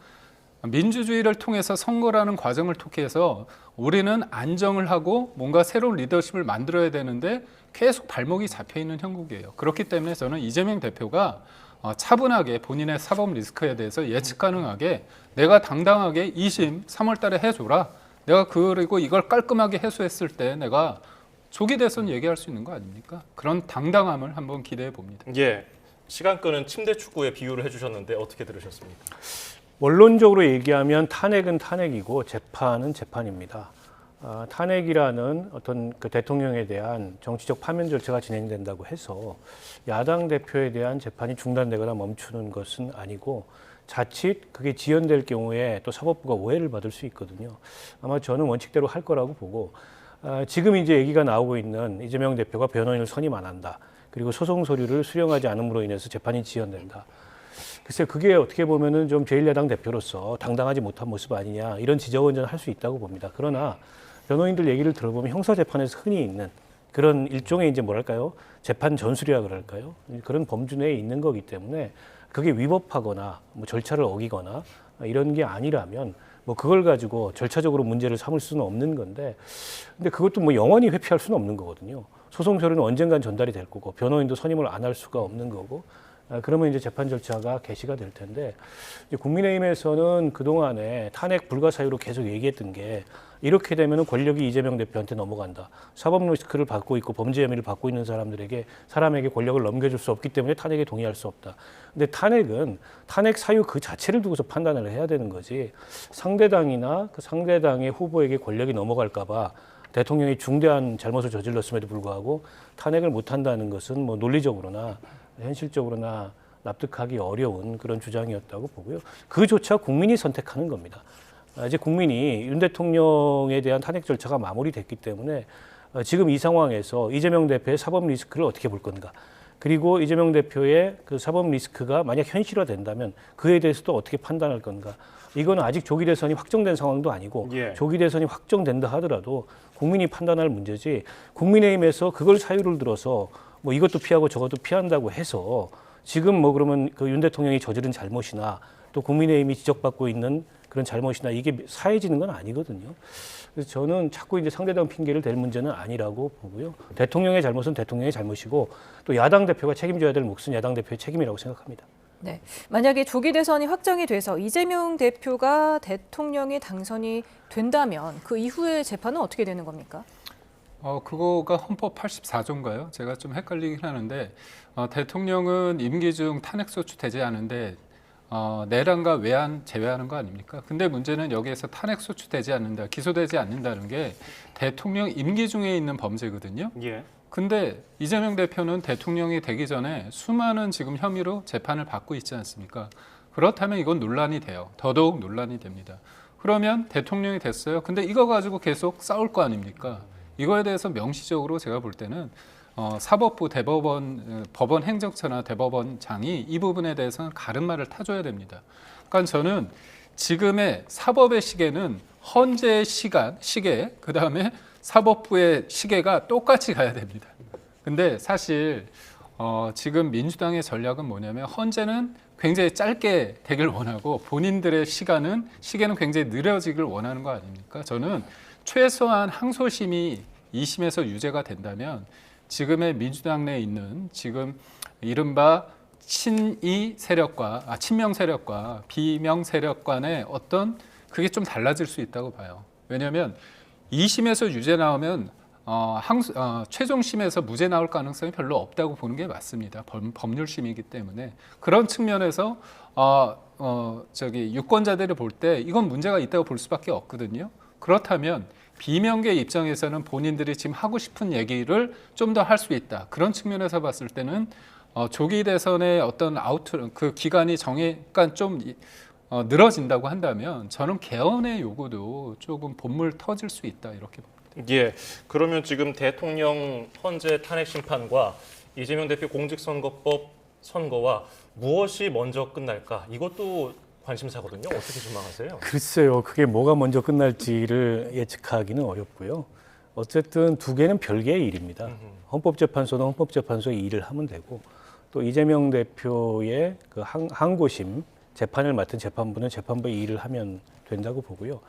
민주주의를 통해서 선거라는 과정을 통해서 우리는 안정을 하고 뭔가 새로운 리더십을 만들어야 되는데 계속 발목이 잡혀있는 형국이에요. 그렇기 때문에 저는 이재명 대표가 차분하게 본인의 사법 리스크에 대해서 예측 가능하게 내가 당당하게 2심 3월 달에 해줘라. 내가 그리고 이걸 깔끔하게 해소했을 때 내가 조기 대선 얘기할 수 있는 거 아닙니까? 그런 당당함을 한번 기대해 봅니다. 예, 시간권은 침대 축구에 비유를 해주셨는데 어떻게 들으셨습니까? 원론적으로 얘기하면 탄핵은 탄핵이고 재판은 재판입니다. 탄핵이라는 어떤 그 대통령에 대한 정치적 파면 절차가 진행된다고 해서 야당 대표에 대한 재판이 중단되거나 멈추는 것은 아니고 자칫 그게 지연될 경우에 또 사법부가 오해를 받을 수 있거든요. 아마 저는 원칙대로 할 거라고 보고 지금 이제 얘기가 나오고 있는 이재명 대표가 변호인을 선임 안 한다. 그리고 소송 서류를 수령하지 않음으로 인해서 재판이 지연된다. 글쎄 그게 어떻게 보면은 좀 제1야당 대표로서 당당하지 못한 모습 아니냐 이런 지적은 저는 할 수 있다고 봅니다. 그러나 변호인들 얘기를 들어보면 형사재판에서 흔히 있는 그런 일종의 이제 뭐랄까요 재판 전술이라 그럴까요 그런 범주 내에 있는 거기 때문에 그게 위법하거나 뭐 절차를 어기거나 이런 게 아니라면 뭐 그걸 가지고 절차적으로 문제를 삼을 수는 없는 건데 근데 그것도 뭐 영원히 회피할 수는 없는 거거든요. 소송 서류는 언젠간 전달이 될 거고 변호인도 선임을 안 할 수가 없는 거고 그러면 이제 재판 절차가 개시가 될 텐데 이제 국민의힘에서는 그동안에 탄핵 불가 사유로 계속 얘기했던 게 이렇게 되면 권력이 이재명 대표한테 넘어간다. 사법 리스크를 받고 있고 범죄 혐의를 받고 있는 사람에게 권력을 넘겨줄 수 없기 때문에 탄핵에 동의할 수 없다. 근데 탄핵은 탄핵 사유 그 자체를 두고서 판단을 해야 되는 거지 상대당이나 그 상대당의 후보에게 권력이 넘어갈까 봐 대통령이 중대한 잘못을 저질렀음에도 불구하고 탄핵을 못한다는 것은 뭐 논리적으로나 현실적으로나 납득하기 어려운 그런 주장이었다고 보고요. 그조차 국민이 선택하는 겁니다. 이제 국민이 윤 대통령에 대한 탄핵 절차가 마무리됐기 때문에 지금 이 상황에서 이재명 대표의 사법 리스크를 어떻게 볼 건가. 그리고 이재명 대표의 그 사법 리스크가 만약 현실화된다면 그에 대해서도 어떻게 판단할 건가. 이건 아직 조기 대선이 확정된 상황도 아니고 조기 대선이 확정된다 하더라도 국민이 판단할 문제지 국민의힘에서 그걸 사유를 들어서 뭐 이것도 피하고 저것도 피한다고 해서 지금 뭐 그러면 그 윤 대통령이 저지른 잘못이나 또 국민의힘이 지적받고 있는 그런 잘못이나 이게 사해지는 건 아니거든요. 그래서 저는 자꾸 이제 상대당 핑계를 댈 문제는 아니라고 보고요. 대통령의 잘못은 대통령의 잘못이고 또 야당 대표가 책임져야 될 몫은 야당 대표의 책임이라고 생각합니다. 네, 만약에 조기 대선이 확정이 돼서 이재명 대표가 대통령이 당선이 된다면 그 이후의 재판은 어떻게 되는 겁니까? 그거가 헌법 84조인가요? 제가 좀 헷갈리긴 하는데 대통령은 임기 중 탄핵 소추되지 않은데 내란과 외환 제외하는 거 아닙니까? 근데 문제는 여기에서 탄핵 소추되지 않는다, 기소되지 않는다는 게 대통령 임기 중에 있는 범죄거든요. 예. 근데 이재명 대표는 대통령이 되기 전에 수많은 지금 혐의로 재판을 받고 있지 않습니까? 그렇다면 이건 논란이 돼요. 더더욱 논란이 됩니다. 그러면 대통령이 됐어요. 근데 이거 가지고 계속 싸울 거 아닙니까? 이거에 대해서 명시적으로 제가 볼 때는 사법부, 대법원, 법원 행정처나 대법원장이 이 부분에 대해서는 가름말을 타줘야 됩니다. 그러니까 저는 지금의 사법의 시계는 헌재의 시계, 그 다음에 사법부의 시계가 똑같이 가야 됩니다. 근데 사실 지금 민주당의 전략은 뭐냐면 헌재는 굉장히 짧게 되길 원하고 본인들의 시계는 굉장히 느려지길 원하는 거 아닙니까? 저는 최소한 항소심이 2심에서 유죄가 된다면 지금의 민주당 내에 있는 지금 이른바 친명 세력과 비명 세력 간의 어떤 그게 좀 달라질 수 있다고 봐요. 왜냐하면 2심에서 유죄 나오면 최종심에서 무죄 나올 가능성이 별로 없다고 보는 게 맞습니다. 법률심이기 때문에 그런 측면에서 유권자들이 볼 때 이건 문제가 있다고 볼 수밖에 없거든요. 그렇다면 비명계 입장에서는 본인들이 지금 하고 싶은 얘기를 좀 더 할 수 있다. 그런 측면에서 봤을 때는 조기 대선의 어떤 그 기간이 그러니까 좀 늘어진다고 한다면 저는 개헌의 요구도 조금 본물 터질 수 있다 이렇게 봅니다. 예, 그러면 지금 대통령 헌재 탄핵 심판과 이재명 대표 공직선거법 선거와 무엇이 먼저 끝날까? 이것도 관심사거든요. 어떻게 전망하세요? 글쎄요, 그게 뭐가 먼저 끝날지를 예측하기는 어렵고요. 어쨌든 두 개는 별개의 일입니다. 헌법재판소는 헌법재판소의 일을 하면 되고 또 이재명 대표의 그 항고심 재판을 맡은 재판부는 재판부의 일을 하면 된다고 보고요.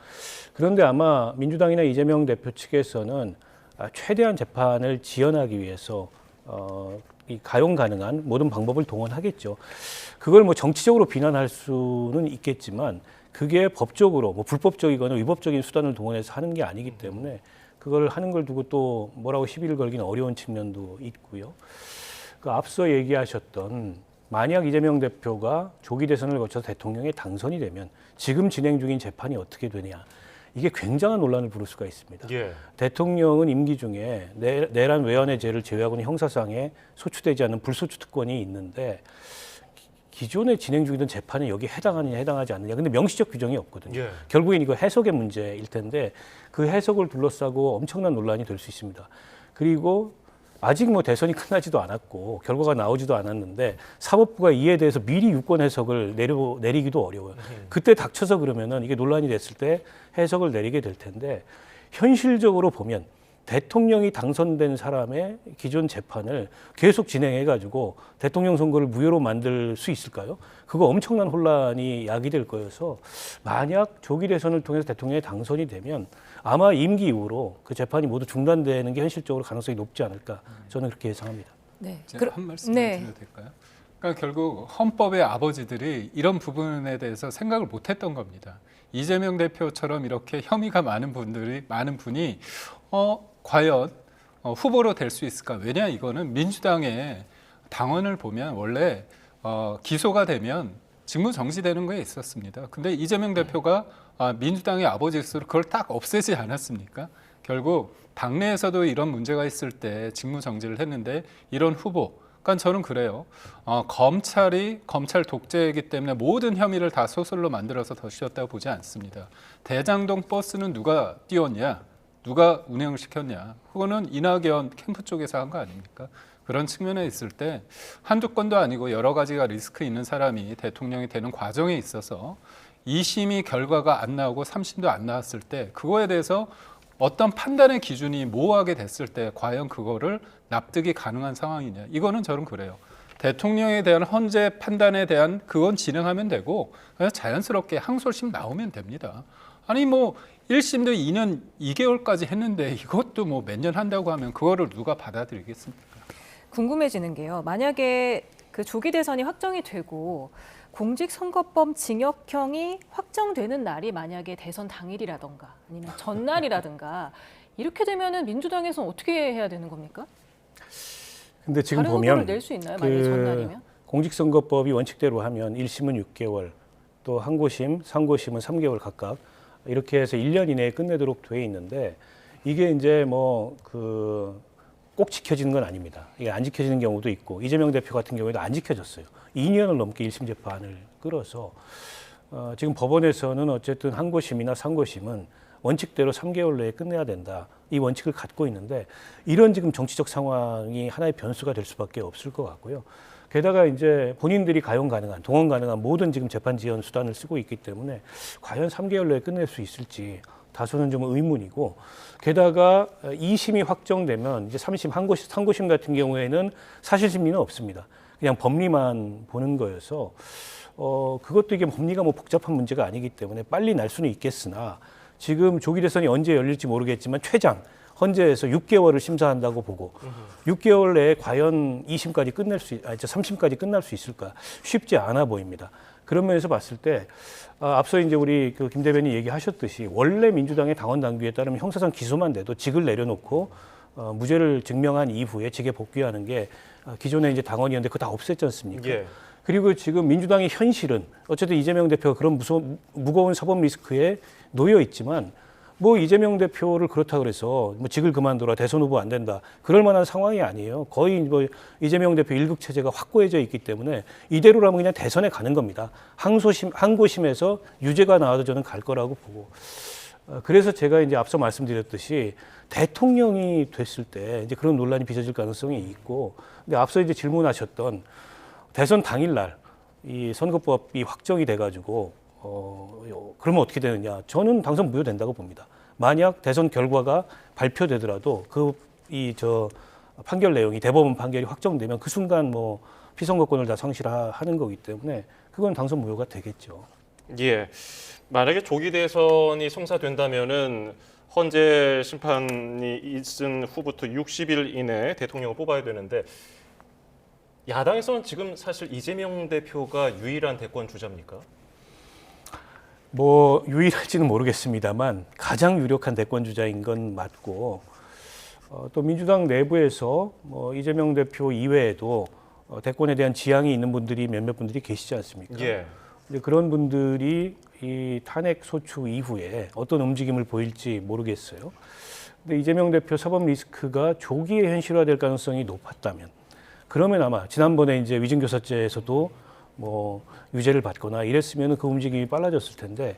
그런데 아마 민주당이나 이재명 대표 측에서는 최대한 재판을 지연하기 위해서 이 가용 가능한 모든 방법을 동원하겠죠. 그걸 뭐 정치적으로 비난할 수는 있겠지만 그게 법적으로 뭐 불법적이거나 위법적인 수단을 동원해서 하는 게 아니기 때문에 그걸 하는 걸 두고 또 뭐라고 시비를 걸기는 어려운 측면도 있고요. 그 앞서 얘기하셨던 만약 이재명 대표가 조기 대선을 거쳐서 대통령에 당선이 되면 지금 진행 중인 재판이 어떻게 되냐. 이게 굉장한 논란을 부를 수가 있습니다. 예. 대통령은 임기 중에 내란 외환의 죄를 제외하고는 형사상에 소추되지 않는 불소추 특권이 있는데 기존에 진행 중이던 재판이 여기에 해당하느냐 해당하지 않느냐. 근데 명시적 규정이 없거든요. 예. 결국엔 이거 해석의 문제일 텐데 그 해석을 둘러싸고 엄청난 논란이 될 수 있습니다. 그리고 아직 뭐 대선이 끝나지도 않았고 결과가 나오지도 않았는데 사법부가 이에 대해서 미리 유권 해석을 내리기도 어려워요. 그때 닥쳐서 그러면은 이게 논란이 됐을 때 해석을 내리게 될 텐데 현실적으로 보면 대통령이 당선된 사람의 기존 재판을 계속 진행해가지고 대통령 선거를 무효로 만들 수 있을까요? 그거 엄청난 혼란이 야기될 거여서 만약 조기 대선을 통해서 대통령이 당선이 되면 아마 임기 이후로 그 재판이 모두 중단되는 게 현실적으로 가능성이 높지 않을까 저는 그렇게 예상합니다. 네. 제가 한 말씀 드려도 될까요? 그러니까 결국 헌법의 아버지들이 이런 부분에 대해서 생각을 못했던 겁니다. 이재명 대표처럼 이렇게 혐의가 많은 분이 과연 후보로 될 수 있을까? 왜냐 이거는 민주당의 당원을 보면 원래 기소가 되면 직무 정지되는 거에 있었습니다. 근데 이재명 대표가 민주당의 아버지로서 그걸 딱 없애지 않았습니까? 결국 당내에서도 이런 문제가 있을 때 직무 정지를 했는데 이런 후보, 그러니까 저는 그래요. 검찰 독재이기 때문에 모든 혐의를 다 소설로 만들어서 덧씌웠다고 보지 않습니다. 대장동 버스는 누가 띄웠냐? 누가 운행을 시켰냐? 그거는 이낙연 캠프 쪽에서 한 거 아닙니까? 그런 측면에 있을 때 한두 건도 아니고 여러 가지가 리스크 있는 사람이 대통령이 되는 과정에 있어서 2심이 결과가 안 나오고 3심도 안 나왔을 때 그거에 대해서 어떤 판단의 기준이 모호하게 됐을 때 과연 그거를 납득이 가능한 상황이냐. 이거는 저는 그래요. 대통령에 대한 헌재 판단에 대한 그건 진행하면 되고 그냥 자연스럽게 항소심 나오면 됩니다. 아니 뭐 1심도 2년 2개월까지 했는데 이것도 뭐 몇 년 한다고 하면 그거를 누가 받아들이겠습니까? 궁금해지는 게요. 만약에 그 조기 대선이 확정이 되고 공직선거법 징역형이 확정되는 날이 만약에 대선 당일이라던가 아니면 전날이라든가 이렇게 되면은 민주당에서는 어떻게 해야 되는 겁니까? 근데 지금 다른 보면 후보를 낼 수 있나요? 만약에 전날이면? 공직선거법이 원칙대로 하면 1심은 6개월, 또 항고심, 상고심은 3개월 각각 이렇게 해서 1년 이내에 끝내도록 돼 있는데 이게 이제 꼭 지켜지는 건 아닙니다. 이게 안 지켜지는 경우도 있고 이재명 대표 같은 경우에도 안 지켜졌어요. 2년을 넘게 1심 재판을 끌어서 지금 법원에서는 어쨌든 항고심이나 상고심은 원칙대로 3개월 내에 끝내야 된다. 이 원칙을 갖고 있는데 이런 지금 정치적 상황이 하나의 변수가 될 수밖에 없을 것 같고요. 게다가 이제 본인들이 가용 가능한, 동원 가능한 모든 지금 재판 지연 수단을 쓰고 있기 때문에 과연 3개월 내에 끝낼 수 있을지 다소는 좀 의문이고 게다가 2심이 확정되면 이제 3심, 상고심 같은 경우에는 사실심리는 없습니다. 그냥 법리만 보는 거여서 그것도 이게 법리가 뭐 복잡한 문제가 아니기 때문에 빨리 날 수는 있겠으나 지금 조기 대선이 언제 열릴지 모르겠지만 최장 헌재에서 6개월을 심사한다고 보고 6개월 내에 과연 2심까지 끝낼 수, 3심까지 끝날 수 있을까 쉽지 않아 보입니다. 그런 면에서 봤을 때 앞서 이제 우리 김 대변인 얘기하셨듯이 원래 민주당의 당원 당규에 따르면 형사상 기소만 돼도 직을 내려놓고 무죄를 증명한 이후에 직에 복귀하는 게 기존에 이제 당원이었는데 그거 다 없앴지 않습니까? 예. 그리고 지금 민주당의 현실은 어쨌든 이재명 대표가 그런 무거운 사법 리스크에 놓여 있지만 뭐 이재명 대표를 그렇다 그래서 뭐 직을 그만둬라 대선 후보 안 된다 그럴 만한 상황이 아니에요. 거의 뭐 이재명 대표 일극 체제가 확고해져 있기 때문에 이대로라면 그냥 대선에 가는 겁니다. 항고심에서 유죄가 나와도 저는 갈 거라고 보고 그래서 제가 이제 앞서 말씀드렸듯이 대통령이 됐을 때 이제 그런 논란이 빚어질 가능성이 있고 근데 앞서 이제 질문하셨던 대선 당일날 이 선거법이 확정이 돼가지고 그러면 어떻게 되느냐? 저는 당선 무효된다고 봅니다. 만약 대선 결과가 발표되더라도 판결 내용이 대법원 판결이 확정되면 그 순간 뭐 피선거권을 다 상실하는 거기 때문에 그건 당선 무효가 되겠죠. 예. 만약에 조기 대선이 성사된다면은 헌재 심판이 있은 후부터 60일 이내에 대통령을 뽑아야 되는데 야당에서는 지금 사실 이재명 대표가 유일한 대권 주자입니까? 뭐 유일할지는 모르겠습니다만 가장 유력한 대권 주자인 건 맞고 또 민주당 내부에서 뭐 이재명 대표 이외에도 대권에 대한 지향이 있는 분들이 몇몇 분들이 계시지 않습니까? 예. 근데 그런 분들이 이 탄핵 소추 이후에 어떤 움직임을 보일지 모르겠어요. 근데 이재명 대표 사법 리스크가 조기에 현실화될 가능성이 높았다면 그러면 아마 지난번에 이제 위증교사죄에서도 뭐 유죄를 받거나 이랬으면 그 움직임이 빨라졌을 텐데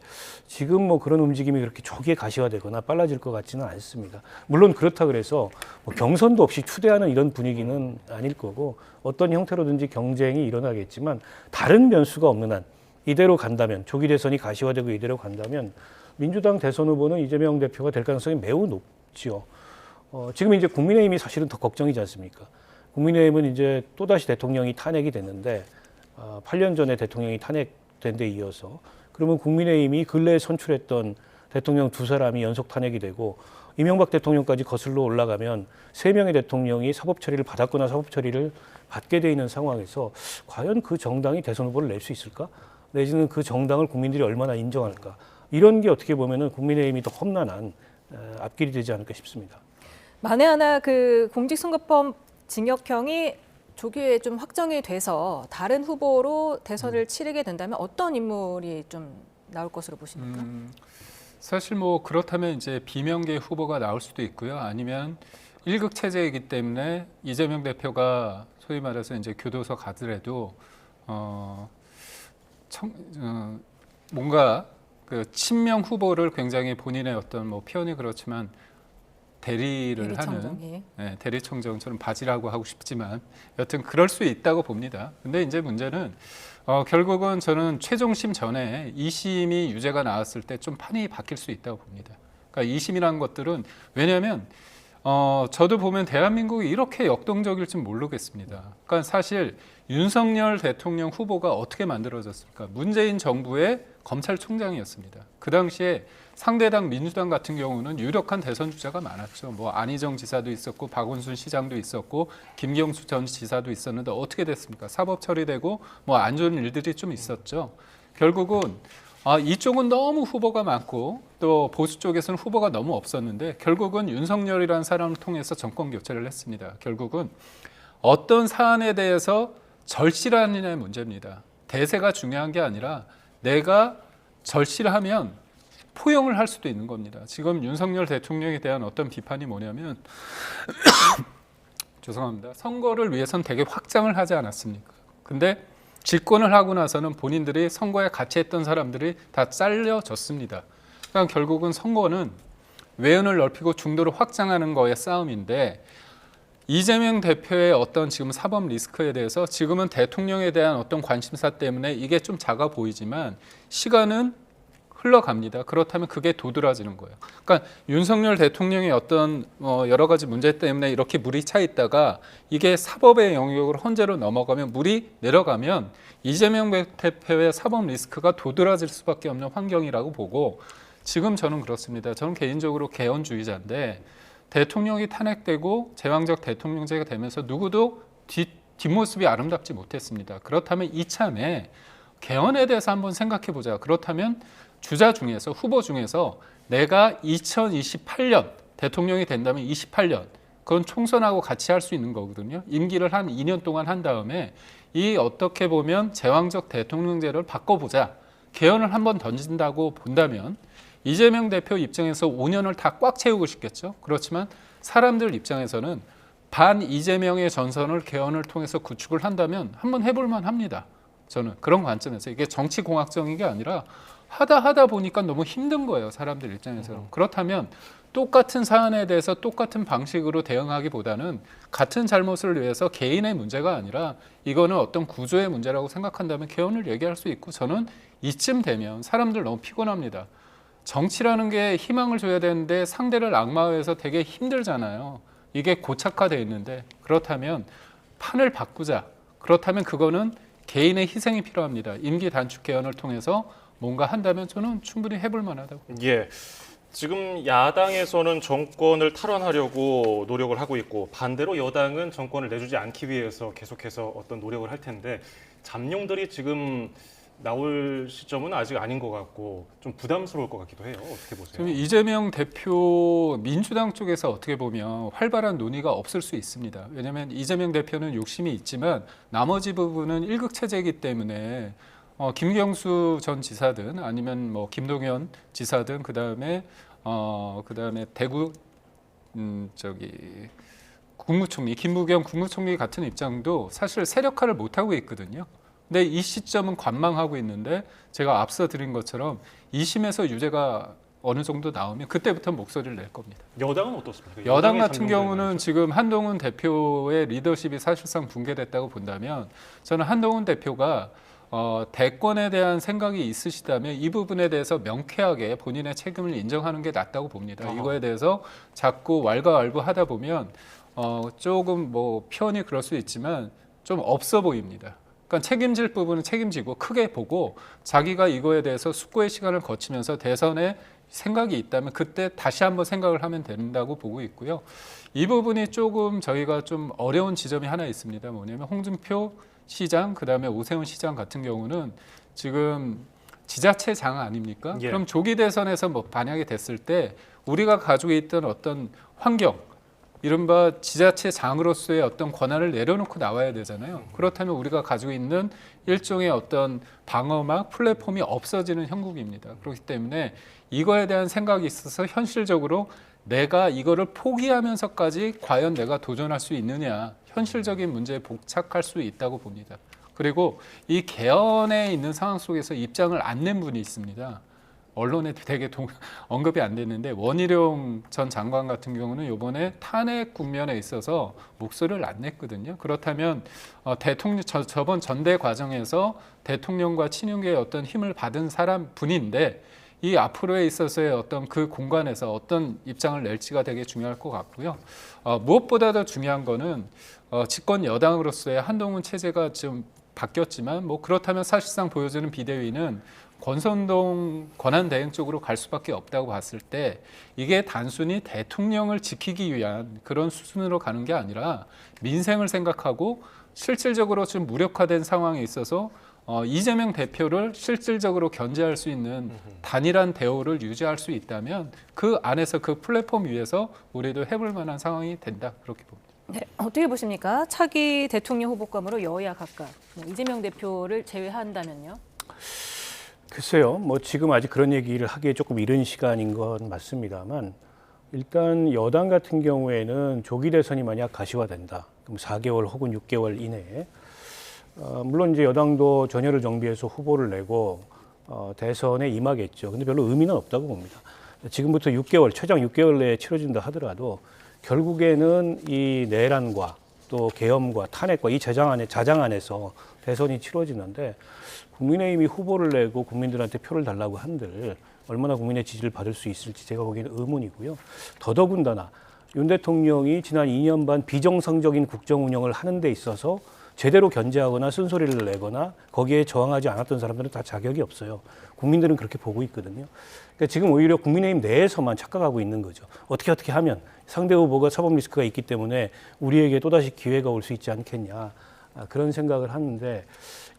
지금 뭐 그런 움직임이 그렇게 조기에 가시화되거나 빨라질 것 같지는 않습니다. 물론 그렇다 그래서 뭐 경선도 없이 추대하는 이런 분위기는 아닐 거고 어떤 형태로든지 경쟁이 일어나겠지만 다른 변수가 없는 한 이대로 간다면 조기 대선이 가시화되고 이대로 간다면 민주당 대선 후보는 이재명 대표가 될 가능성이 매우 높지요. 지금 이제 국민의힘이 사실은 더 걱정이지 않습니까? 국민의힘은 이제 또다시 대통령이 탄핵이 됐는데 8년 전에 대통령이 탄핵된 데 이어서 그러면 국민의힘이 근래에 선출했던 대통령 두 사람이 연속 탄핵이 되고 이명박 대통령까지 거슬러 올라가면 3명의 대통령이 사법 처리를 받았거나 사법 처리를 받게 돼 있는 상황에서 과연 그 정당이 대선 후보를 낼 수 있을까? 내지는 그 정당을 국민들이 얼마나 인정할까? 이런 게 어떻게 보면은 국민의힘이 더 험난한 앞길이 되지 않을까 싶습니다. 만에 하나 그 공직선거법 징역형이 조기에 좀 확정이 돼서 다른 후보로 대선을 치르게 된다면 어떤 인물이 좀 나올 것으로 보십니까? 사실 뭐 그렇다면 이제 비명계 후보가 나올 수도 있고요. 아니면 일극 체제이기 때문에 이재명 대표가 소위 말해서 이제 교도소 가더라도 뭔가 그 친명 후보를 굉장히 본인의 어떤 뭐 표현이 그렇지만 대리를 하는 대리청정처럼 바지라고 하고 싶지만 여튼 그럴 수 있다고 봅니다. 근데 이제 문제는 결국은 저는 최종심 전에 2심이 유죄가 나왔을 때 좀 판이 바뀔 수 있다고 봅니다. 그러니까 2심이라는 것들은 왜냐하면 저도 보면 대한민국이 이렇게 역동적일지 모르겠습니다. 그러니까 사실 윤석열 대통령 후보가 어떻게 만들어졌을까? 문재인 정부의 검찰총장이었습니다. 그 당시에 상대당 민주당 같은 경우는 유력한 대선 주자가 많았죠. 뭐 안희정 지사도 있었고 박원순 시장도 있었고 김경수 전 지사도 있었는데 어떻게 됐습니까? 사법 처리되고 뭐 안 좋은 일들이 좀 있었죠. 결국은 이쪽은 너무 후보가 많고 또 보수 쪽에서는 후보가 너무 없었는데 결국은 윤석열이라는 사람을 통해서 정권 교체를 했습니다. 결국은 어떤 사안에 대해서 절실하느냐의 문제입니다. 대세가 중요한 게 아니라 내가 절실하면 포용을 할 수도 있는 겁니다. 지금 윤석열 대통령에 대한 어떤 비판이 뭐냐면 죄송합니다. 선거를 위해서는 되게 확장을 하지 않았습니까? 근데 집권을 하고 나서는 본인들이 선거에 같이 했던 사람들이 다 잘려졌습니다. 그러니까 결국은 선거는 외연을 넓히고 중도를 확장하는 거의 싸움인데 이재명 대표의 어떤 지금 사법 리스크에 대해서 지금은 대통령에 대한 어떤 관심사 때문에 이게 좀 작아 보이지만 시간은 흘러갑니다. 그렇다면 그게 도드라지는 거예요. 그러니까 윤석열 대통령의 어떤 여러 가지 문제 때문에 이렇게 물이 차 있다가 이게 사법의 영역으로 헌재로 넘어가면 물이 내려가면 이재명 대표의 사법 리스크가 도드라질 수밖에 없는 환경이라고 보고 지금 저는 그렇습니다. 저는 개인적으로 개헌주의자인데 대통령이 탄핵되고 제왕적 대통령제가 되면서 누구도 뒷모습이 아름답지 못했습니다. 그렇다면 이참에 개헌에 대해서 한번 생각해 보자. 그렇다면 주자 중에서 후보 중에서 내가 2028년 대통령이 된다면 28년 그건 총선하고 같이 할 수 있는 거거든요. 임기를 한 2년 동안 한 다음에 이 어떻게 보면 제왕적 대통령제를 바꿔보자. 개헌을 한번 던진다고 본다면 이재명 대표 입장에서 5년을 다 꽉 채우고 싶겠죠. 그렇지만 사람들 입장에서는 반 이재명의 전선을 개헌을 통해서 구축을 한다면 한번 해볼만 합니다. 저는 그런 관점에서 이게 정치 공학적인 게 아니라 하다 보니까 너무 힘든 거예요. 사람들 입장에서는. 그렇다면 똑같은 사안에 대해서 똑같은 방식으로 대응하기보다는 같은 잘못을 위해서 개인의 문제가 아니라 이거는 어떤 구조의 문제라고 생각한다면 개헌을 얘기할 수 있고 저는 이쯤 되면 사람들 너무 피곤합니다. 정치라는 게 희망을 줘야 되는데 상대를 악마화해서 되게 힘들잖아요. 이게 고착화되어 있는데 그렇다면 판을 바꾸자. 그렇다면 그거는 개인의 희생이 필요합니다. 임기 단축 개헌을 통해서 뭔가 한다면 저는 충분히 해볼 만하다고. 예. 지금 야당에서는 정권을 탈환하려고 노력을 하고 있고 반대로 여당은 정권을 내주지 않기 위해서 계속해서 어떤 노력을 할 텐데 잠룡들이 지금 나올 시점은 아직 아닌 것 같고 좀 부담스러울 것 같기도 해요. 어떻게 보세요? 지금 이재명 대표 민주당 쪽에서 어떻게 보면 활발한 논의가 없을 수 있습니다. 왜냐하면 이재명 대표는 욕심이 있지만 나머지 부분은 일극 체제이기 때문에 김경수 전 지사든 아니면 뭐 김동연 지사든 그다음에 대구 국무총리 김부겸 국무총리 같은 입장도 사실 세력화를 못 하고 있거든요. 근데 이 시점은 관망하고 있는데 제가 앞서 드린 것처럼 2심에서 유죄가 어느 정도 나오면 그때부터 목소리를 낼 겁니다. 여당은 어떻습니까? 여당 같은 경우는 지금 한동훈 대표의 리더십이 사실상 붕괴됐다고 본다면 저는 한동훈 대표가 대권에 대한 생각이 있으시다면 이 부분에 대해서 명쾌하게 본인의 책임을 인정하는 게 낫다고 봅니다. 이거에 대해서 자꾸 왈가왈부하다 보면 조금 뭐 표현이 그럴 수 있지만 좀 없어 보입니다. 그러니까 책임질 부분은 책임지고 크게 보고 자기가 이거에 대해서 숙고의 시간을 거치면서 대선에 생각이 있다면 그때 다시 한번 생각을 하면 된다고 보고 있고요. 이 부분이 조금 저희가 좀 어려운 지점이 하나 있습니다. 뭐냐면 홍준표 시장, 그다음에 오세훈 시장 같은 경우는 지금 지자체 장 아닙니까? 예. 그럼 조기 대선에서 뭐 만약에 됐을 때 우리가 가지고 있던 어떤 환경, 이른바 지자체 장으로서의 어떤 권한을 내려놓고 나와야 되잖아요. 그렇다면 우리가 가지고 있는 일종의 어떤 방어막, 플랫폼이 없어지는 형국입니다. 그렇기 때문에 이거에 대한 생각이 있어서 현실적으로 내가 이거를 포기하면서까지 과연 내가 도전할 수 있느냐, 현실적인 문제에 복착할 수 있다고 봅니다. 그리고 이 개헌에 있는 상황 속에서 입장을 안 낸 분이 있습니다. 언론에 되게 언급이 안 됐는데 원희룡 전 장관 같은 경우는 이번에 탄핵 국면에 있어서 목소리를 안 냈거든요. 그렇다면 대통령 저번 전대 과정에서 대통령과 친윤계의 어떤 힘을 받은 사람 분인데 이 앞으로에 있어서의 어떤 그 공간에서 어떤 입장을 낼지가 되게 중요할 것 같고요. 무엇보다 더 중요한 거는 집권 여당으로서의 한동훈 체제가 좀 바뀌었지만 뭐 그렇다면 사실상 보여지는 비대위는 권선동 권한대행 쪽으로 갈 수밖에 없다고 봤을 때 이게 단순히 대통령을 지키기 위한 그런 수순으로 가는 게 아니라 민생을 생각하고 실질적으로 좀 무력화된 상황에 있어서 이재명 대표를 실질적으로 견제할 수 있는 단일한 대우를 유지할 수 있다면 그 안에서 그 플랫폼 위에서 우리도 해볼 만한 상황이 된다 그렇게 봅니다. 네, 어떻게 보십니까? 차기 대통령 후보감으로 여야 각각 이재명 대표를 제외한다면요? 글쎄요, 뭐 지금 아직 그런 얘기를 하기에 조금 이른 시간인 건 맞습니다만 일단 여당 같은 경우에는 조기 대선이 만약 가시화된다. 그럼 4개월 혹은 6개월 이내에 물론 이제 여당도 전열을 정비해서 후보를 내고 대선에 임하겠죠. 근데 별로 의미는 없다고 봅니다. 지금부터 6개월, 최장 6개월 내에 치러진다 하더라도 결국에는 이 내란과 또 계엄과 탄핵과 이 자장 안에서 대선이 치러지는데 국민의힘이 후보를 내고 국민들한테 표를 달라고 한들 얼마나 국민의 지지를 받을 수 있을지 제가 보기에는 의문이고요. 더더군다나 윤 대통령이 지난 2년 반 비정상적인 국정 운영을 하는 데 있어서 제대로 견제하거나 쓴소리를 내거나 거기에 저항하지 않았던 사람들은 다 자격이 없어요. 국민들은 그렇게 보고 있거든요. 그러니까 지금 오히려 국민의힘 내에서만 착각하고 있는 거죠. 어떻게 하면 상대 후보가 사법 리스크가 있기 때문에 우리에게 또다시 기회가 올 수 있지 않겠냐. 그런 생각을 하는데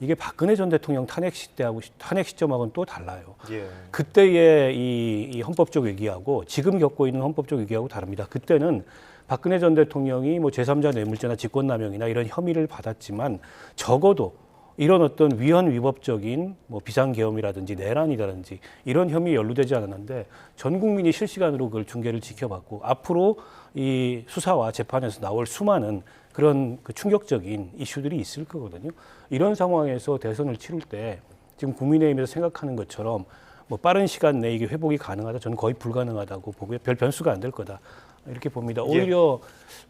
이게 박근혜 전 대통령 탄핵 시점하고는 또 달라요. 예. 그때의 이 헌법적 위기하고 지금 겪고 있는 헌법적 위기하고 다릅니다. 그때는 박근혜 전 대통령이 뭐 제3자 뇌물죄나 직권남용이나 이런 혐의를 받았지만 적어도 이런 어떤 위헌 위법적인 뭐 비상계엄이라든지 내란이라든지 이런 혐의에 연루되지 않았는데 전 국민이 실시간으로 그걸 중계를 지켜봤고 앞으로 이 수사와 재판에서 나올 수많은 그런 그 충격적인 이슈들이 있을 거거든요. 이런 상황에서 대선을 치를 때 지금 국민의힘에서 생각하는 것처럼 뭐 빠른 시간 내에 이게 회복이 가능하다, 저는 거의 불가능하다고 보고요. 별 변수가 안 될 거다 이렇게 봅니다. 오히려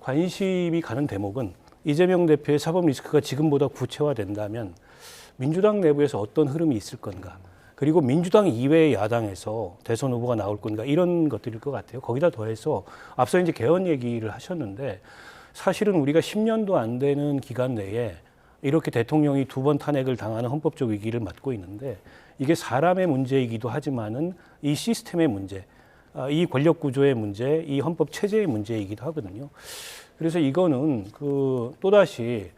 관심이 가는 대목은 이재명 대표의 사법 리스크가 지금보다 구체화된다면 민주당 내부에서 어떤 흐름이 있을 건가, 그리고 민주당 이외의 야당에서 대선 후보가 나올 건가, 이런 것들일 것 같아요. 거기다 더해서 앞서 이제 개헌 얘기를 하셨는데 사실은 우리가 10년도 안 되는 기간 내에 이렇게 대통령이 2번 탄핵을 당하는 헌법적 위기를 맞고 있는데 이게 사람의 문제이기도 하지만은 이 시스템의 문제, 이 권력 구조의 문제, 이 헌법 체제의 문제이기도 하거든요. 그래서 이거는 또다시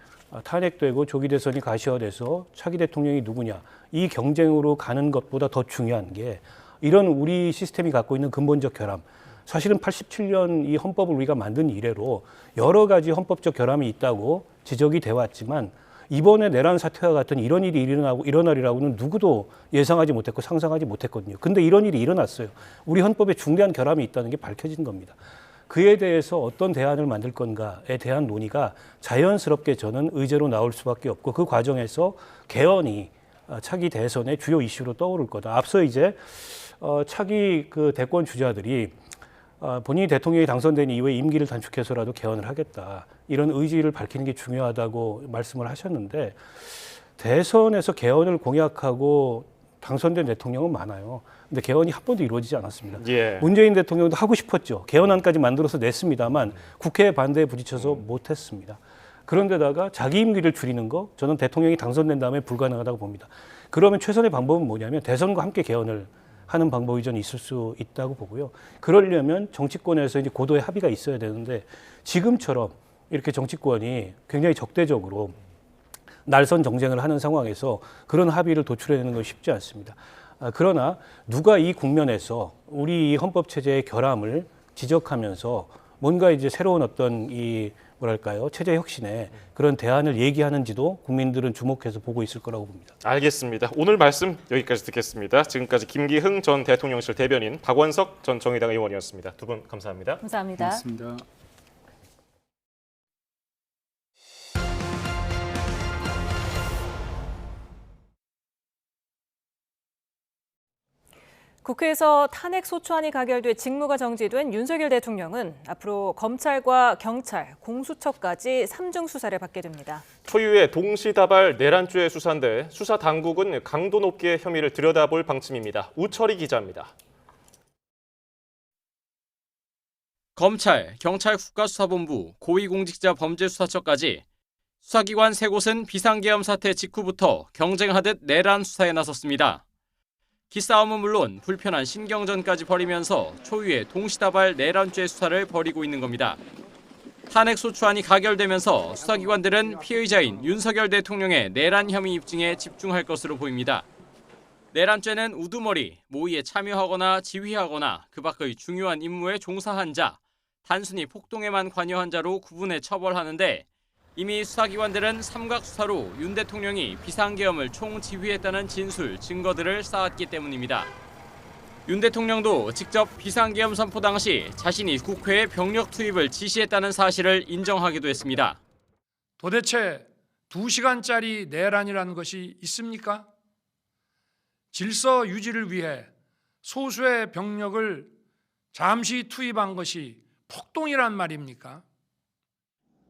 탄핵되고 조기 대선이 가시화돼서 차기 대통령이 누구냐, 이 경쟁으로 가는 것보다 더 중요한 게 이런 우리 시스템이 갖고 있는 근본적 결함, 사실은 87년 이 헌법을 우리가 만든 이래로 여러 가지 헌법적 결함이 있다고 지적이 돼 왔지만 이번에 내란 사태와 같은 이런 일이 일어나리라고는 누구도 예상하지 못했고 상상하지 못했거든요. 근데 이런 일이 일어났어요. 우리 헌법에 중대한 결함이 있다는 게 밝혀진 겁니다. 그에 대해서 어떤 대안을 만들 건가에 대한 논의가 자연스럽게 저는 의제로 나올 수밖에 없고 그 과정에서 개헌이 차기 대선의 주요 이슈로 떠오를 거다. 앞서 이제 차기 그 대권 주자들이 본인이 대통령이 당선된 이후에 임기를 단축해서라도 개헌을 하겠다, 이런 의지를 밝히는 게 중요하다고 말씀을 하셨는데 대선에서 개헌을 공약하고 당선된 대통령은 많아요. 근데 개헌이 한 번도 이루어지지 않았습니다. 예. 문재인 대통령도 하고 싶었죠. 개헌안까지 만들어서 냈습니다만 국회의 반대에 부딪혀서 못했습니다. 그런데다가 자기 임기를 줄이는 거, 저는 대통령이 당선된 다음에 불가능하다고 봅니다. 그러면 최선의 방법은 뭐냐면 대선과 함께 개헌을 하는 방법이 저는 있을 수 있다고 보고요. 그러려면 정치권에서 이제 고도의 합의가 있어야 되는데 지금처럼 이렇게 정치권이 굉장히 적대적으로 날선 정쟁을 하는 상황에서 그런 합의를 도출해내는 건 쉽지 않습니다. 그러나 누가 이 국면에서 우리 헌법 체제의 결함을 지적하면서 뭔가 이제 새로운 어떤 체제 혁신에 그런 대안을 얘기하는지도 국민들은 주목해서 보고 있을 거라고 봅니다. 알겠습니다. 오늘 말씀 여기까지 듣겠습니다. 지금까지 김기흥 전 대통령실 대변인, 박원석 전 정의당 의원이었습니다. 두 분 감사합니다. 감사합니다. 고맙습니다. 국회에서 탄핵 소추안이 가결돼 직무가 정지된 윤석열 대통령은 앞으로 검찰과 경찰, 공수처까지 3중 수사를 받게 됩니다. 초유의 동시다발 내란죄 수사인데 수사 당국은 강도 높게 혐의를 들여다볼 방침입니다. 우철희 기자입니다. 검찰, 경찰 국가수사본부, 고위공직자범죄수사처까지 수사기관 3곳은 비상계엄 사태 직후부터 경쟁하듯 내란 수사에 나섰습니다. 기싸움은 물론 불편한 신경전까지 벌이면서 초유의 동시다발 내란죄 수사를 벌이고 있는 겁니다. 탄핵 소추안이 가결되면서 수사기관들은 피의자인 윤석열 대통령의 내란 혐의 입증에 집중할 것으로 보입니다. 내란죄는 우두머리, 모의에 참여하거나 지휘하거나 그 밖의 중요한 임무에 종사한 자, 단순히 폭동에만 관여한 자로 구분해 처벌하는데 이미 수사기관들은 삼각수사로 윤 대통령이 비상계엄을 총지휘했다는 진술, 증거들을 쌓았기 때문입니다. 윤 대통령도 직접 비상계엄 선포 당시 자신이 국회에 병력 투입을 지시했다는 사실을 인정하기도 했습니다. 도대체 2시간짜리 내란이라는 것이 있습니까? 질서 유지를 위해 소수의 병력을 잠시 투입한 것이 폭동이란 말입니까?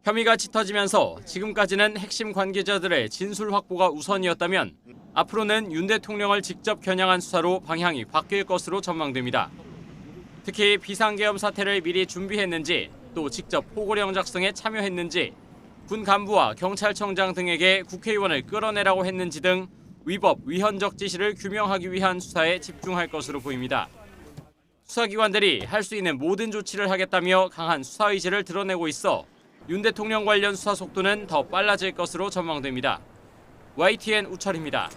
혐의가 짙어지면서 지금까지는 핵심 관계자들의 진술 확보가 우선이었다면 앞으로는 윤 대통령을 직접 겨냥한 수사로 방향이 바뀔 것으로 전망됩니다. 특히 비상계엄 사태를 미리 준비했는지 또 직접 포고령 작성에 참여했는지 군 간부와 경찰청장 등에게 국회의원을 끌어내라고 했는지 등 위법, 위헌적 지시를 규명하기 위한 수사에 집중할 것으로 보입니다. 수사기관들이 할 수 있는 모든 조치를 하겠다며 강한 수사 의지를 드러내고 있어 윤 대통령 관련 수사 속도는 더 빨라질 것으로 전망됩니다. YTN 우철입니다.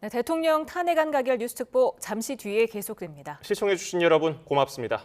네, 대통령 탄핵안 가결 뉴스 특보 잠시 뒤에 계속됩니다. 시청해주신 여러분 고맙습니다.